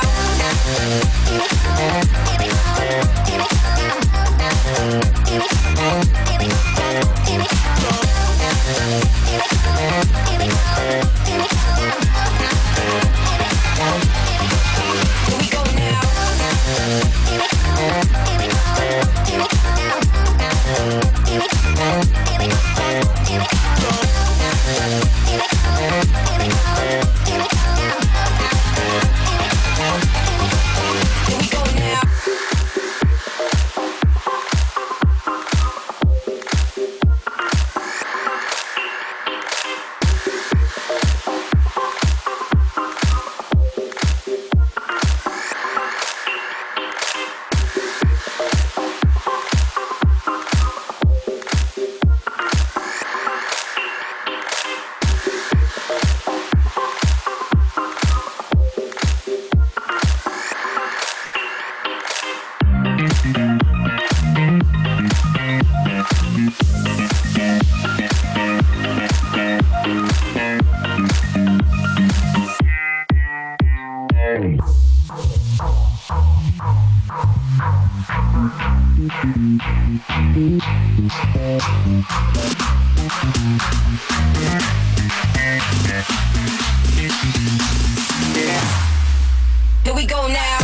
Speaker 14: Here we go now.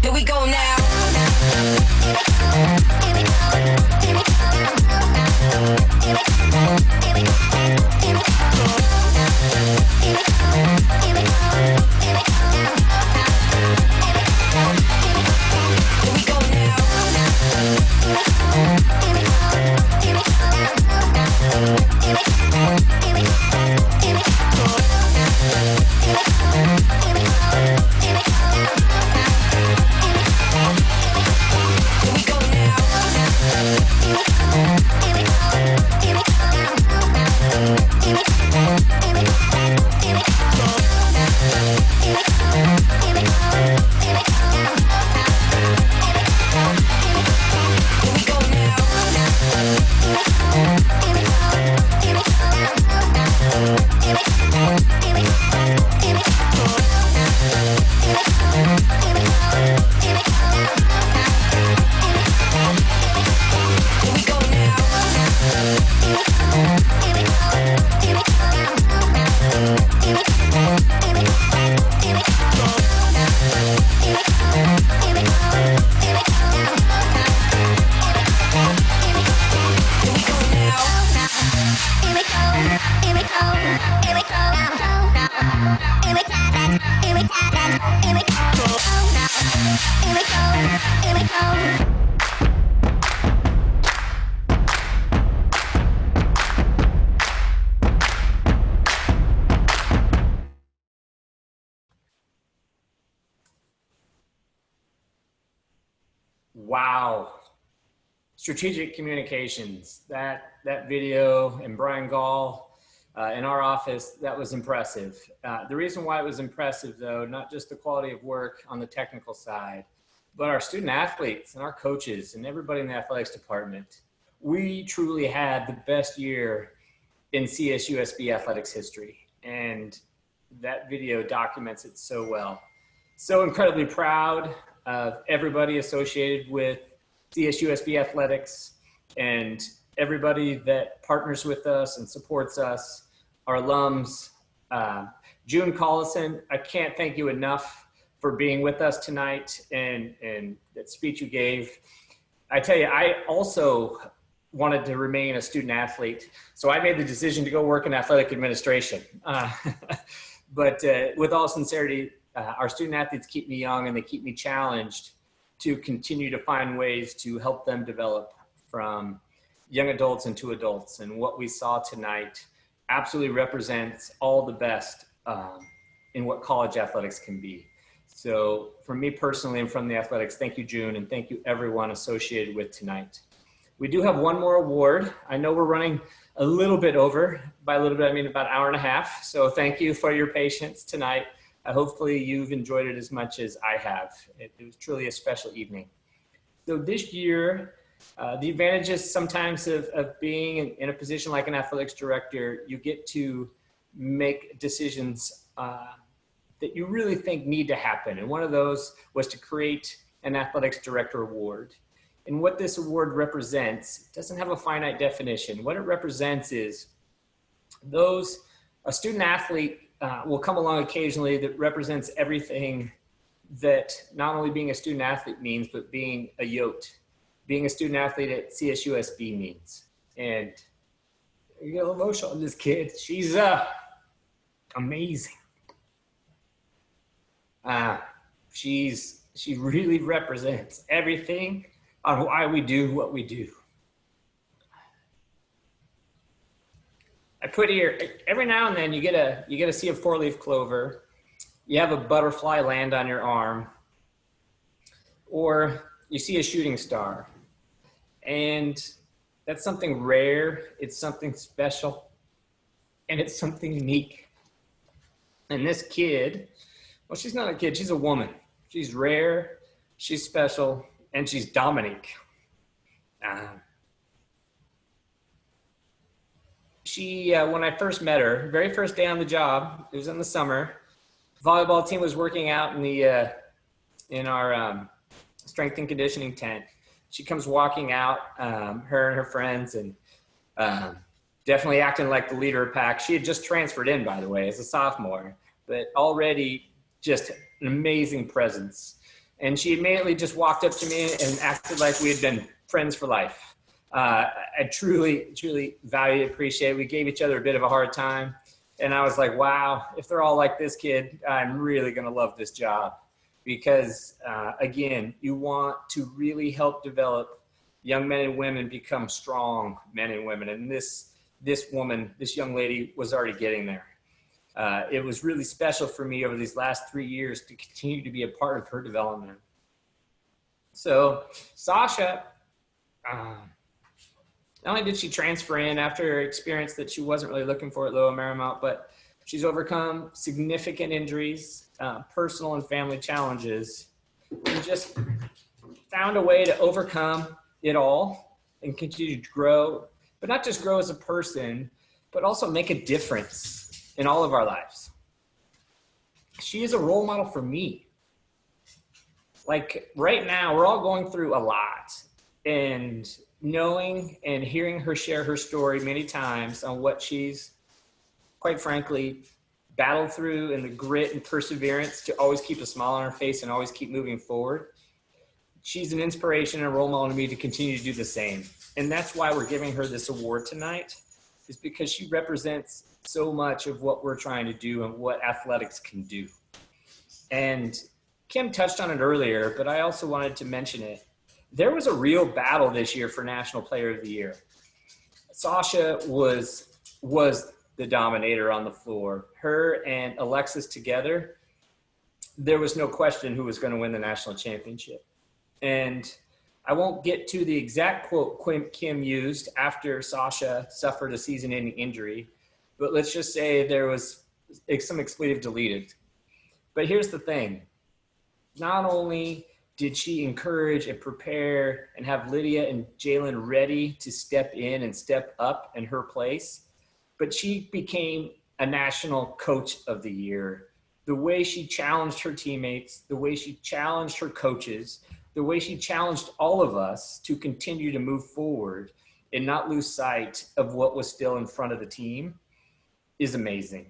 Speaker 14: Here we go now.
Speaker 15: Wow. Strategic communications, that video, and Brian Gall in our office, that was impressive. The reason why it was impressive though, not just the quality of work on the technical side, but our student athletes and our coaches and everybody in the athletics department. We truly had the best year in CSUSB athletics history, and that video documents it so well. So incredibly proud of everybody associated with CSUSB athletics and everybody that partners with us and supports us, our alums. June Collison, I can't thank you enough for being with us tonight and that speech you gave. I tell you, I also wanted to remain a student athlete, so I made the decision to go work in athletic administration. But with all sincerity, our student athletes keep me young and they keep me challenged to continue to find ways to help them develop from young adults into adults. And what we saw tonight absolutely represents all the best in what college athletics can be. So for me personally and from the athletics, thank you, June, and thank you everyone associated with tonight. We do have one more award. I know we're running a little bit over. By a little bit, I mean about an hour and a half. So thank you for your patience tonight. Hopefully you've enjoyed it as much as I have. It was truly a special evening. So this year, the advantages sometimes of being in a position like an athletics director, you get to make decisions that you really think need to happen. And one of those was to create an athletics director award. And what this award represents, it doesn't have a finite definition. What it represents is a student athlete will come along occasionally that represents everything that not only being a student athlete means, but being a Yote, being a student athlete at CSUSB means. And you get a little emotional on this kid. She's amazing. She really represents everything on why we do what we do. I put here, every now and then you get to see a four-leaf clover, you have a butterfly land on your arm, or you see a shooting star. And that's something rare, it's something special, and it's something unique. And this kid, well, she's not a kid, she's a woman. She's rare, she's special, and she's Dominique. When I first met her, very first day on the job, it was in the summer, volleyball team was working out in our strength and conditioning tent. She comes walking out, her and her friends, and definitely acting like the leader of pack. She had just transferred in, by the way, as a sophomore, but already just an amazing presence. And she immediately just walked up to me and acted like we had been friends for life. I truly, truly value and appreciate it. We gave each other a bit of a hard time. And I was like, wow, if they're all like this kid, I'm really going to love this job. Because again, you want to really help develop young men and women become strong men and women. And this woman, this young lady was already getting there. It was really special for me over these last 3 years to continue to be a part of her development. So Sasha, not only did she transfer in after her experience that she wasn't really looking for at Lower Marymount, but she's overcome significant injuries, personal and family challenges, and just found a way to overcome it all and continue to grow, but not just grow as a person, but also make a difference in all of our lives. She is a role model for me. Like right now, we're all going through a lot, and knowing and hearing her share her story many times on what she's, quite frankly, battled through, and the grit and perseverance to always keep a smile on her face and always keep moving forward. She's an inspiration and a role model to me to continue to do the same. And that's why we're giving her this award tonight, is because she represents so much of what we're trying to do and what athletics can do. And Kim touched on it earlier, but I also wanted to mention it. There was a real battle this year for National Player of the Year. Sasha was the dominator on the floor. Her and Alexis together, there was no question who was going to win the national championship. And I won't get to the exact quote Kim used after Sasha suffered a season-ending injury, but let's just say there was some expletive deleted. But here's the thing. Not only did she encourage and prepare and have Lydia and Jalen ready to step in and step up in her place, but she became a national coach of the year. The way she challenged her teammates, the way she challenged her coaches, the way she challenged all of us to continue to move forward and not lose sight of what was still in front of the team is amazing.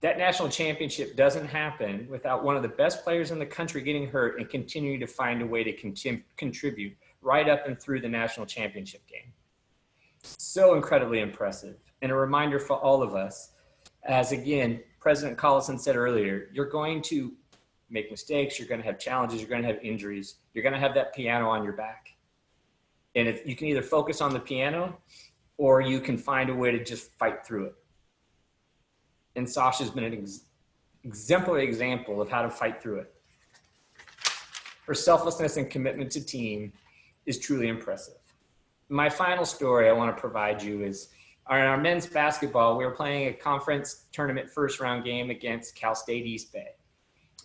Speaker 15: That national championship doesn't happen without one of the best players in the country getting hurt and continuing to find a way to contribute right up and through the national championship game. So incredibly impressive, and a reminder for all of us, as again, President Collison said earlier, you're going to make mistakes, you're going to have challenges, you're going to have injuries, you're going to have that piano on your back. And you can either focus on the piano or you can find a way to just fight through it. And Sasha's been an exemplary example of how to fight through it. Her selflessness and commitment to team is truly impressive. My final story I want to provide you is in our men's basketball, we were playing a conference tournament first round game against Cal State East Bay.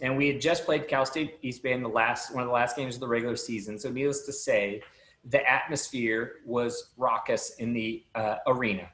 Speaker 15: And we had just played Cal State East Bay in one of the last games of the regular season. So needless to say, the atmosphere was raucous in the arena.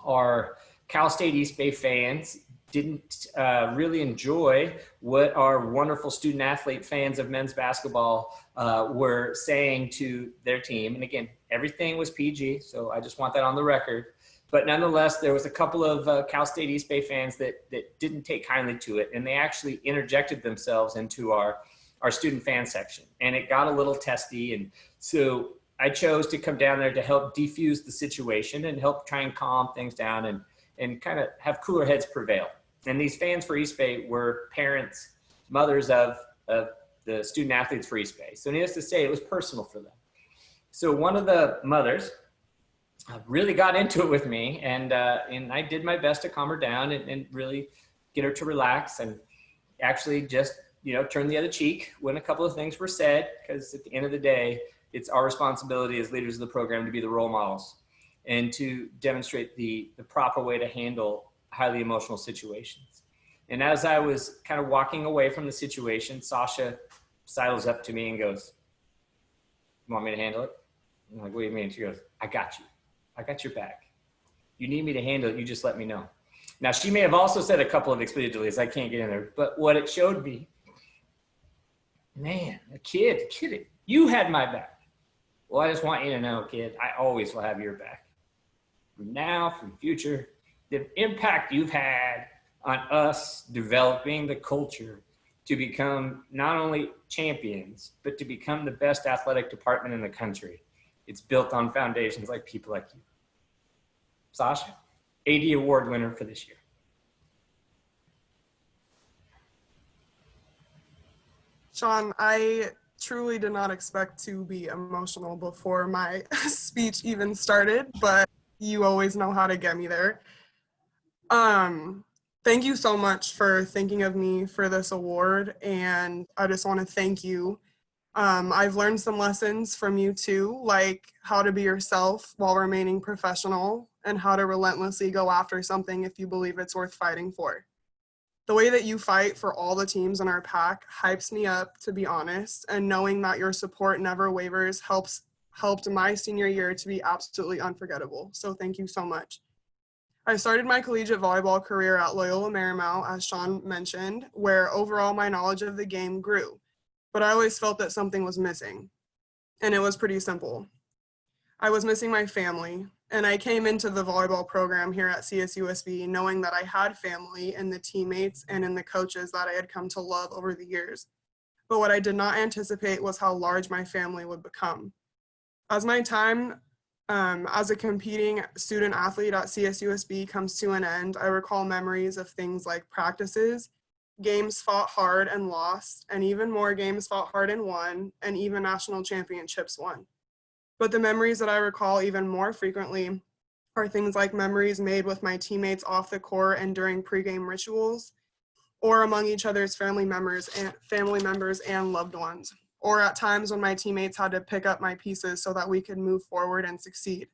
Speaker 15: Our Cal State East Bay fans didn't really enjoy what our wonderful student athlete fans of men's basketball were saying to their team. And again, everything was PG, so I just want that on the record. But nonetheless, there was a couple of Cal State East Bay fans that didn't take kindly to it, and they actually interjected themselves into our student fan section. And it got a little testy, and so I chose to come down there to help defuse the situation and help try and calm things down and kind of have cooler heads prevail. And these fans for East Bay were parents, mothers of the student athletes for East Bay. So needless to say, it was personal for them. So one of the mothers really got into it with me, and I did my best to calm her down and really get her to relax, and actually just, turn the other cheek when a couple of things were said, because at the end of the day, it's our responsibility as leaders of the program to be the role models and to demonstrate the proper way to handle highly emotional situations. And as I was kind of walking away from the situation, Sasha sidles up to me and goes, "You want me to handle it?" I'm like, "What do you mean?" She goes, "I got you. I got your back. You need me to handle it, you just let me know." Now, she may have also said a couple of expletive deletes. I can't get in there. But what it showed me, man, a kid, you had my back. Well, I just want you to know, kid, I always will have your back. From now, from the future, the impact you've had on us developing the culture to become not only champions, but to become the best athletic department in the country. It's built on foundations like people like you. Sasha, AD award winner for this year.
Speaker 8: Sean, I truly did not expect to be emotional before my speech even started, but you always know how to get me there. Thank you so much for thinking of me for this award, and I just want to thank you. I've learned some lessons from you too, like how to be yourself while remaining professional and how to relentlessly go after something if you believe it's worth fighting for. The way that you fight for all the teams in our pack hypes me up, to be honest, and knowing that your support never wavers helped my senior year to be absolutely unforgettable. So thank you so much. I started my collegiate volleyball career at Loyola Marymount, as Sean mentioned, where overall my knowledge of the game grew. But I always felt that something was missing, and it was pretty simple. I was missing my family, and I came into the volleyball program here at CSUSB knowing that I had family in the teammates and in the coaches that I had come to love over the years. But what I did not anticipate was how large my family would become. As my time as a competing student athlete at CSUSB comes to an end, I recall memories of things like practices, games fought hard and lost, and even more games fought hard and won, and even national championships won. But the memories that I recall even more frequently are things like memories made with my teammates off the court and during pregame rituals, or among each other's family members and loved ones, or at times when my teammates had to pick up my pieces so that we could move forward and succeed.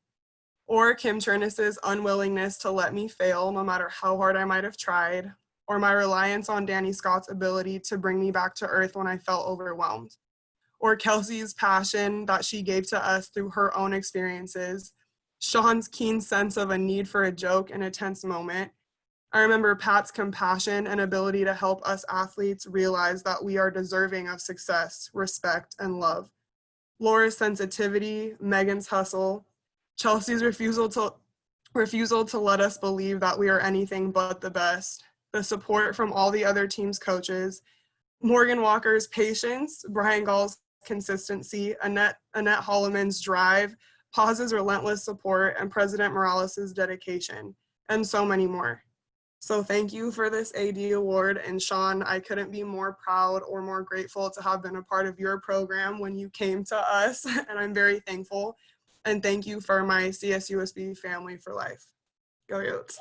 Speaker 8: Or Kim Turnus's unwillingness to let me fail no matter how hard I might have tried, or my reliance on Danny Scott's ability to bring me back to earth when I felt overwhelmed, or Kelsey's passion that she gave to us through her own experiences, Sean's keen sense of a need for a joke in a tense moment. I remember Pat's compassion and ability to help us athletes realize that we are deserving of success, respect, and love. Laura's sensitivity, Megan's hustle, Chelsea's refusal to let us believe that we are anything but the best, the support from all the other team's coaches, Morgan Walker's patience, Brian Gall's consistency, Annette Holloman's drive, Paz's relentless support, and President Morales' dedication, and so many more. So thank you for this AD award, and Sean, I couldn't be more proud or more grateful to have been a part of your program when you came to us, and I'm very thankful. And thank you for my CSUSB family for life. Go Yotes.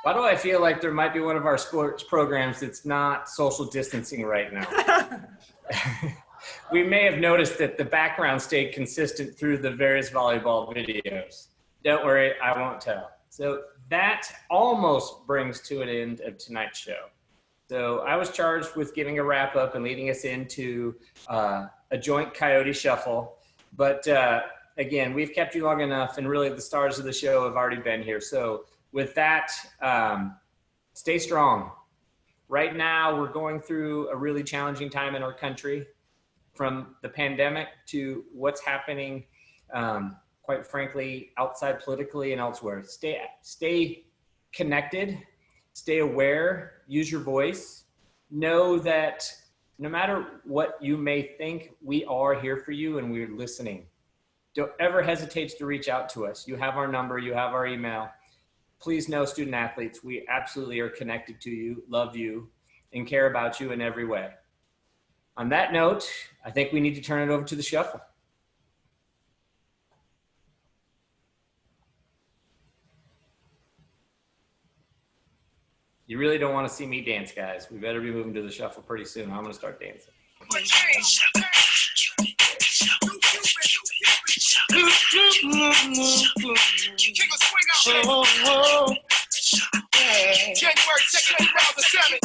Speaker 15: Why do I feel like there might be one of our sports programs that's not social distancing right now? We may have noticed that the background stayed consistent through the various volleyball videos. Don't worry, I won't tell. So that almost brings to an end of tonight's show. So I was charged with giving a wrap up and leading us into a joint Coyote shuffle. But again, we've kept you long enough, and really the stars of the show have already been here. So with that, stay strong. Right now, we're going through a really challenging time in our country, from the pandemic to what's happening, quite frankly, outside politically and elsewhere. Stay connected, stay aware, use your voice. Know that no matter what you may think, we are here for you and we're listening. Don't ever hesitate to reach out to us. You have our number, you have our email. Please know, student athletes, we absolutely are connected to you, love you, and care about you in every way. On that note, I think we need to turn it over to the shuffle. You really don't want to see me dance, guys. We better be moving to the shuffle pretty soon. I'm going to start dancing.
Speaker 14: Ooh,
Speaker 17: January 2nd, 2007.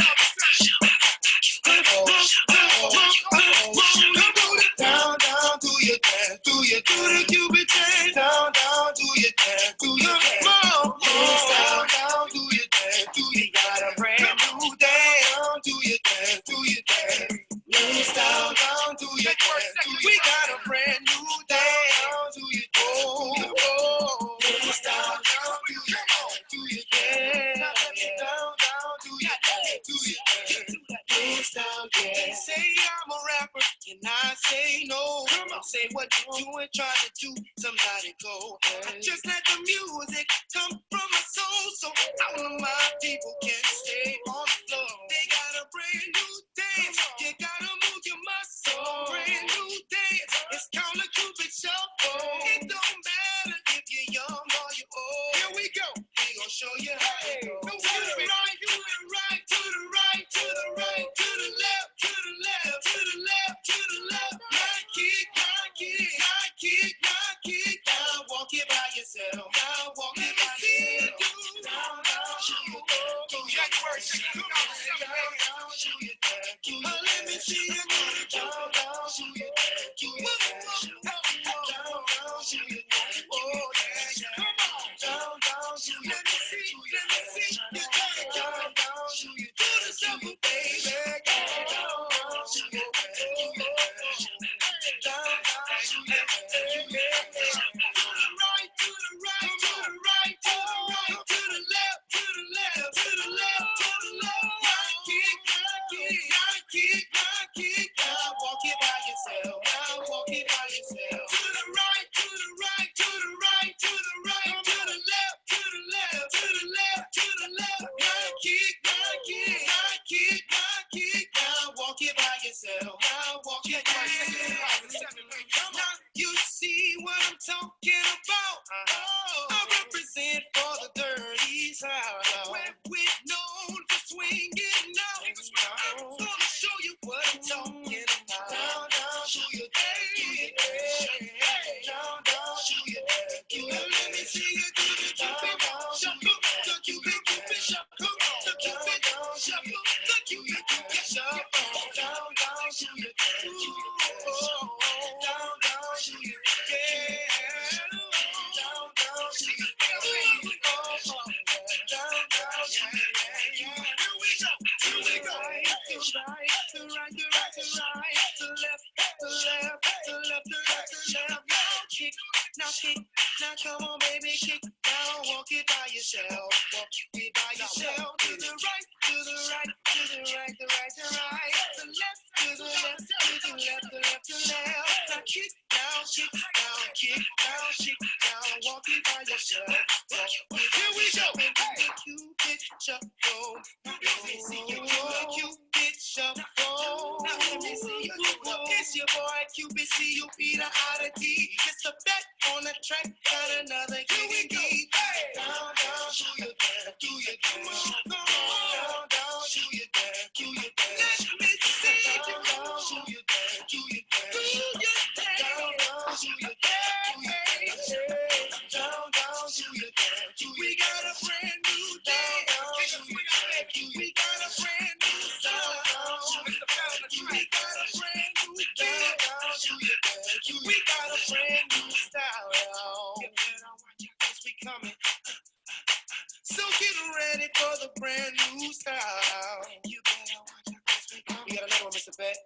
Speaker 17: Down, down, do your dance, do your do the Cupid dance. Down, down, do your dance, do your dance. Down, down, do your dance, do you got a brand new dance? Down, do your dance, do your dance. Down, down, do your dance, we got a brand new dance. Down, do your dance, down, down, do your dance, do your dance. Down, down, do your dance, do your dance. Down, yeah. Say I'm a rapper and I say no. Say what you doing, trying to do, somebody go. Just let the music come from my soul, so all of my people can stay on the floor. They got a brand new dance, you gotta move your muscle. Brand new dance, it's called a Cupid Shuffle. It don't matter if you're young or you're old. Here we go, we gon' show you how it goes. To the right, to the right, to the right, to the right, to the left, to the left, to the left, to the left. Knock it, knock it, knock it, knock it. Now walk it by yourself. Now walk it by yourself. Down, down, January 2nd, 2007. Let me see you do the down, down, do your dance. Down, down, do your dance. Oh yeah, come on. Down, down, do your dance. Let me see you do the down, down, do your dance. Do the shuffle, baby. Down, down, do your dance. Down, down, do your dance. To the right, to the right, to the right, to the right, to the left, to the left, to the left, to the left. Knock it, knock it, knock it, knock it. Now walk it by yourself. Now walk it by yourself. To the right, to the right, to the right, to the right, to the left, to the left, to the left, to the left. Knock it, knock it, knock it, knock it. Now walk it by yourself. Now walk it by yourself. Now you see what I'm talking about. I represent for the dirty South. Where we're known for swinging out. Gonna show you what I'm talking about. Down, down, do your thing. Down, down, do your thing. Let me see you do the Cupid Shuffle. The Cupid Shuffle. The Cupid Shuffle. The Cupid Shuffle. Down, down, do your thing. Down, down, do your thing. Down, down, do your thing. Down, down, yeah. Here we go. To right, to right, to right, to right, to left, to left, to left, to left, to left. Now kick, now kick, now come on, baby, kick. Now walk it by yourself, walk it by yourself. To the right, to the right, to the right, to right, to right, to left, to the left, to the left, to left, to left. Now kick, now kick, now kick, now kick, now walk it by yourself. Here we go. The Cupid Shuffle. Let me see you do the Cupid Shuffle. Now let me see you do the. It's your boy Cupid C-U-P the I-D. It's the bet on the track. Got another gig. Down, down, do your dance, do your dance. Down, down, do your dance, do your dance. Let me see you down, down, do your dance, do your dance. Down, down, do your dance, do your dance. Down, down, do your dance. We got a brand new dance. We got a brand new sound. We got a brand new dance. We got a brand new style. We coming. So get ready for the brand new style. You better watch out. We got another one, Mr. Bet.